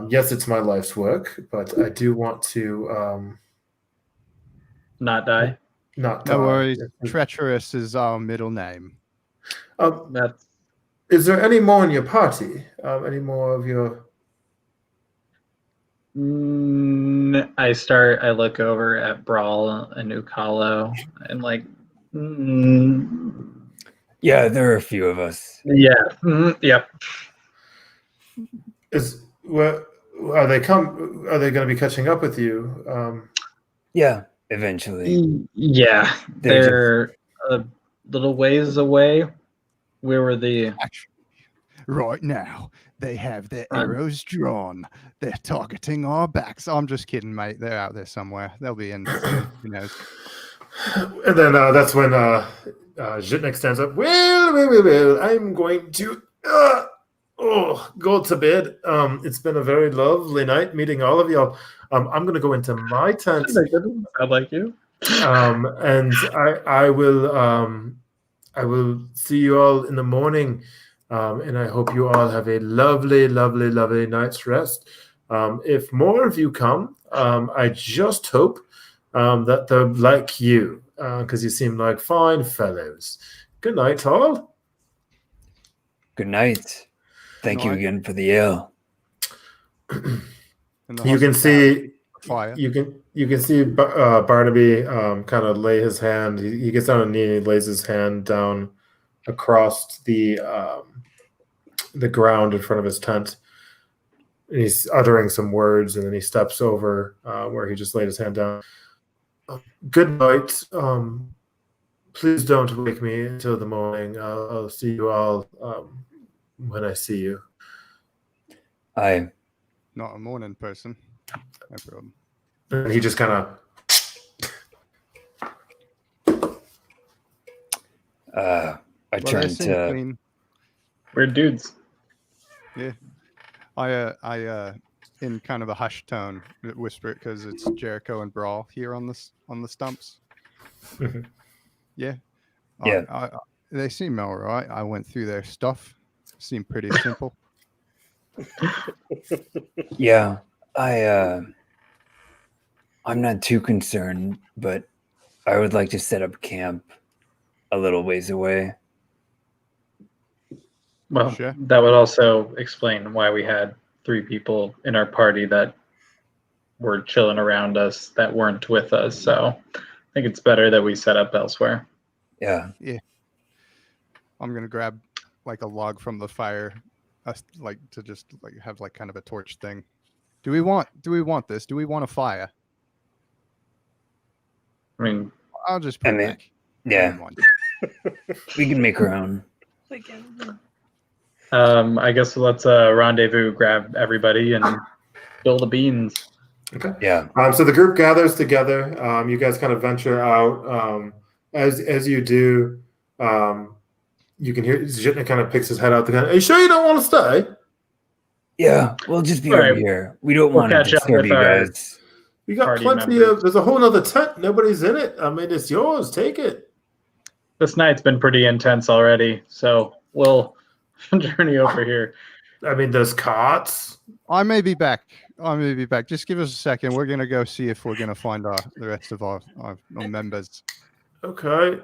Yes, it's my life's work, but I do want to Not die. not No die. worries. Treacherous is our middle name. That's Is there any more in your party? Any more of your? I look over at Brall and Ukalo and like, Yeah, there are a few of us. yeah, yep. Are they going to be catching up with you? Yeah, eventually. Yeah, they're a little ways away. Where were the? Actually, right now, they have their arrows drawn. They're targeting our backs. I'm just kidding, mate. They're out there somewhere. They'll be in soon. Who knows? And then that's when Zhitnik stands up. Well, I'm going to go to bed. It's been a very lovely night meeting all of y'all. I'm going to go into my tent. I'd like you. And I will see you all in the morning. And I hope you all have a lovely, lovely, lovely night's rest. If more of you come, I just hope that they're like you, because you seem like fine fellows. Good night, all. Good night. Thank you again for the ale. You can see fire. You can see Barnaby kind of lay his hand. He gets on a knee and he lays his hand down across the ground in front of his tent. And he's uttering some words, and then he steps over where he just laid his hand down. Good night. Please don't wake me until the morning. I'll see you all when I see you. I Not a morning person. No problem. And he just kind of I turn to Clean. We're dudes. Yeah. I in kind of a hushed tone whisper it because it's Jericho and Brall here on the stumps. Yeah. Yeah. They seem all right. I went through their stuff. Seemed pretty simple. Yeah, I'm not too concerned, but I would like to set up camp a little ways away. Well, Sure. that would also explain why we had 3 people in our party that were chilling around us that weren't with us. So I think it's better that we set up elsewhere. Yeah. I'm gonna grab like a log from the fire, like to just like have like kind of a torch thing. Do we want this? Do we want a fire? I mean, I'll just put it back. Yeah, we can make our own. I guess let's rendezvous, grab everybody, and spill the beans. Okay. Yeah. So the group gathers together. You guys kind of venture out. As you do, you can hear Zhitnik kind of picks his head out the gun. Are you sure you don't want to stay? Yeah, we'll just be All over right. here. We don't We'll want to catch up disturb with you our- guys. We got Party plenty members. of. There's a whole other tent. Nobody's in it. I mean, it's yours. Take it. This night's been pretty intense already, so we'll journey over here. I mean, there's cots. I may be back. Just give us a second. We're gonna go see if we're gonna find the rest of our members. Okay.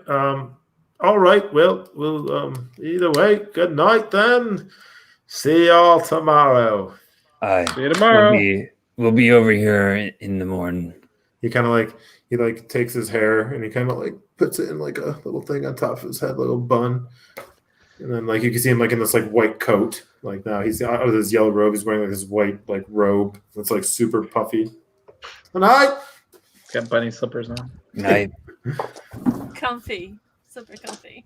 All right. Well, we'll either way. Good night then. See y'all tomorrow. See you tomorrow. We'll be over here in the morning. He kind of like takes his hair and he kind of like puts it in like a little thing on top of his head, little bun. And then like you can see him like in this like white coat. Like now he's out of his yellow robe. He's wearing like this white like robe that's like super puffy. Good night. Got bunny slippers on. Night. Comfy. Super comfy.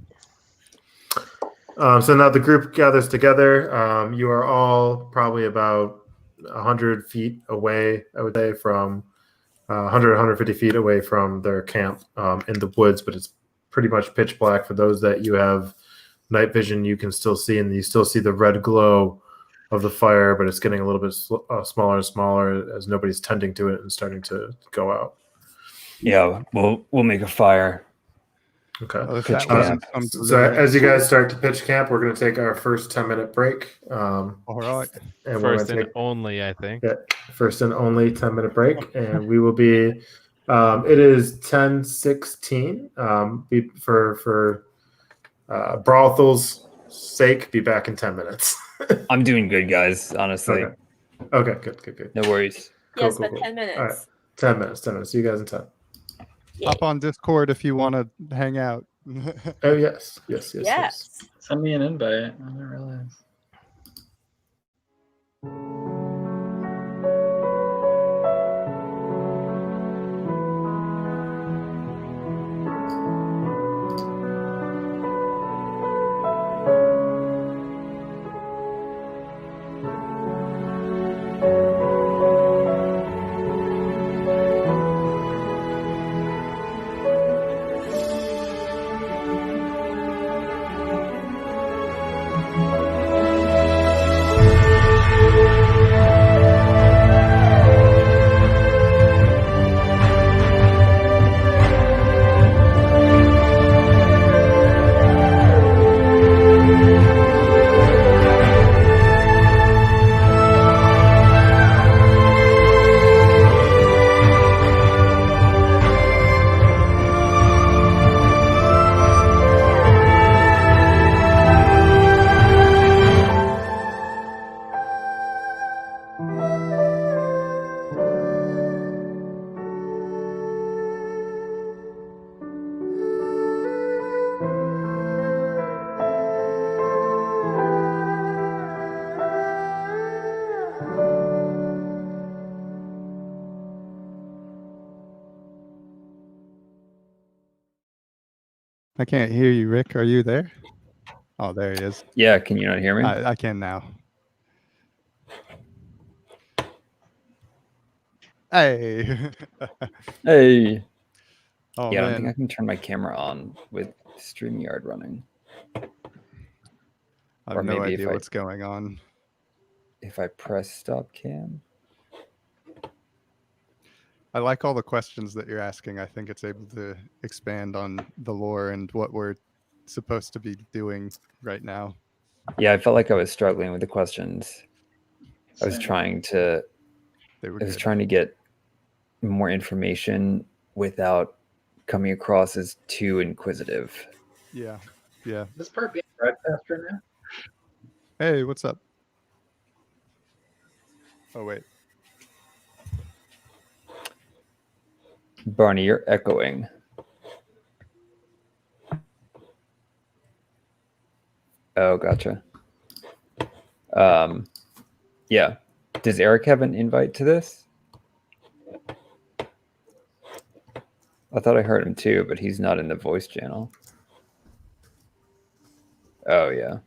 So now the group gathers together. You are all probably about 100 feet away, I would say, from 150 feet away from their camp in the woods, but it's pretty much pitch black. For those that you have night vision, you can still see, and you still see the red glow of the fire, but it's getting a little bit smaller and smaller as nobody's tending to it and starting to go out. Yeah, we'll make a fire. Okay. Well, if Pitch that wasn't camp. some So deliverance- as you guys start to pitch camp, we're going to take our first 10-minute break. all right. And we're First going to and take only, I think. first and only 10-minute break, and we will be. It is 10:16. For Brawthel's sake, be back in 10 minutes. I'm doing good, guys. Honestly, Okay. Good. no worries. Cool, Yes, cool, but cool. 10 minutes. All right. 10 minutes. 10 minutes. See you guys in 10. Yay. Hop on Discord if you want to hang out. Oh yes. Yes. Send me an invite. I didn't realize. I can't hear you, Rick. Are you there? Oh, there he is. Yeah, can you not hear me? I can now. Hey. Hey. Oh, Yeah, I don't man. think I can turn my camera on with StreamYard running. I or have no maybe if idea I- what's going on. If I press stop cam. I like all the questions that you're asking. I think it's able to expand on the lore and what we're supposed to be doing right now. Yeah, I felt like I was struggling with the questions. I was Same. trying to They were I was good. trying to get more information without coming across as too inquisitive. Yeah. This part being broadcast right now? Hey, what's up? Oh, wait. Barney, you're echoing. Oh, gotcha. Yeah. Does Eric have an invite to this? I thought I heard him too, but he's not in the voice channel. Oh, yeah.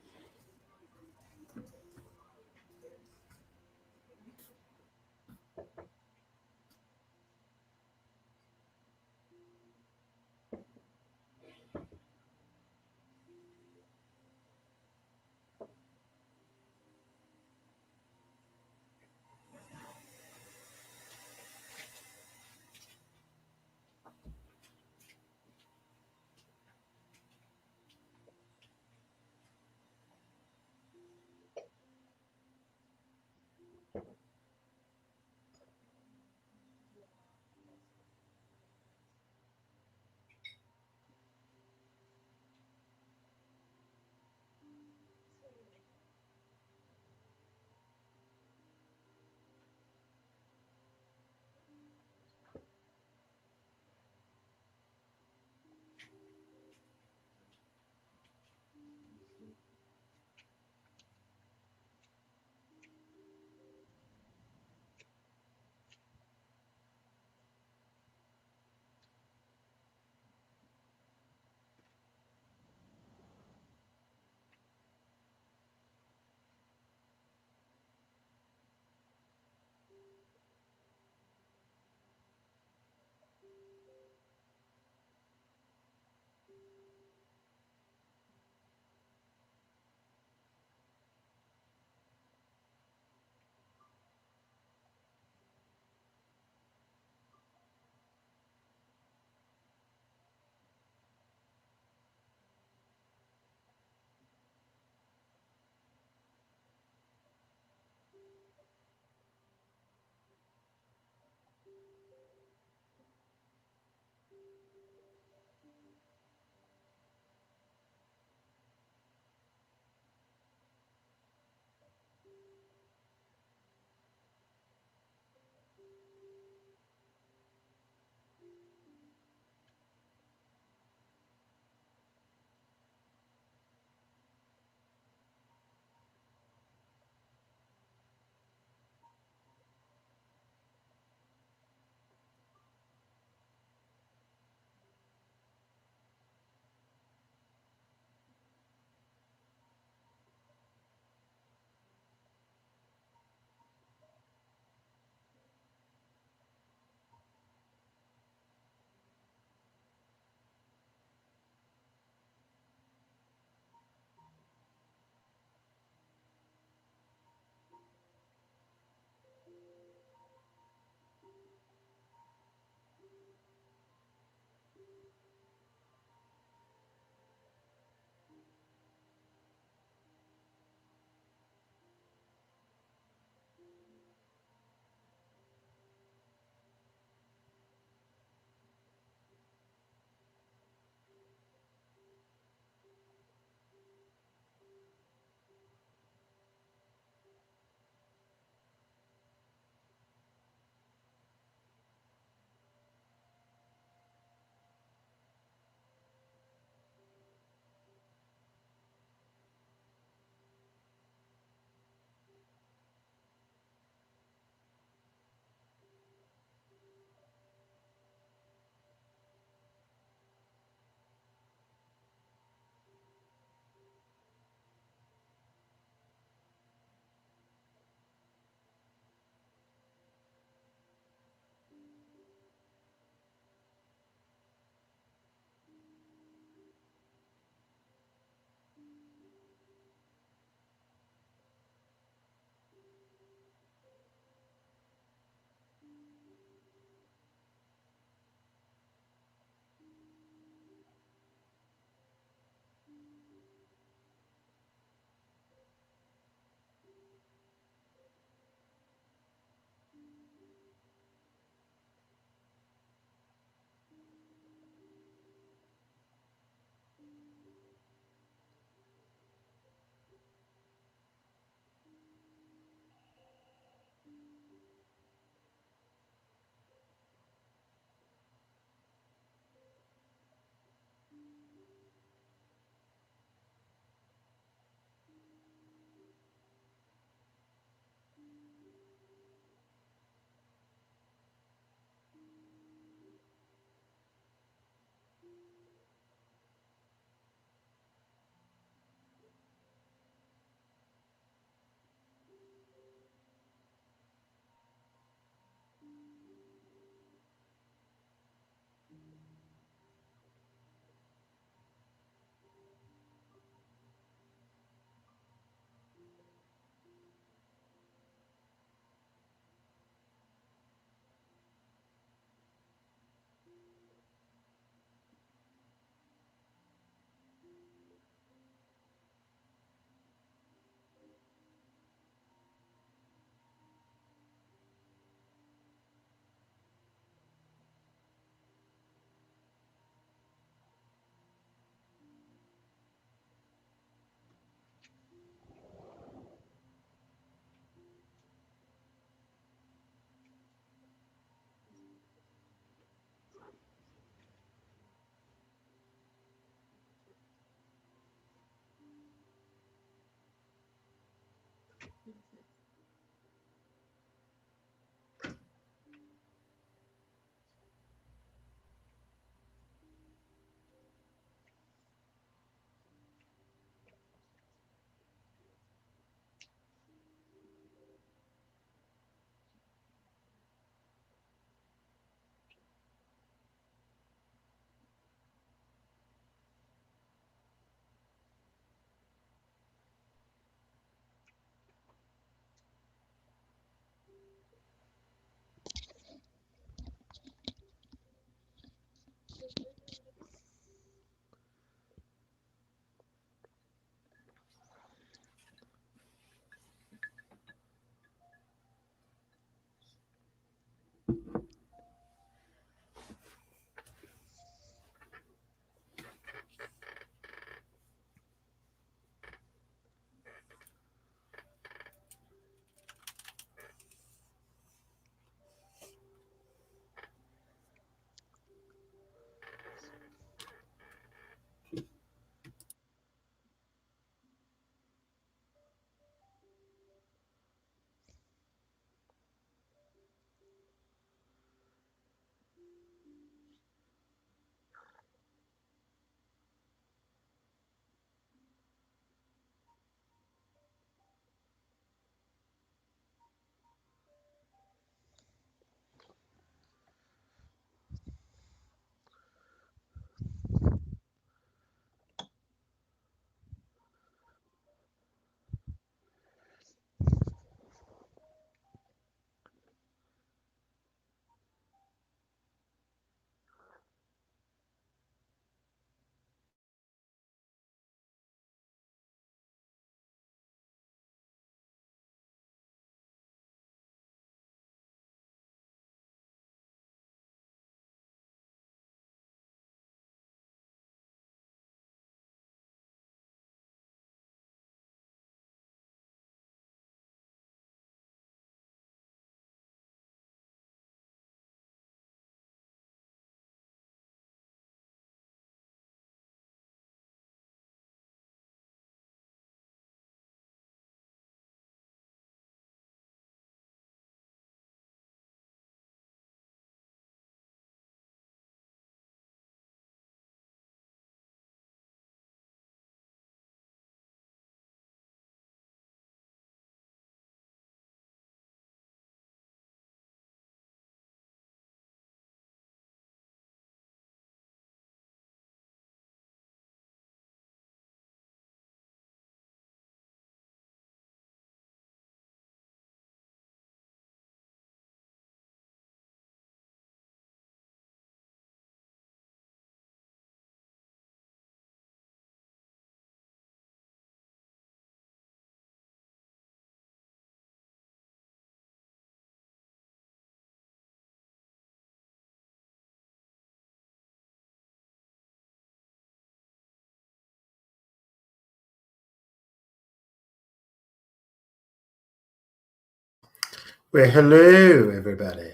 Well, hello, everybody.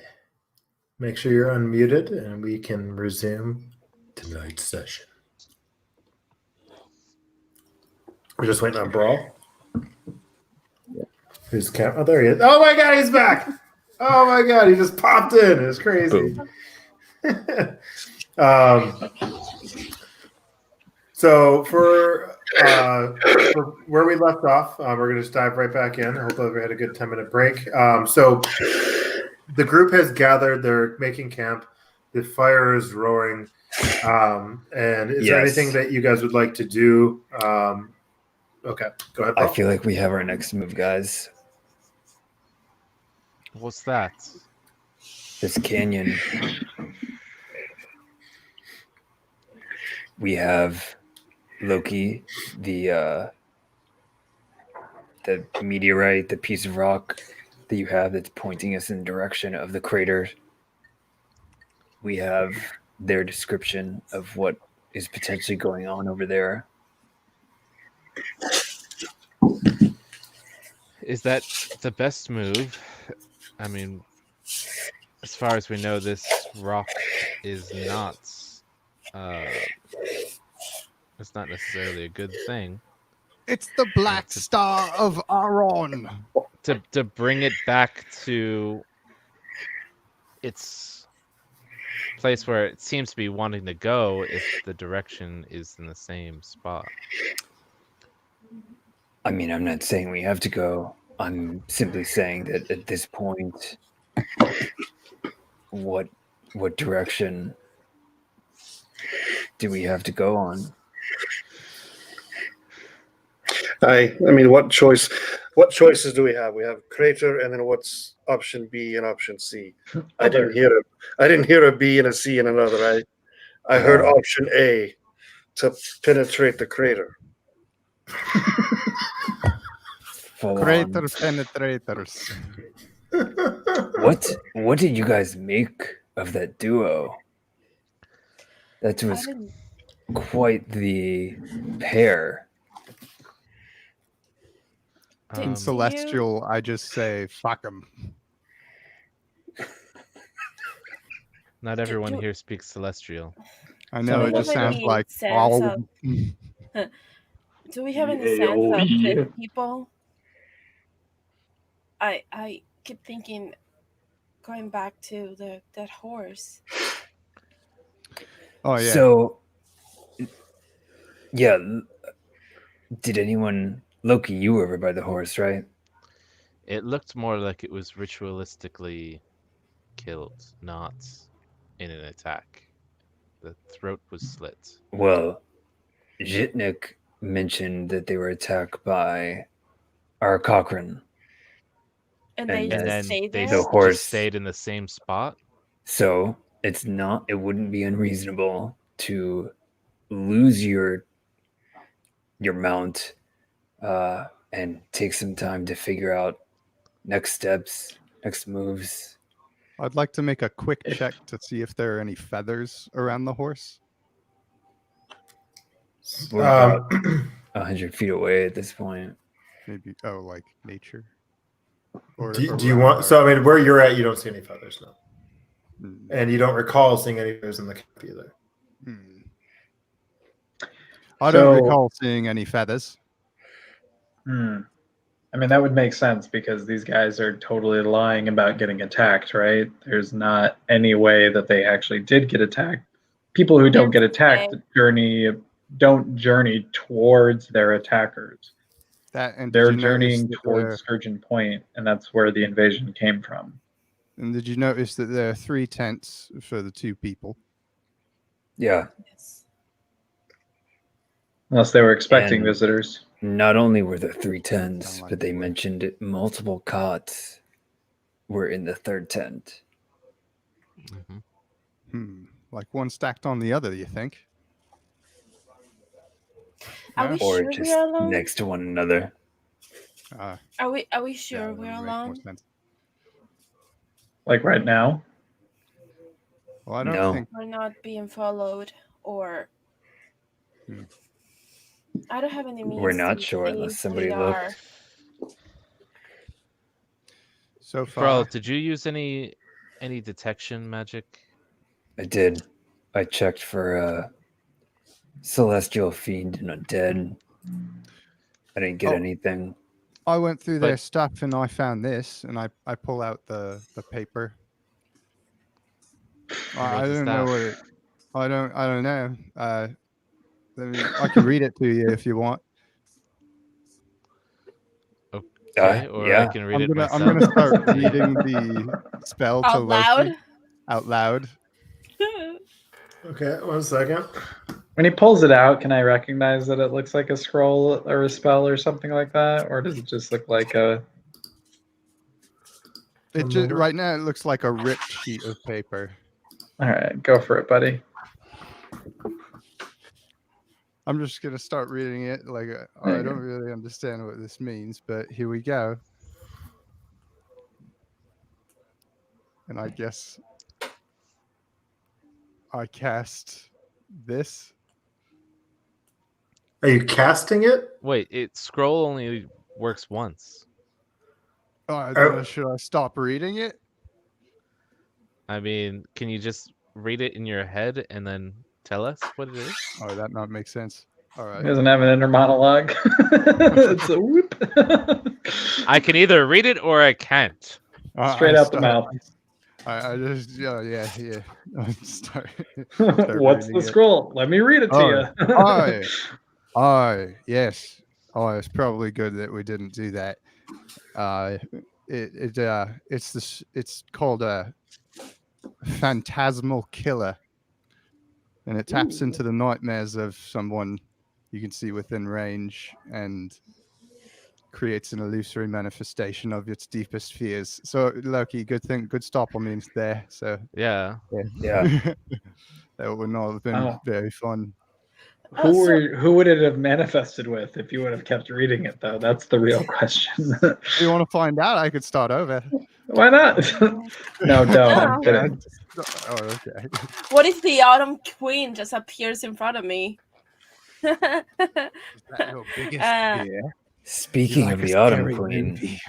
Make sure you're unmuted and we can resume tonight's session. We're just waiting on Brall. Who's camp? Oh, there he is. Oh my God, he's back. Oh my God, he just popped in. It's crazy. So for where we left off, we're going to just dive right back in. Hopefully we had a good 10-minute break. So the group has gathered. They're making camp. The fire is roaring. And is there anything that you guys would like to do? Okay, go ahead, Paul. I feel like we have our next move, guys. What's that? This canyon. We have Loki, the meteorite, the piece of rock that you have that's pointing us in the direction of the crater. We have their description of what is potentially going on over there. Is that the best move? I mean, as far as we know, this rock is not it's not necessarily a good thing. It's the Black Star of Aron. To bring it back to its place where it seems to be wanting to go, if the direction is in the same spot. I mean, I'm not saying we have to go. I'm simply saying that at this point, what direction do we have to go on? I mean, what choices do we have? We have crater, and then what's option B and option C? I didn't hear a B and a C and another. I heard option A, to penetrate the crater. Crater penetrators. What did you guys make of that duo? That was quite the pair. In Celestial, I just say, fuck them. Not everyone here speaks Celestial. I know, it just sounds like... Do we have any sense of the people? I keep thinking, going back to that horse. Oh, yeah. So, yeah, did anyone... Loki, you were over by the horse, right? It looked more like it was ritualistically killed, not in an attack. The throat was slit. Well, Jitnik mentioned that they were attacked by our Cochrane. And then the horse stayed in the same spot? So it wouldn't be unreasonable to lose your mount and take some time to figure out next steps, next moves. I'd like to make a quick check to see if there are any feathers around the horse. We're about 100 feet away at this point. Maybe, like nature? Do you want... So, I mean, where you're at, you don't see any feathers now. And you don't recall seeing any feathers in the camp either. I don't recall seeing any feathers. I mean, that would make sense because these guys are totally lying about getting attacked, right? There's not any way that they actually did get attacked. People who don't get attacked don't journey towards their attackers. They're journeying towards Sturgeon Point, and that's where the invasion came from. And did you notice that there are 3 tents for the 2 people? Yeah. Yes. Unless they were expecting visitors. Not only were there 3 tents, but they mentioned multiple cots were in the 3rd tent. Like one stacked on the other, you think? Are we or sure just we're alone? next to one another. Are we sure we're alone? Like right now? Well, I don't think we're not being followed, or I don't have any means. We're not sure unless somebody looked. So far. Brall, did you use any detection magic? I did. I checked for celestial fiend and undead. I didn't get anything. I went through their But- stuff and I found this, and I pull out the paper. I What is don't know that? what it. I don't know. I can read it to you if you want. Okay, or yeah. I can read I'm it gonna myself. start reading the spell to Out loud. Loki out loud. Okay, 1 second. When he pulls it out, can I recognize that it looks like a scroll or a spell or something like that, or does it just look like a? It just right now it looks like a ripped sheet of paper. All right, go for it, buddy. I'm just gonna start reading it. Like I don't really understand what this means, but here we go. And I guess I cast this. Are you casting it? Wait, scroll only works once. Should I stop reading it? I mean, can you just read it in your head and then tell us what it is? Oh, that not make sense. All He right. doesn't have an inner monologue. It's a whoop. I can either read it or I can't. Straight out the mouth. I just yeah. Start What's the reading it. scroll? Let me read it to you. Yes. Oh, it's probably good that we didn't do that. It's called a Phantasmal Killer, and it taps into the nightmares of someone you can see within range and creates an illusory manifestation of its deepest fears. So Loki, good stop on me there. So Yeah. Yeah. that would not have been very fun. Who would it have manifested with if you would have kept reading it, though? That's the real question. If you want to find out, I could start over. Why not? No, don't. I'm kidding. Oh, okay. What if the Autumn Queen just appears in front of me? Is that your biggest fear? Speaking You of like the a Autumn scary Queen, movie?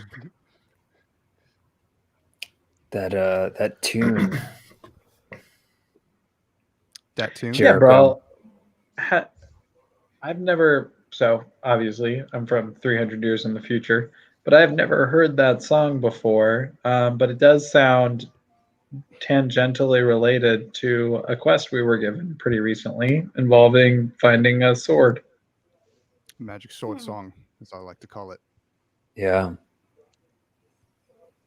that tune. That tune? Yeah, Jericho. bro. I've never. So obviously, I'm from 300 years in the future, but I've never heard that song before. But it does sound tangentially related to a quest we were given pretty recently involving finding a sword. Magic sword song, as I like to call it. Yeah.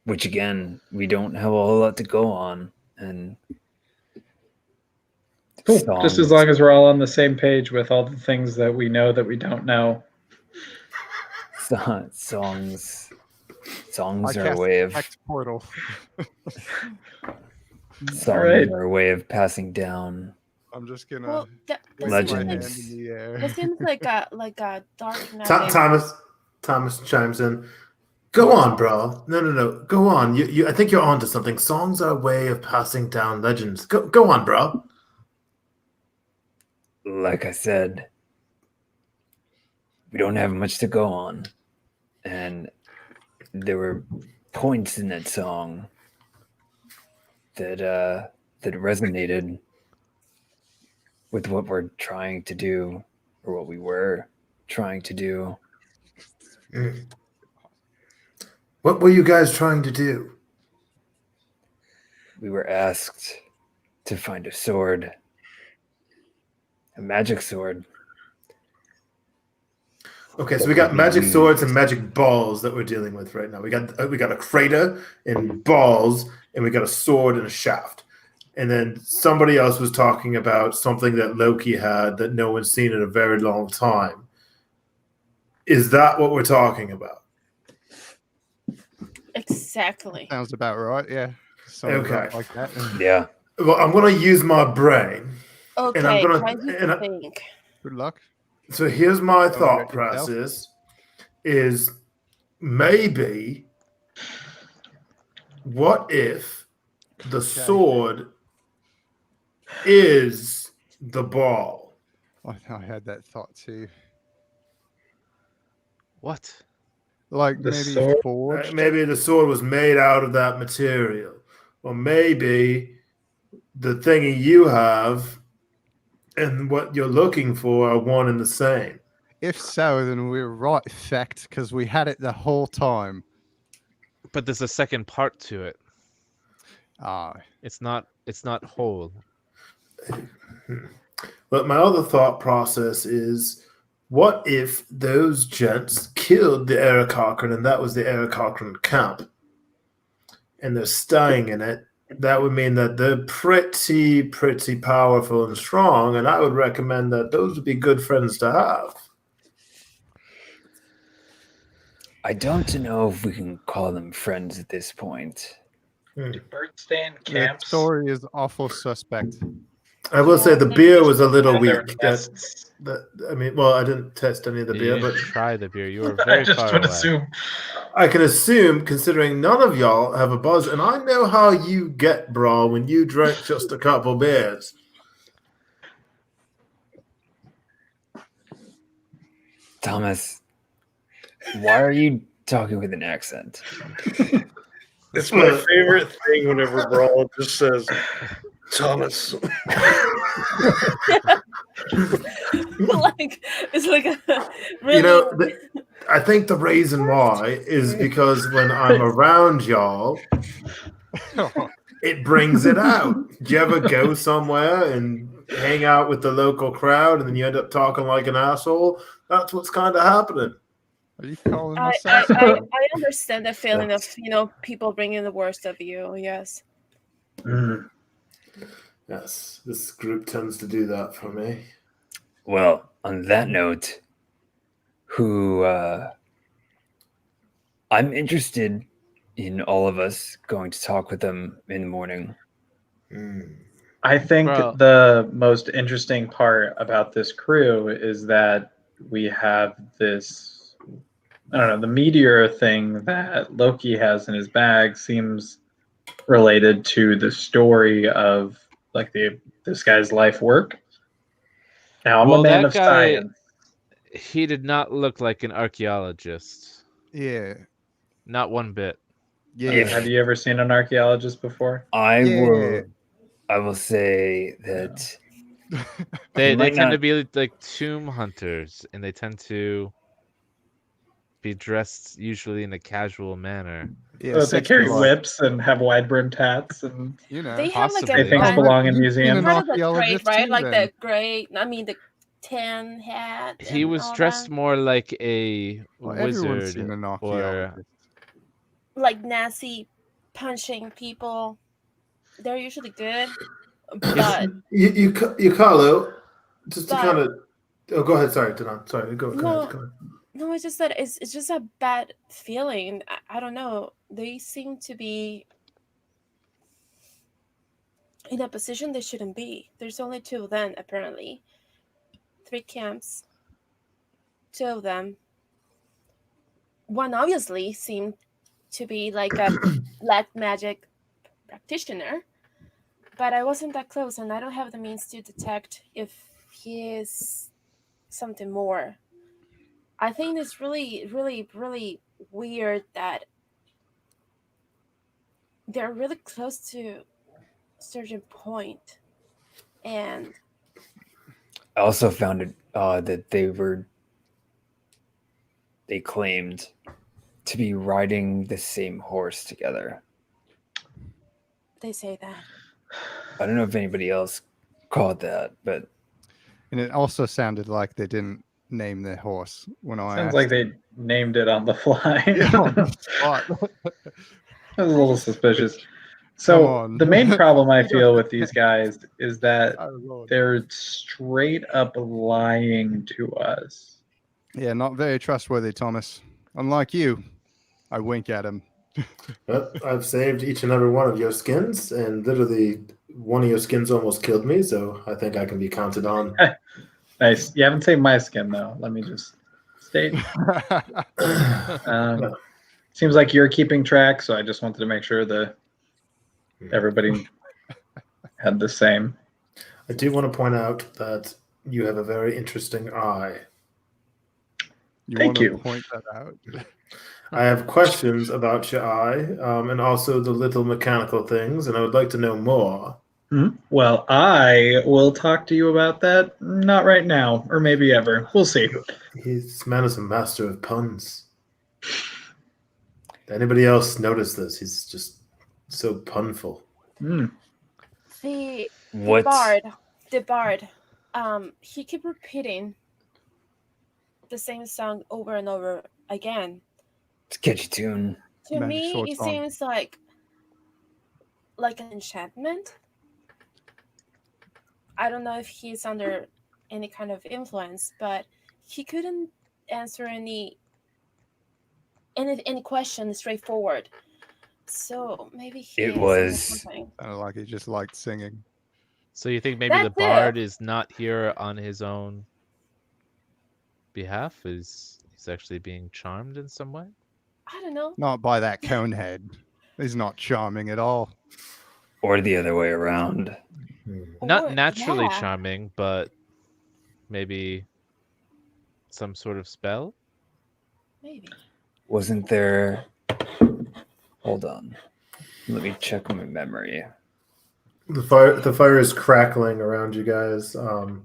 Which again, we don't have a whole lot to go on, and Cool. Just as long as we're all on the same page with all the things that we know that we don't know. songs I are a cast way of Hex portal. songs right. are a way of passing down. I'm just gonna Well, that wave my hand Legends. in the air. That seems like a dark magic. Thomas chimes in. Go on, bro. No. Go on. You I think you're onto something. Songs are a way of passing down legends. Go on, bro. Like I said, we don't have much to go on, and there were points in that song that resonated with what we're trying to do, or what we were trying to do. What were you guys trying to do? We were asked to find a sword, a magic sword. Okay, so we got magic swords and magic balls that we're dealing with right now. We got a crater and balls, and we got a sword and a shaft. And then somebody else was talking about something that Loki had that no one's seen in a very long time. Is that what we're talking about? Exactly. Sounds about right, yeah. Something Okay. like that. Yeah. Well, I'm going to use my brain. Okay, And I'm gonna- try to and I- think. Good luck. So here's my Don't thought wreck yourself. process: is maybe what if the sword is the ball? I had that thought too. What? Like The maybe sword? forged. Maybe the sword was made out of that material. Or maybe the thingy you have and what you're looking for are one and the same. If so, then we're right fecked because we had it the whole time. But there's a second part to it. Ah, It's not whole. But my other thought process is, what if those gents killed the Eric Cochran and that was the Eric Cochran camp? And they're staying in it. That would mean that they're pretty powerful and strong, and I would recommend that those would be good friends to have. I don't know if we can call them friends at this point. Do birds stay in the camps? story is awful suspect. I will say the beer was a little Their weak. nests. I mean, well, I didn't test any of the You beer, didn't but try the beer. You were I very just far would away. assume. I can assume, considering none of y'all have a buzz, and I know how you get, Brall, when you drink just a couple beers. Thomas, why are you talking with an accent? It's my favorite thing whenever Brall just says, Thomas. Like it's like a really You know, I think the reason why is because when I'm around y'all, it brings it out. Do you ever go somewhere and hang out with the local crowd and then you end up talking like an asshole? That's what's kind of happening. Are you calling I, us I, asshole? I understand the feeling of Yes. people bringing the worst of you. Yes. Mm. Yes, this group tends to do that for me. Well, on that note, I'm interested in all of us going to talk with them in the morning. I think Bro. the most interesting part about this crew is that we have this, I don't know, the meteor thing that Loki has in his bag seems related to the story of like this guy's life work. Now I'm Well, a man that of guy- science. He did not look like an archaeologist. Yeah. Not one bit. Yeah. Have you ever seen an archaeologist before? I Yeah. will say that They might tend to not- be like tomb hunters, and they tend to be dressed usually in a casual manner. Yeah, They sexy carry like, whips and have wide brimmed hats, and you know. They have like a Possibly. they think band- belong in You've been museums. an part of the great, archaeologist right? too, Like then. the great. I mean, the tan hat. He and was all dressed that. more like a Well, everyone's wizard seen an or archaeologist. Like Nazi punching people. They're usually good, but You Carlo, just to But- kind of. Oh, go ahead. Sorry, Danon. Sorry, go No. ahead. no, it's just that it's just a bad feeling. I don't know. They seem to be in a position they shouldn't be. There's only 2 of them apparently. 3 camps. 2 of them. One obviously seemed to be like a black magic practitioner, but I wasn't that close, and I don't have the means to detect if he is something more. I think it's really, really, really weird that they're really close to Sturgeon Point, and I also found it odd that they claimed to be riding the same horse together. they say that. I don't know if anybody else caught that, but And it also sounded like they didn't name their horse when I Sounds asked. like they named it on the fly. Yeah, on the spot. That was a little suspicious. Come So on. the main problem I feel with these guys is that Oh, Lord. they're straight up lying to us. Yeah, not very trustworthy, Thomas. Unlike you, I wink at him. Well, I've saved each and every one of your skins, and literally one of your skins almost killed me, so I think I can be counted on. Nice. You haven't saved my skin though. Let me just state. Seems like you're keeping track, so I just wanted to make sure that everybody had the same. I do want to point out that you have a very interesting eye. You Thank want to you. point that out? I have questions about your eye, and also the little mechanical things, and I would like to know more. Well, I will talk to you about that. Not right now, or maybe ever. We'll see. This man is a master of puns. Anybody else notice this? He's just so punful. The What? bard, he kept repeating the same song over and over again. It's a catchy tune. To Magic me, sword it song. seems like an enchantment. I don't know if he's under any kind of influence, but he couldn't answer any question straightforward. So maybe he It is was- something. Sounded like he just liked singing. So you think maybe the That's it. bard is not here on his own behalf? He's actually being charmed in some way? I don't know. Not by that cone head. He's not charming at all. Or the other way around. Not Or- naturally yeah. charming, but maybe some sort of spell? Maybe. Wasn't there... Hold on. Let me check my memory. The fire is crackling around you guys. Oh,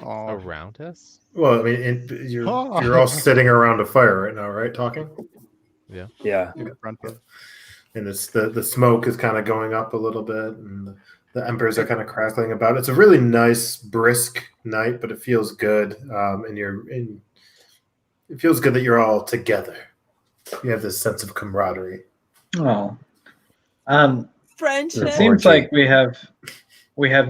Around us? Well, I mean, you're all sitting around a fire right now, right? Talking. Yeah. in front of. And it's the smoke is kind of going up a little bit, and the embers are kind of crackling about. It's a really nice, brisk night, but it feels good. And it feels good that you're all together. You have this sense of camaraderie. Oh. Friendship. It seems like we have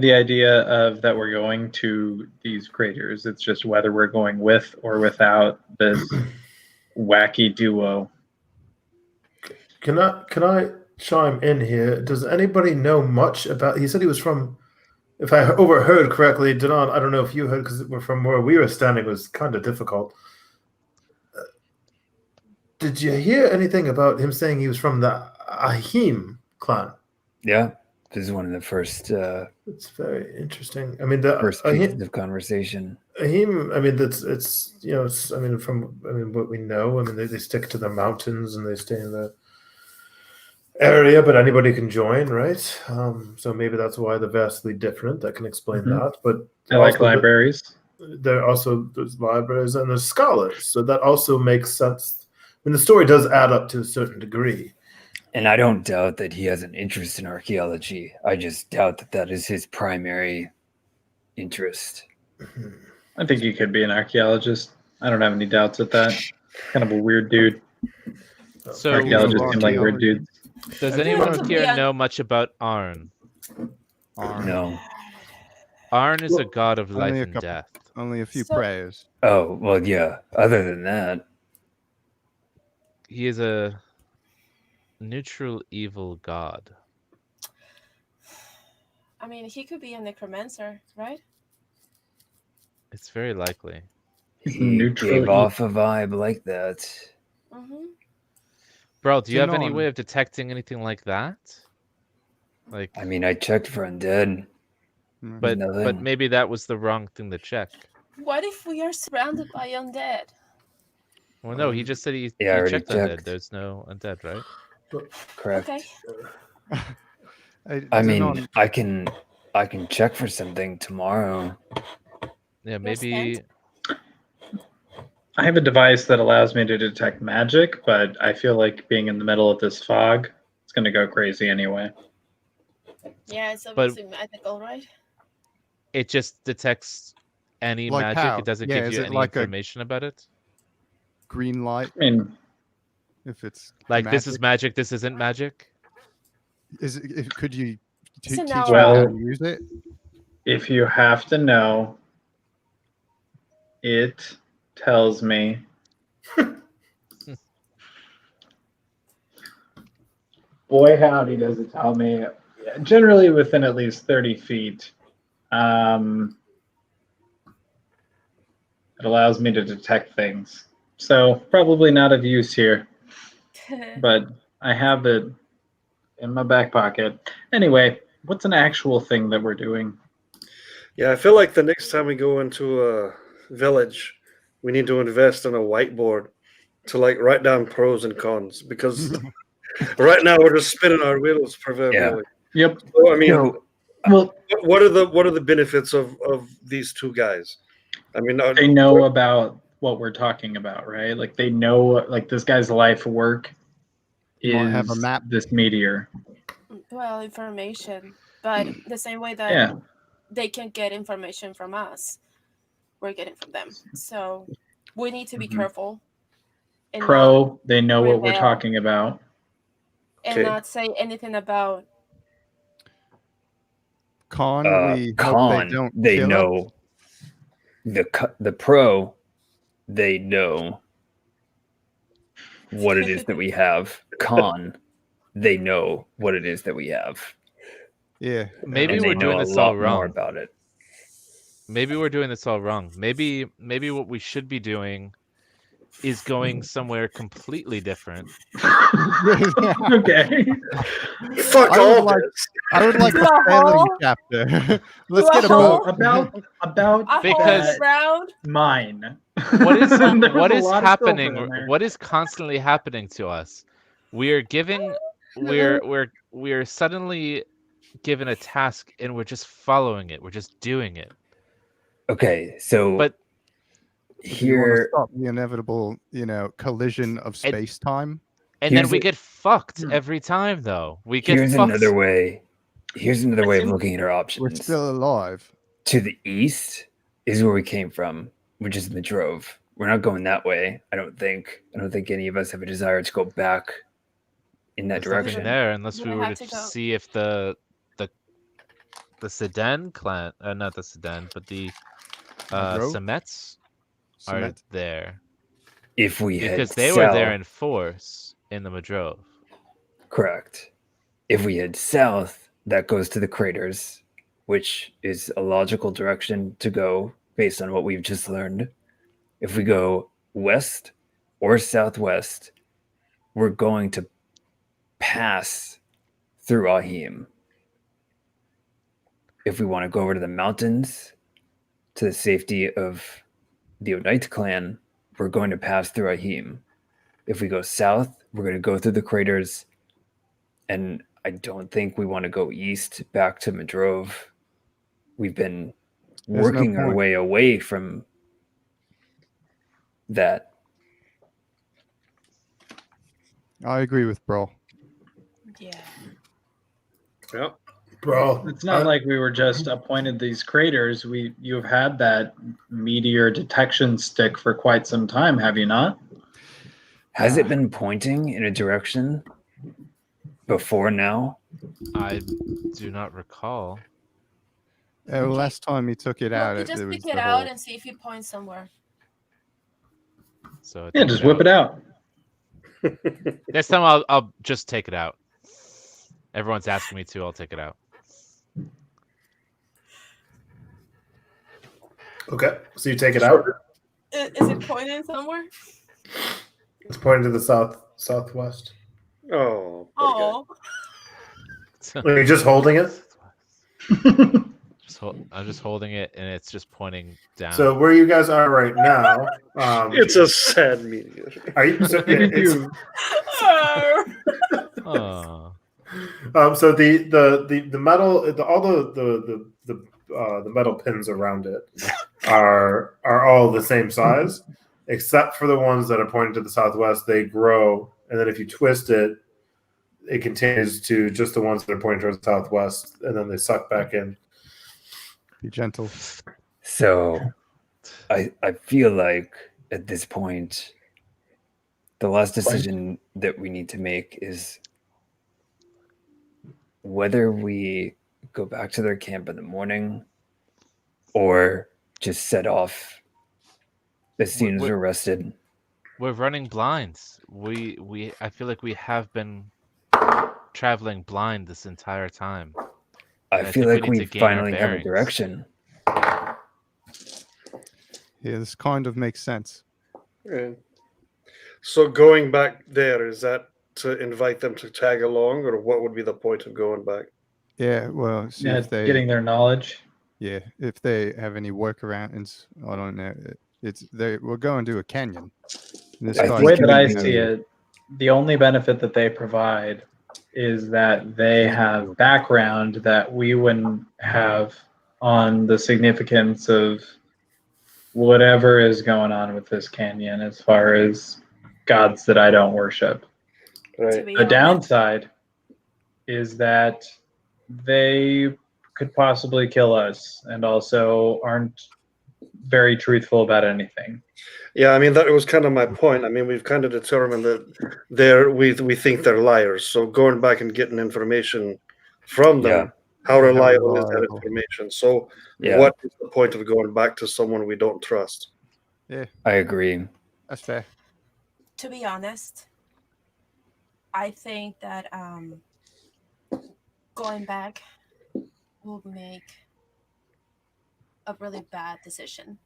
the idea of that we're going to these craters. It's just whether we're going with or without this wacky duo. Can I chime in here? Does anybody know much about? He said he was from. If I overheard correctly, Danon, I don't know if you heard because from where we were standing was kind of difficult. Did you hear anything about him saying he was from the Ahim clan? Yeah. This is one of the first It's very interesting. I mean, the first pieces of conversation. Ahim. I mean, it's you know. From what we know. I mean, they stick to the mountains and they stay in the area, but anybody can join, right? So maybe that's why they're vastly different. That can explain that. But I like also libraries. there's libraries and there's scholars, so that also makes sense. I mean, the story does add up to a certain degree. And I don't doubt that he has an interest in archaeology. I just doubt that that is his primary interest. I think he could be an archaeologist. I don't have any doubts at that. Kind of a weird dude. So Archaeologists seem like weird dudes. does I feel anyone like here yeah. know much about Arn? No. Arn is a god of life Only a and couple. death. Only a few So- prayers. Oh, well, yeah. Other than that, He is a neutral evil god. I mean, he could be a necromancer, right? It's very likely. He's he neutral gave evil. off a vibe like that. Mm-hmm. Bro, do you have any Danon. way of detecting anything like that? Like, I mean, I checked for undead. but nothing. maybe that was the wrong thing to check. What if we are surrounded by undead? Well, no, he just said he Yeah, I already checked undead. checked. There's no undead, right? Correct. Okay. I mean, I can check for something tomorrow. Yeah, maybe. I have a device that allows me to detect magic, but I feel like being in the middle of this fog, it's going to go crazy anyway. Yeah, it's obviously magical, right? It just detects any Like magic. how? It doesn't Yeah, give is you it any like a- information about it. green light I mean, if it's Like this is magic. This isn't magic. could you It's an teach hour. me how Well- to use it? if you have to know, it tells me. Boy, howdy, does it tell me. Generally within at least 30 feet. It allows me to detect things. So probably not of use here, but I have it in my back pocket. Anyway, what's an actual thing that we're doing? Yeah, I feel like the next time we go into a village, we need to invest in a whiteboard to like write down pros and cons because right now we're just spinning our wheels proverbially. Yep. So, I mean, So, Well, what are the benefits of these two guys? I mean, they know about what we're talking about, right? Like they know, like this guy's life work Might have a is map. this meteor. Well, information, but the same way that Yeah. they can get information from us, we're getting from them. So we need to be Mhm. careful and not, Pro, they know what we're rebel. talking about. and Okay. not say anything about. Con, we hope con, they don't they kill know. The pro, they know what it is that we have. Con, they know what it is that we have. us. Yeah. Maybe And we're they know doing a this all lot more wrong. about it. Maybe we're doing this all wrong. Maybe what we should be doing is going somewhere completely different. Okay. fuck I all would like- this. I would like a The sailing whole- chapter. Let's get a So boat. about A Because- whole round. mine. What is There's what a is lot of filter happening? in there. What is constantly happening to us? We're suddenly given a task and we're just following it. We're just doing it. Okay, so But If you want to here, stop the inevitable, collision of space time. and then Here's we a- get fucked Hmm. every time though. We get here's fucked. another way. Here's another way of think looking at our We're options. still alive. To the east is where we came from, which is the Drove. We're not going that way. I don't think any of us have a desire to go back in that There's nothing direction. there unless We we would were have to to go- see if the Sedan clan, not the Sedan, but the Drove? Semets are Semet. there If we head because they were there south- in force in the Madrove. Correct. If we head south, that goes to the craters, which is a logical direction to go based on what we've just learned. If we go west or southwest, we're going to pass through Ahim. If we want to go over to the mountains, to the safety of the Onite clan, we're going to pass through Ahim. If we go south, we're going to go through the craters, and I don't think we want to go east back to Madrove. We've been There's no working our point. way away from that. I agree with Brall. Yeah. Yeah. Bro, It's not like we were just appointed these craters. You've had that meteor detection stick for quite some time, have you not? Has it been pointing in a direction before now? I do not recall. Last time he took it out, You it just was pick it the out whole- and see if you point somewhere. So Yeah, just whip it out. Next time I'll just take it out. Everyone's asking me to. I'll take it out. okay. So you take it out. Is it pointing somewhere? It's pointing to the southwest. Oh. poor guy. Are you just holding it? I'm just holding it, and it's just pointing down. So where you guys are right now, It's a sad meteor. are you? So, yeah, it's, Oh. so the metal, all the metal pins around it are all the same size, except for the ones that are pointing to the southwest. They grow, and then if you twist it, it continues to just the ones that are pointing towards the southwest, and then they suck back in. Be gentle. So I feel like at this point, the last decision that we need to make is whether we go back to their camp in the morning or just set off as soon as we're rested. We're running blinds. I feel like we have been traveling blind this entire time. I And I feel think like we we need to gain our finally have a bearings. direction. Yeah, this kind of makes sense. Yeah. So going back there, is that to invite them to tag along, or what would be the point of going back? Yeah, well, see Yeah, if they getting their knowledge. yeah, if they have any workarounds. I don't know. We're going to a canyon. This I guy's The way think that I we see do. it, the only benefit that they provide is that they have background that we wouldn't have on the significance of whatever is going on with this canyon as far as gods that I don't worship. To Right. be The honest, downside is that they could possibly kill us and also aren't very truthful about anything. Yeah, I mean that was kind of my point. I mean, we've kind of determined that we think they're liars. So going back and getting information from them, Yeah. how reliable is that reliable. information? So Yeah. what is the point of going back to someone we don't trust? I agree. That's fair. to be honest, I think that going back will make a really bad decision.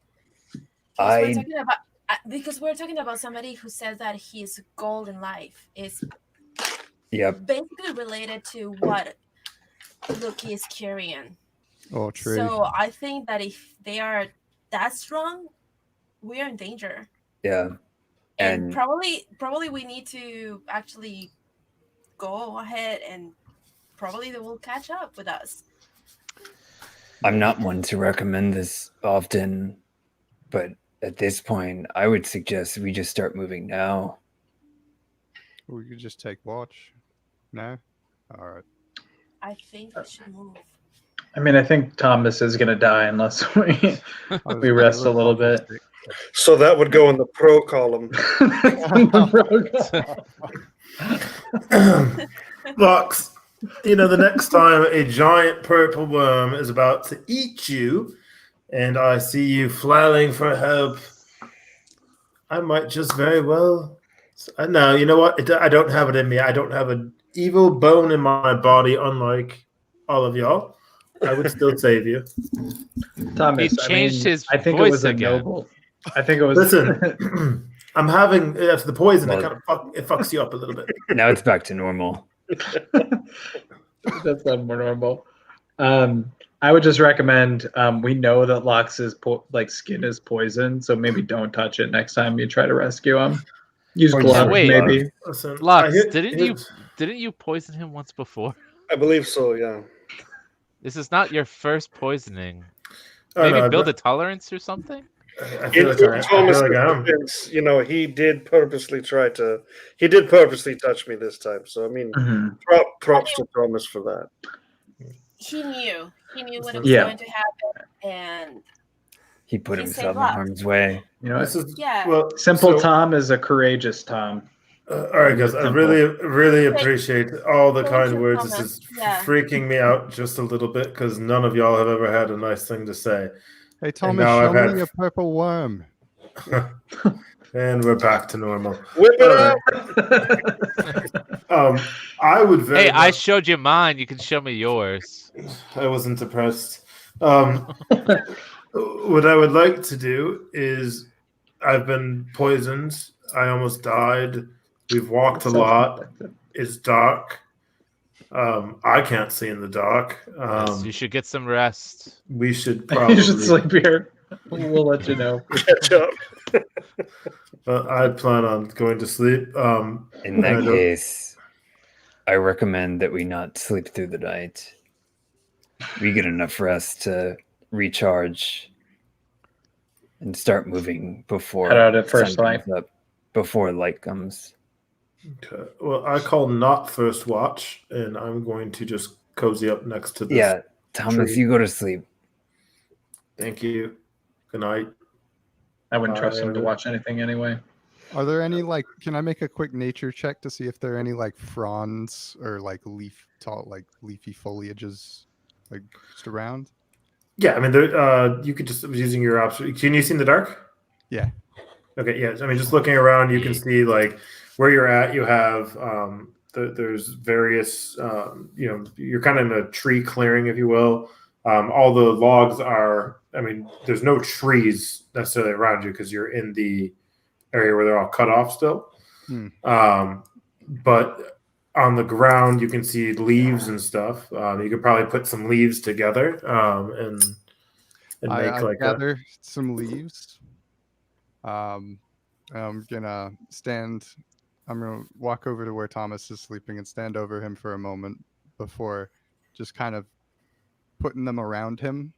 Because we're talking about somebody who says that his goal in life is Yep. basically related to what Loki is carrying. Oh, true. So I think that if they are that strong, we are in danger. Yeah. And And probably we need to actually go ahead and probably they will catch up with us. I'm not one to recommend this often, but at this point, I would suggest we just start moving now. We could just take watch. No? All right. I think we should move. I mean, I think Thomas is going to die unless we I was we gonna rest a look little up bit. this So that would go in the pro column. Lox, the next time a giant purple worm is about to eat you, and I see you flailing for help, I might just very well. No, you know what? I don't have it in me. I don't have an evil bone in my body, unlike all of y'all. I would still save you. Thomas, He changed his I think it voice was a again. noble. I think it was. Listen, I'm having the poison. Well- It kind of fucks you up a little bit. Now it's back to normal. That's not more normal. I would just recommend. We know that Lox's skin is poison, so maybe don't touch it next time you try to rescue him. Use Or gloves, wait. maybe. Listen, Lux, I hit- didn't you poison him once before? I believe so. Yeah. This is not your first poisoning. Oh, Maybe no, build a tolerance or something. I feel like I Thomas' am. defense, he did purposely he did purposely touch me this time. So I mean, Mhm. props to Thomas for that. He knew what was Yeah. going to happen, and He put He himself saved in Lux. harm's way. You know, This is yeah. well. simple so- Tom is a courageous Tom. all right, guys. I Simple. really appreciate all the Thank kind you, words. This Thomas. is Yeah. freaking me out just a little bit because none of y'all have ever had a nice thing to say. Hey, Thomas, now show I've had- me a purple worm. And we're back to normal. Whip it All out. I would very. Hey, I much- showed you mine. You can show me yours. I wasn't impressed. What I would like to do is, I've been poisoned. I almost died. We've walked a lot. It's dark. I can't see in the dark. Yes, you should get some rest. We should probably. You should sleep here. We'll let you know. Catch up. I plan on going to sleep. In that I don't- case, I recommend that we not sleep through the night. We get enough rest to recharge and start moving before Head out at first sun light. comes up, before light comes. Okay. Well, I call not first watch, and I'm going to just cozy up next to this. Yeah, Thomas, tree. you go to sleep. Thank you. Good night. I wouldn't trust him to watch anything anyway. Are there any can I make a quick nature check to see if there are any fronds or leafy foliages just around? Yeah, I mean, there. You could just using your option. Can you see in the dark? Yeah. Okay. Yeah. I mean, just looking around, you can see where you're at. You have there's various. You're kind of in a tree clearing, if you will. All the logs are. I mean, there's no trees necessarily around you because you're in the area where they're all cut off still. But on the ground, you can see leaves and stuff. You could probably put some leaves together and make I gather some leaves. I'm gonna stand. I'm gonna walk over to where Thomas is sleeping and stand over him for a moment before just kind of putting them around him.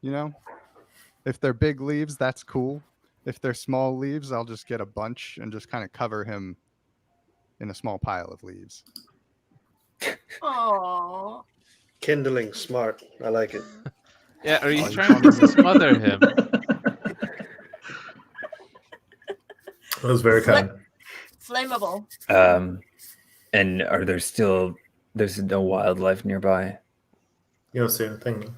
You know, if they're big leaves, that's cool. If they're small leaves, I'll just get a bunch and just kind of cover him in a small pile of leaves. Oh. Kindling, smart. I like it. Yeah, are you Oh, you trying call to me- smother him? That was very kind. Flammable. And are there still? There's no wildlife nearby. You don't see anything.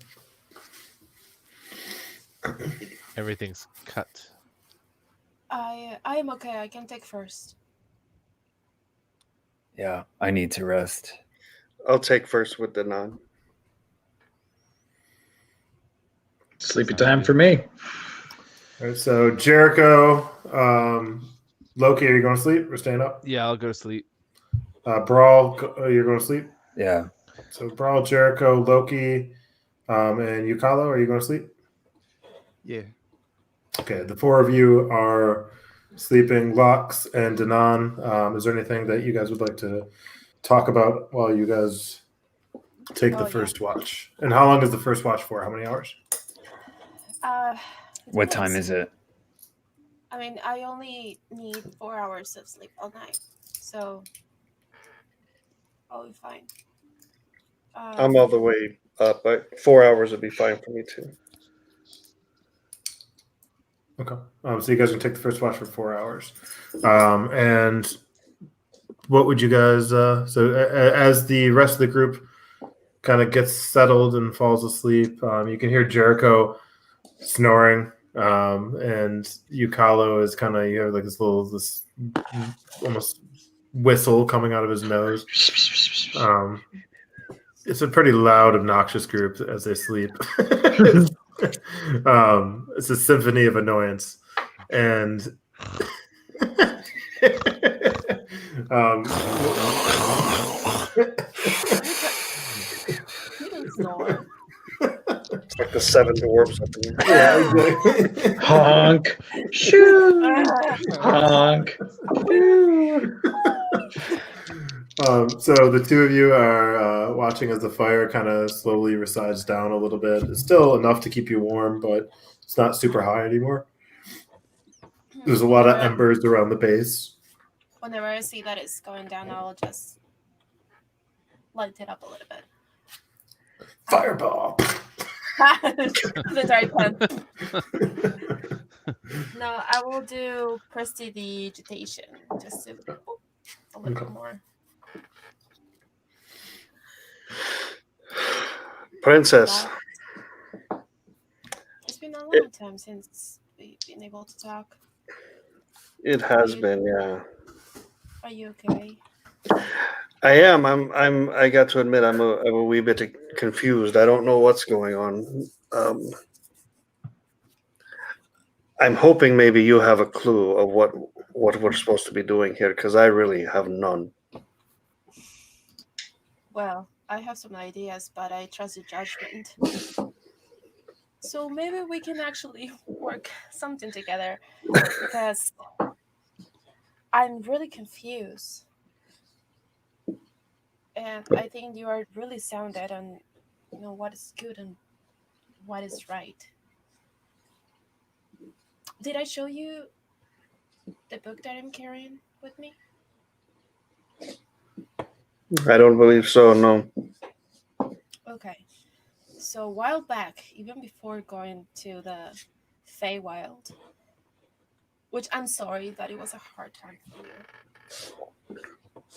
Everything's cut. I am okay. I can take first. Yeah, I need to rest. I'll take first with the nod. Sleepy time for me. All right, so Jericho, Loki, are you going to sleep or staying up? Yeah, I'll go to sleep. Brall, you're going to sleep. Yeah. So Brall, Jericho, Loki, and Yukalo, are you going to sleep? Yeah. Okay, the four of you are sleeping. Lox and Danan, is there anything that you guys would like to talk about while you guys take the first watch? And how long is the first watch for? How many hours? What time is it? I mean, I only need 4 hours of sleep all night, so I'll be fine. I'm all the way up, but 4 hours would be fine for me too. Okay. So you guys can take the first watch for 4 hours. And what would you guys? As the rest of the group kind of gets settled and falls asleep, you can hear Jericho snoring, and Yukalo is kind of, you have like this almost whistle coming out of his nose. It's a pretty loud, obnoxious group as they sleep. It's a symphony of annoyance, and It's like the seven dwarves up in here. Yeah, exactly. Honk. Shoo. Honk. Shoo. So the two of you are watching as the fire kind of slowly resides down a little bit. It's still enough to keep you warm, but it's not super high anymore. There's a lot of embers around the base. Whenever I see that it's going down, I'll just light it up a little bit. Fireball. The dry pen. No, I will do prestidigitation just to a little bit more. Princess. It's been a long time since we've been able to talk. It has been, yeah. Are you okay? I am. I got to admit, I'm a wee bit confused. I don't know what's going on. I'm hoping maybe you have a clue of what we're supposed to be doing here, because I really have none. Well, I have some ideas, but I trust your judgment. So maybe we can actually work something together, because I'm really confused. And I think you are really sounded on, what is good and what is right. Did I show you the book that I'm carrying with me? I don't believe so, no. Okay. So a while back, even before going to the Feywild, which I'm sorry that it was a hard time for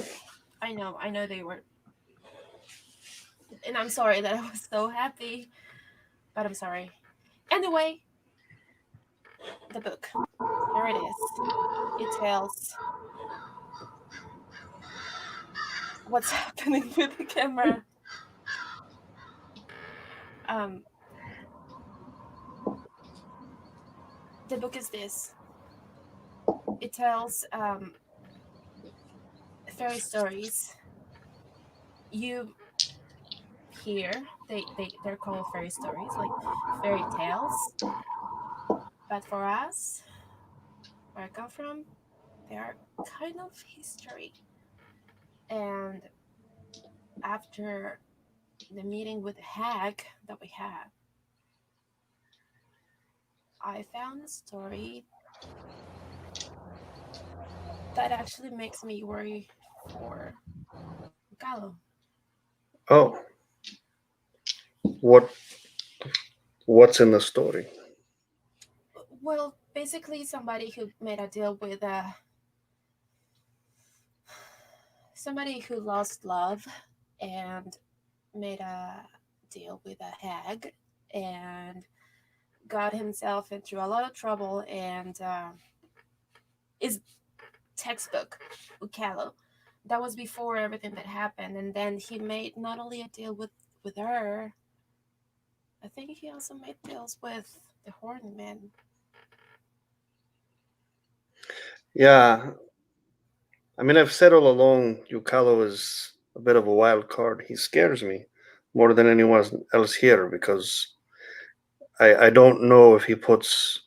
you. I know they were. And I'm sorry that I was so happy, but I'm sorry. Anyway, the book. Here it is. It tells what's happening with the camera. The book is this. It tells fairy stories. You hear they're called fairy stories, like fairy tales. But for us, where I come from, they are kind of history. And after the meeting with the hag that we had, I found a story that actually makes me worry for Gallo. Oh, what's in the story? Well, basically, somebody who made a deal with somebody who lost love and made a deal with a hag and got himself into a lot of trouble and is textbook Ucalo. That was before everything that happened, and then he made not only a deal with her. I think he also made deals with the Horn Man. Yeah, I mean, I've said all along, Yukalo is a bit of a wild card. He scares me more than anyone else here because I don't know if he puts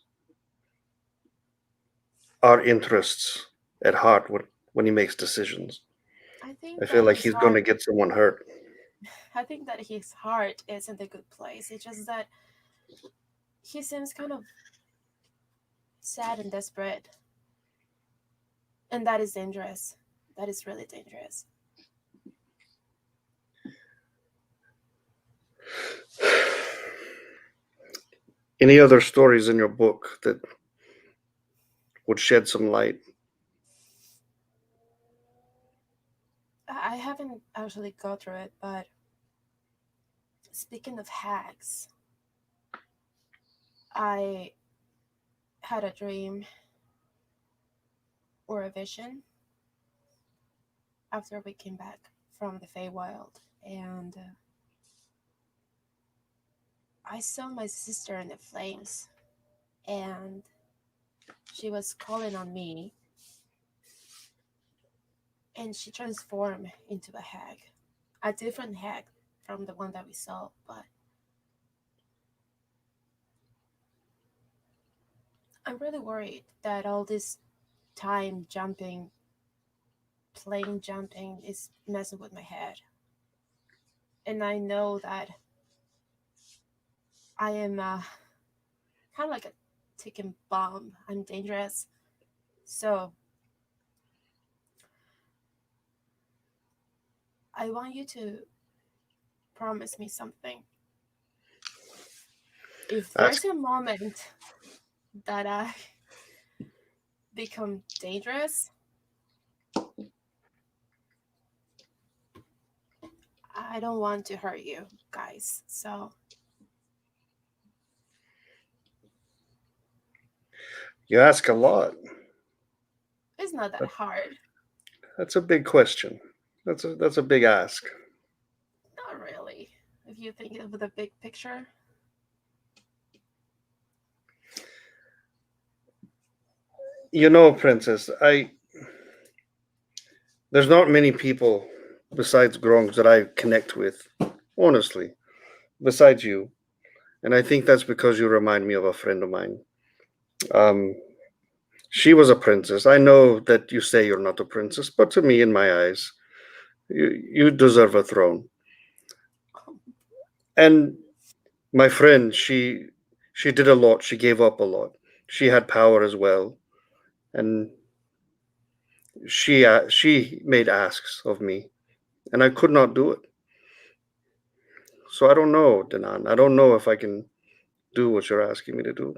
our interests at heart when he makes decisions. I think I feel that like his he's going to heart. get someone hurt. I think that his heart is in the good place. It's just that he seems kind of sad and desperate, and that is dangerous. That is really dangerous. Any other stories in your book that would shed some light? I haven't actually got through it, but speaking of hags, I had a dream or a vision after we came back from the Feywild, and I saw my sister in the flames, and she was calling on me, and she transformed into a hag, a different hag from the one that we saw, but I'm really worried that all this time jumping, plane jumping is messing with my head. And I know that I am kind of like a ticking bomb. I'm dangerous. So I want you to promise me something. If Ask, there's a moment that I become dangerous, I don't want to hurt you guys. So you ask a lot. it's not that hard. That's a big question. That's a big ask. Not really. If you think of the big picture. You know, Princess, there's not many people besides Grongs that I connect with, honestly, besides you. And I think that's because you remind me of a friend of mine. Um, she was a princess. I know that you say you're not a princess, but to me, in my eyes, you deserve a throne. And my friend, she did a lot. She gave up a lot. She had power as well, and she made asks of me, and I could not do it. So I don't know, Danan. I don't know if I can do what you're asking me to do.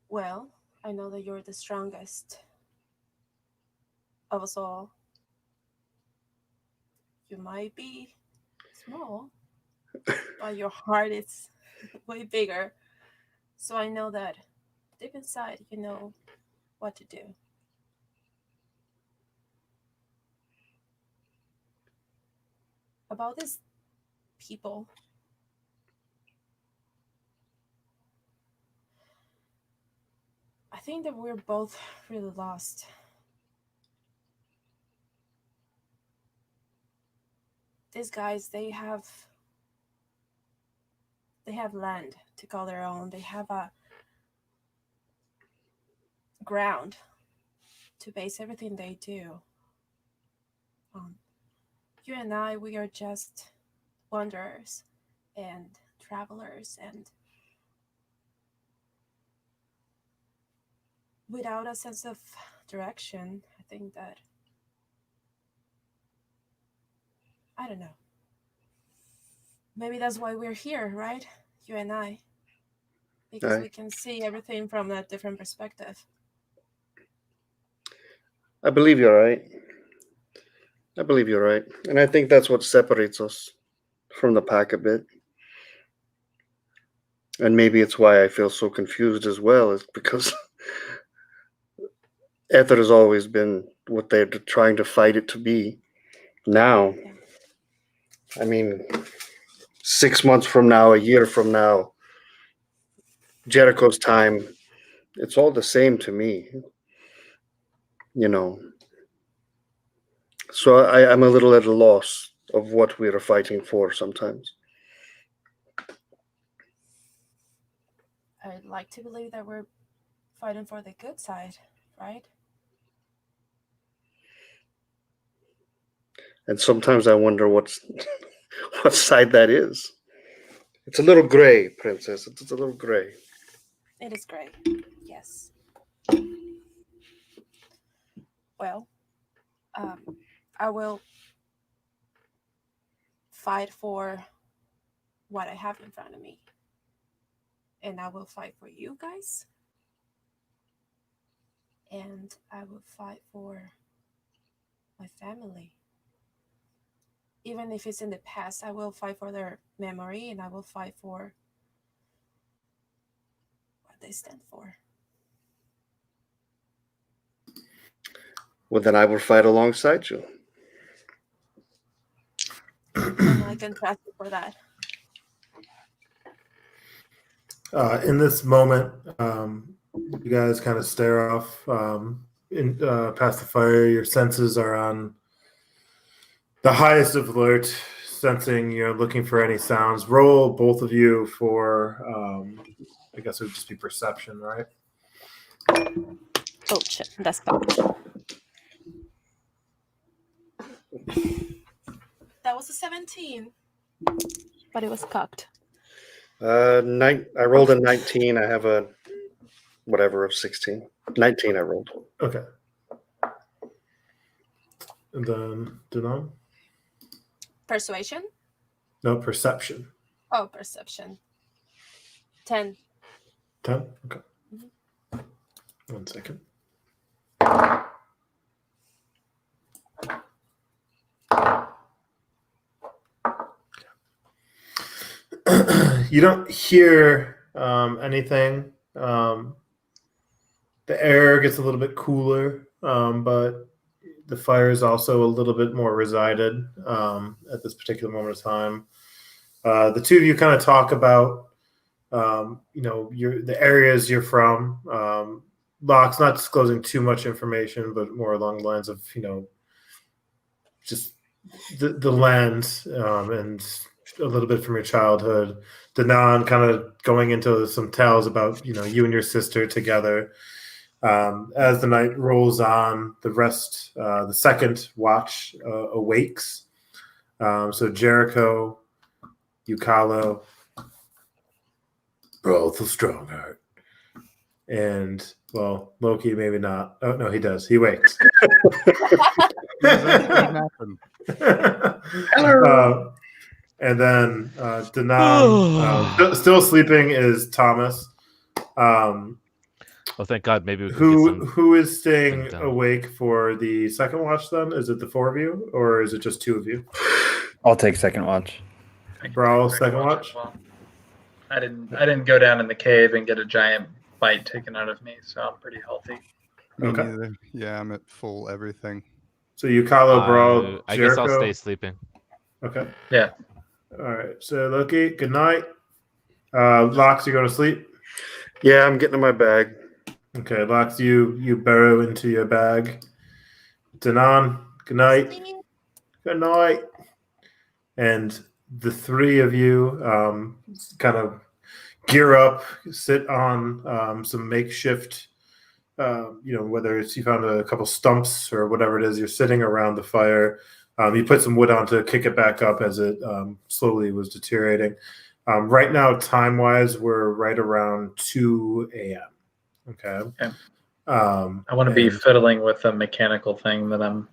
Well, I know that you're the strongest of us all. You might be small, but your heart is way bigger. So I know that deep inside you know what to do. About these people, I think that we're both really lost. These guys, they have They have land to call their own. They have a ground to base everything they do. You and I, we are just wanderers and travelers, and without a sense of direction, I think that, I don't know. Maybe that's why we're here, right? You and I. Because Aye. we can see everything from a different perspective. I believe you're right. I believe you're right. And I think that's what separates us from the pack a bit. And maybe it's why I feel so confused as well, is because Ether has always been what they're trying to fight it to be. Now, Yeah. I mean, 6 months from now, a year from now, Jericho's time, it's all the same to me. You know. So I'm a little at a loss of what we are fighting for sometimes. I'd like to believe that we're fighting for the good side, right? And sometimes I wonder what side that is. It's a little gray, Princess. It's a little gray. It is great. Yes. Well, I will fight for what I have in front of me. And I will fight for you guys. And I will fight for my family. Even if it's in the past, I will fight for their memory, and I will fight for what they stand for. Well, then I will fight alongside you. And I can trust you for that. In this moment, you guys kind of stare off past the fire. Your senses are on the highest of alert, sensing you're looking for any sounds. Roll, both of you, for, I guess it would just be perception, right? Oh, shit. That's bad. That was a 17. But it was cocked. I rolled a 19. I have a whatever of 16. 19 I rolled. Okay. And then, Denon? Persuasion? No, perception. Oh, perception. 10. 10? Okay. 1 second. You don't hear anything. The air gets a little bit cooler, but the fire is also a little bit more resided at this particular moment of time. The two of you kind of talk about, the areas you're from. Lox not disclosing too much information, but more along the lines of, just the land and a little bit from your childhood. Danan kind of going into some tales about, you and your sister together. As the night rolls on, the second watch awakes. So Jericho, Yukalo, Brall the Strongheart, and, well, Loki maybe not. Oh, no, he does. He wakes. And then Danan, still sleeping, is Thomas. Oh, thank God. Maybe we can Who is staying awake for the second watch then? Is it the four of you, or is it just two of you? I'll take second watch. Brawl, second watch? Well, I didn't go down in the cave and get a giant bite taken out of me, so I'm pretty healthy. Me Okay. neither. Yeah, I'm at full everything. So Yukalo, Brawl, I guess Jericho? I'll stay sleeping. Okay. Yeah. All right. So Loki, good night. Lox, you go to sleep? Yeah, I'm getting in my bag. Okay, Lox, you burrow into your bag. Danan, good night. Good night. And the three of you kind of gear up, sit on some makeshift, whether it's you found a couple stumps or whatever it is, you're sitting around the fire. You put some wood on to kick it back up as it slowly was deteriorating. Right now, time-wise, we're right around 2 a.m. Okay. I want to be fiddling with a mechanical thing that I'm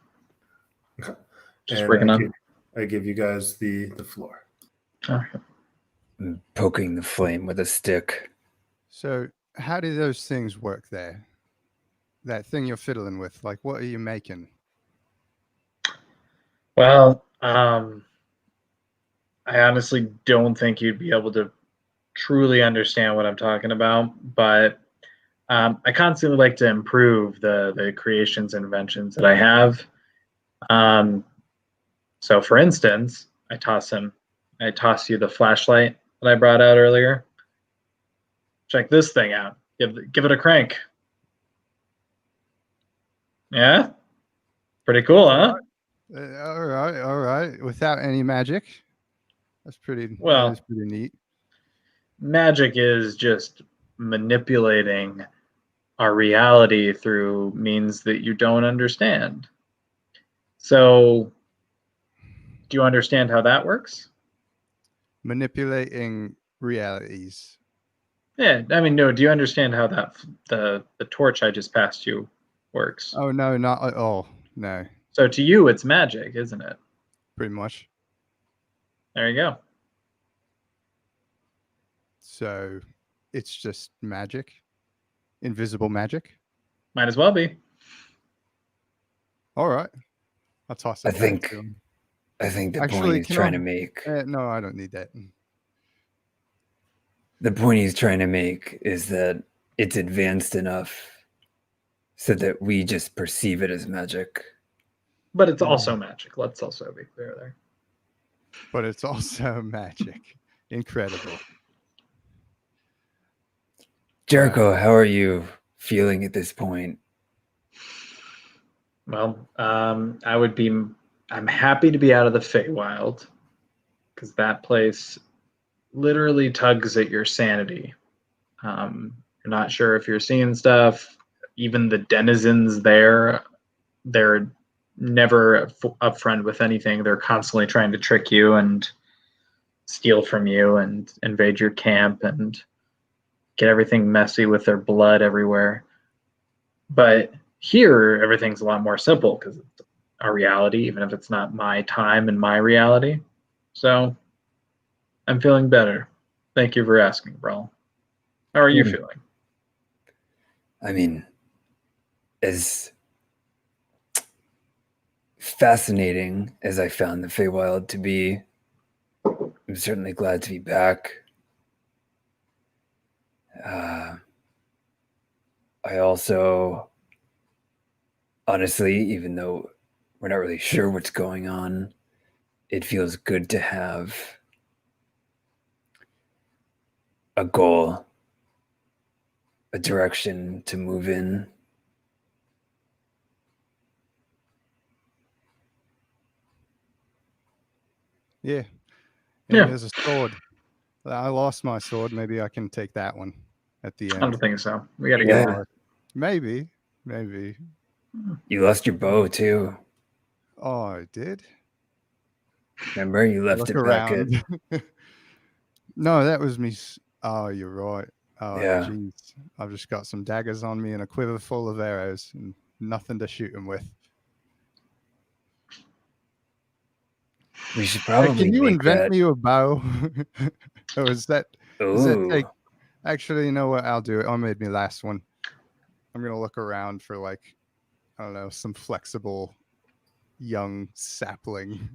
just working on. I give you guys the floor. Okay. I'm poking the flame with a stick. So, how do those things work there? That thing you're fiddling with, like, what are you making? Well, I honestly don't think you'd be able to truly understand what I'm talking about, but I constantly like to improve the creations and inventions that I have. So, for instance, I toss you the flashlight that I brought out earlier. Check this thing out. Give it a crank. Yeah, pretty cool, huh? All right. Without any magic, that is pretty neat. Magic is just manipulating our reality through means that you don't understand. So, do you understand how that works? Manipulating realities. Yeah, I mean, no. Do you understand how that the torch I just passed you works? Oh no, not at all. No. So to you, it's magic, isn't it? Pretty much. There you go. So, it's just magic, invisible magic. Might as well be. All right. I'll toss it. I think the point he's trying to make. No, I don't need that. The point he's trying to make is that it's advanced enough so that we just perceive it as magic. But it's also magic. Let's also be clear there. But it's also magic. Incredible. Jericho, how are you feeling at this point? Well, I'm happy to be out of the Feywild, because that place literally tugs at your sanity. You're not sure if you're seeing stuff. Even the denizens there, they're never upfront with anything. They're constantly trying to trick you and steal from you and invade your camp and get everything messy with their blood everywhere. But here, everything's a lot more simple because it's our reality, even if it's not my time and my reality. So I'm feeling better. Thank you for asking, Brall. How are you feeling? I mean, as fascinating as I found the Feywild to be, I'm certainly glad to be back. I also, honestly, even though we're not really sure what's going on, it feels good to have a goal, a direction to move in. Yeah. Yeah. There's a sword. I lost my sword. Maybe I can take that one at the end. I don't think so. We gotta get Yeah. Maybe. You lost your bow too. Oh, I did? Remember, you left Look it back at. around. No, that was me. Oh, you're right. Oh, Yeah. jeez. I've just got some daggers on me and a quiver full of arrows and nothing to shoot them with. We should probably. Can you make invent that... me a bow? Or does that take? Ooh. Actually, you know what? I'll do it. I made me last one. I'm gonna look around for, like, I don't know, some flexible young sapling.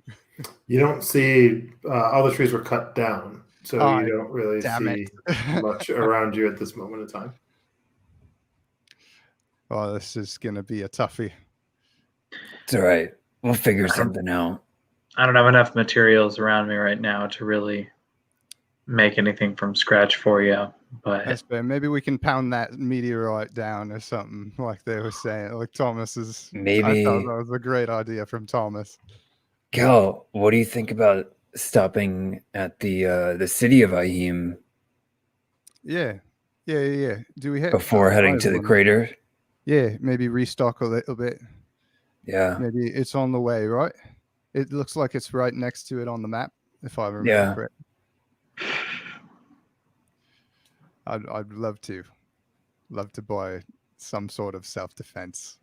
You don't see all the trees were cut down, so you don't really see much around you at this moment in time. Oh, this is gonna be a toughie. It's all right. We'll figure something out. I don't have enough materials around me right now to really make anything from scratch for you. But that's fair. Maybe we can pound that meteorite down or something, like they were saying. Like Thomas's. Maybe. I thought that was a great idea from Thomas. Cal, what do you think about stopping at the city of Ahim Yeah. Do we hit before heading to the crater. Yeah, maybe restock a little bit. Yeah. Maybe it's on the way, right? It looks like it's right next to it on the map, if I remember Yeah. correct. I'd love to buy some sort of self-defense.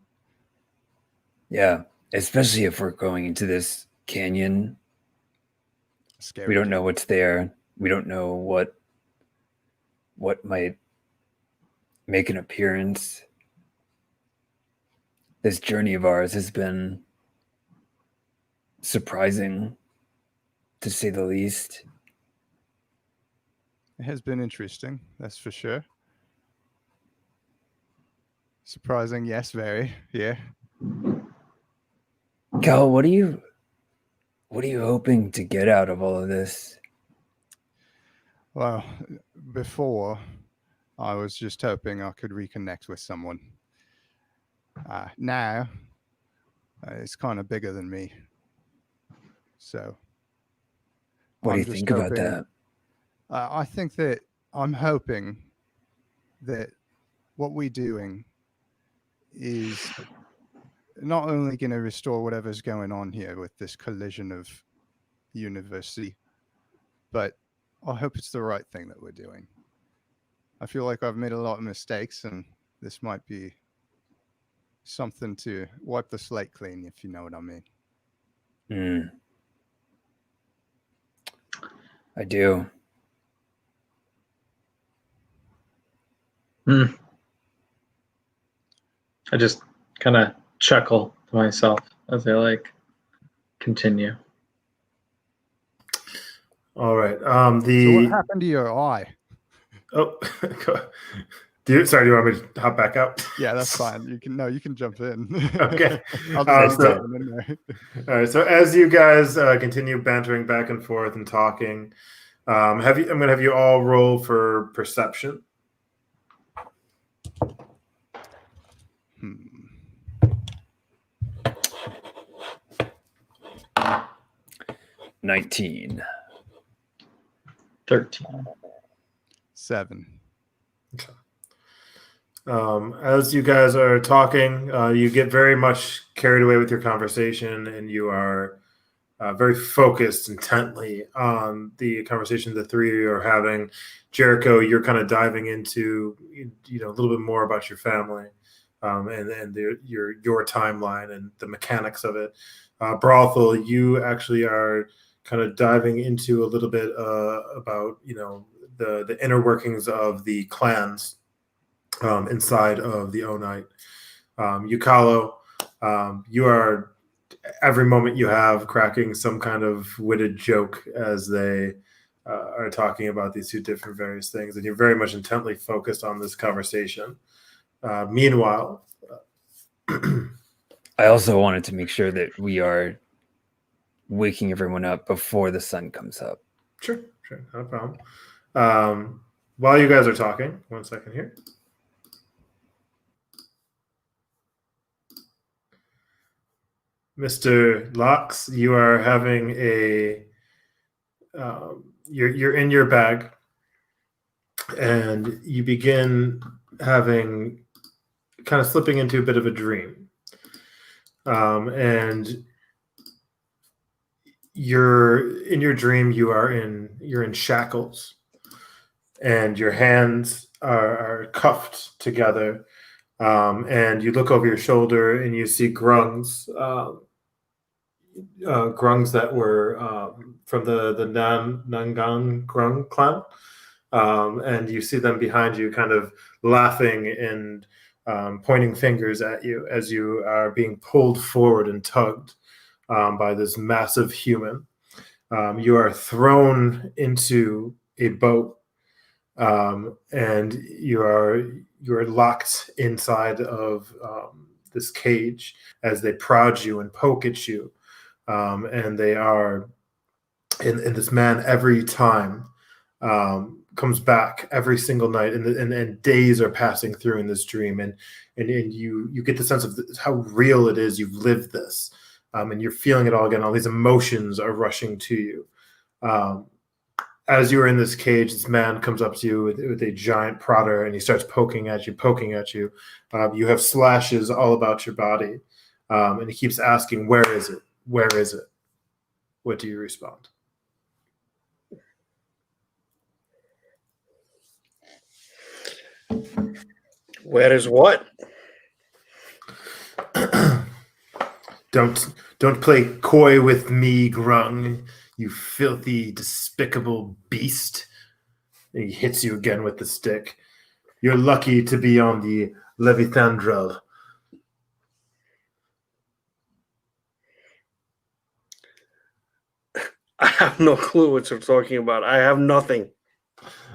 Yeah. Especially if we're going into this canyon. Scary. We don't know what's there. We don't know what might make an appearance. This journey of ours has been surprising, to say the least. It has been interesting, that's for sure. Surprising, yes, very. Yeah. Cal, what are you hoping to get out of all of this? Well, before I was just hoping I could reconnect with someone. Now it's kind of bigger than me. So What do you think about that? I think that I'm hoping that what we're doing is not only going to restore whatever's going on here with this collision of the university, but I hope it's the right thing that we're doing. I feel like I've made a lot of mistakes, and this might be something to wipe the slate clean, if you know what I mean. I do. I just kind of chuckle to myself as I continue. All right. So what happened to your eye? Oh, do you want me to hop back out? Yeah, that's fine. You can jump in. Okay. I'll just All in there. right. So as you guys continue bantering back and forth and talking, I'm going to have you all roll for perception. 19. 13. 7. Okay. As you guys are talking, you get very much carried away with your conversation, and you are very focused intently on the conversation the three of you are having. Jericho, you're kind of diving into a little bit more about your family and your timeline and the mechanics of it. Brall, you actually are kind of diving into a little bit about the inner workings of the clans inside of the O-Night. Yukalo, you are every moment you have cracking some kind of witted joke as they are talking about these two different various things, and you're very much intently focused on this conversation. Meanwhile, I also wanted to make sure that we are waking everyone up before the sun comes up. Sure, not a problem. While you guys are talking, 1 second here. Mr. Lox, you are having you're in your bag, and you begin having kind of slipping into a bit of a dream. And you're in your dream, you're in shackles, and your hands are cuffed together. And you look over your shoulder and you see grungs that were from the Nangang Grung clan. And you see them behind you kind of laughing and pointing fingers at you as you are being pulled forward and tugged by this massive human. You are thrown into a boat, and you are locked inside of this cage as they prod you and poke at you. And they are, and this man every time comes back every single night, and days are passing through in this dream, and you get the sense of how real it is. You've lived this, and you're feeling it all again. All these emotions are rushing to you, As you are in this cage, this man comes up to you with a giant prodder, and he starts poking at you. You have slashes all about your body, and he keeps asking, "Where is it? Where is it?" What do you respond? Where is what? Don't play coy with me, Grung, you filthy, despicable beast. And he hits you again with the stick. You're lucky to be on the Levithandrel. I have no clue what you're talking about. I have nothing.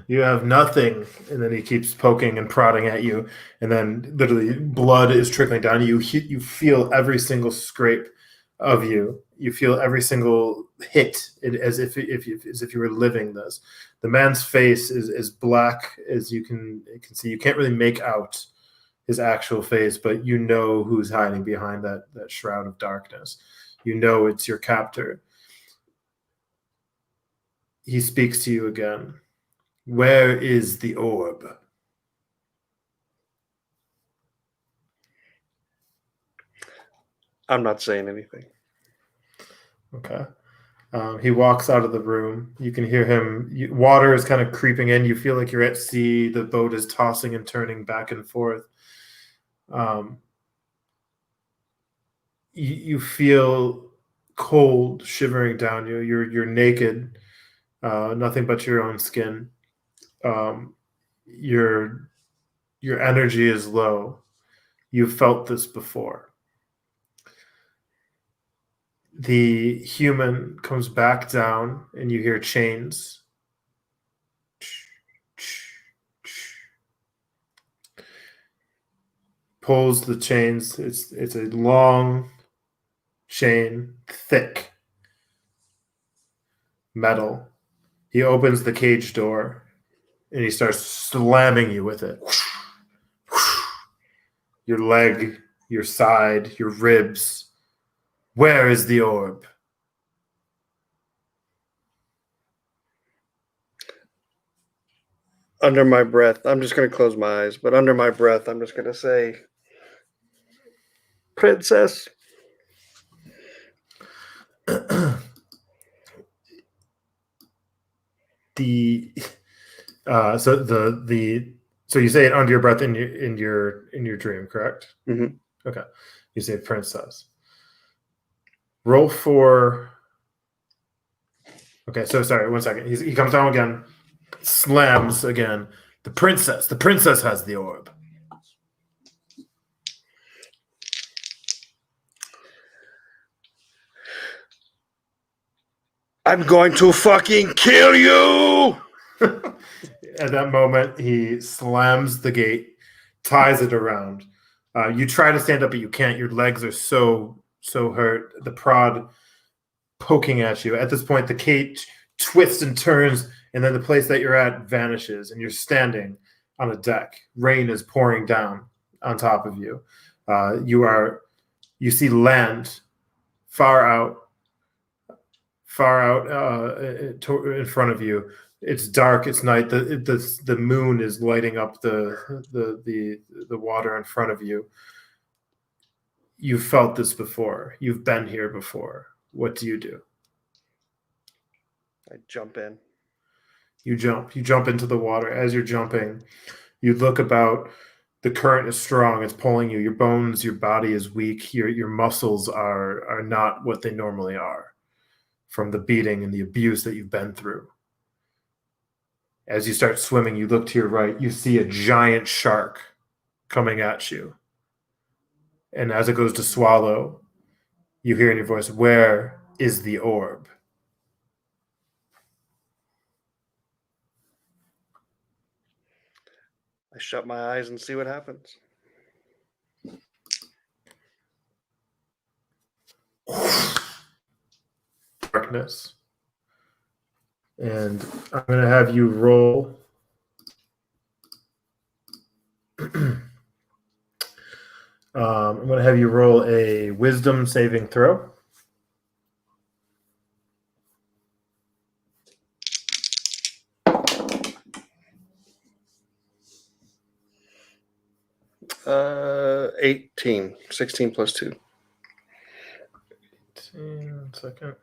You have nothing. And then he keeps poking and prodding at you. And then literally blood is trickling down you. You feel every single scrape of you. You feel every single hit as if you were living this. The man's face is as black as you can see. You can't really make out his actual face, but you know who's hiding behind that shroud of darkness. You know it's your captor. He speaks to you again. Where is the orb? I'm not saying anything. Okay. He walks out of the room. You can hear him. Water is kind of creeping in. You feel like you're at sea. The boat is tossing and turning back and forth. You feel cold shivering down you. You're naked. Nothing but your own skin. Your energy is low. You've felt this before. The human comes back down, and you hear chains. Pulls the chains. It's a long chain, thick metal. He opens the cage door, and he starts slamming you with it. Your leg, your side, your ribs. Where is the orb? Under my breath, I'm just going to close my eyes, but under my breath, I'm just going to say, Princess. So you say it under your breath in your dream, correct? Mm-hmm. Okay. You say princess. Roll for. Okay, so sorry, 1 second. He comes down again, slams again. The princess has the orb. I'm going to fucking kill you! At that moment, he slams the gate, ties it around. You try to stand up, but you can't. Your legs are so hurt. The prod poking at you. At this point, the cage twists and turns, and then the place that you're at vanishes, and you're standing on a deck. Rain is pouring down on top of you. You see land far out in front of you. It's dark. It's night. The moon is lighting up the water in front of you. You've felt this before. You've been here before. What do you do? I jump in. You jump into the water. As you're jumping, you look about. The current is strong. It's pulling you. Your bones, your body is weak. Your muscles are not what they normally are from the beating and the abuse that you've been through. As you start swimming, you look to your right. You see a giant shark coming at you. And as it goes to swallow, you hear in your voice, where is the orb? I shut my eyes and see what happens. Darkness. And I'm going to have you roll. I'm going to have you roll a wisdom saving throw. 18. 16 plus 2. 1 second.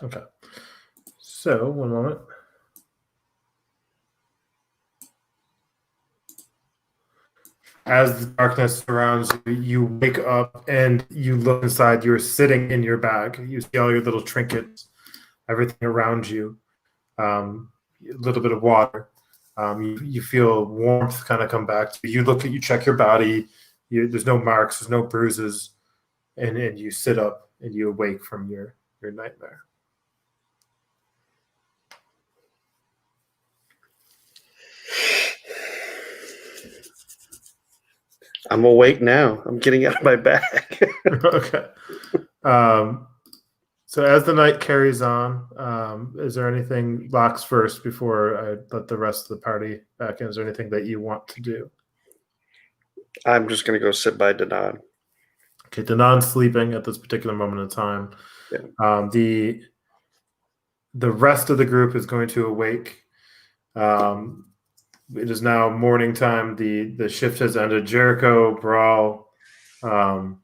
Okay. So, one moment. As the darkness surrounds you, you wake up and you look inside. You're sitting in your bag. You see all your little trinkets, everything around you, a little bit of water. You feel warmth kind of come back to you. You look at, you check your body. There's no marks, there's no bruises, and you sit up and you awake from your nightmare. I'm awake now. I'm getting out of my bag. Okay. So as the night carries on, is there anything, Lox first, before I let the rest of the party back in? Is there anything that you want to do? I'm just going to go sit by Danan. Okay, Danan's sleeping at this particular moment in time. Yeah. The rest of the group is going to awake. It is now morning time. The shift has ended. Jericho, Brall, and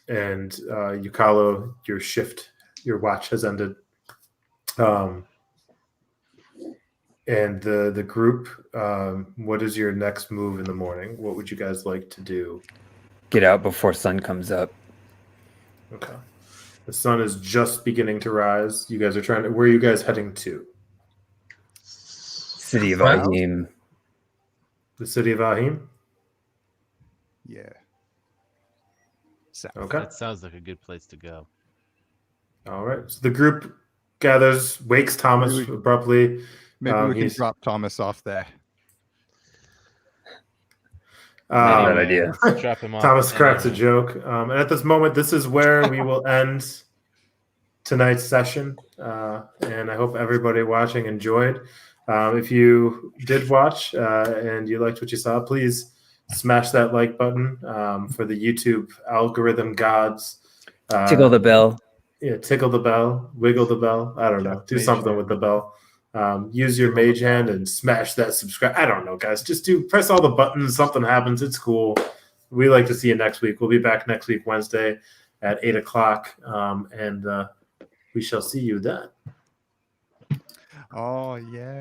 Yukalo, your watch has ended. And the group, what is your next move in the morning? What would you guys like to do? Get out before sun comes up. Okay. The sun is just beginning to rise. You guys are trying to. Where are you guys heading to? City of Well- Ahim. The city of Ahim? Yeah. So, Okay. That sounds like a good place to go. All right. So the group gathers, wakes Thomas Maybe abruptly. maybe we can he's- drop Thomas off there. Not a bad Um, idea. Drop him off. Thomas cracks a anywhere. joke. And at this moment, this is where we will end tonight's session. And I hope everybody watching enjoyed. If you did watch and you liked what you saw, please smash that like button for the YouTube algorithm gods. Tickle the bell. Yeah, tickle the bell, wiggle the bell. I don't know. Do Mage something hand. with the bell. Use your mage hand and smash that subscribe. I don't know, guys. Just press all the buttons. Something happens. It's cool. We like to see you next week. We'll be back next week, Wednesday at 8:00. And we shall see you then. Oh, yeah.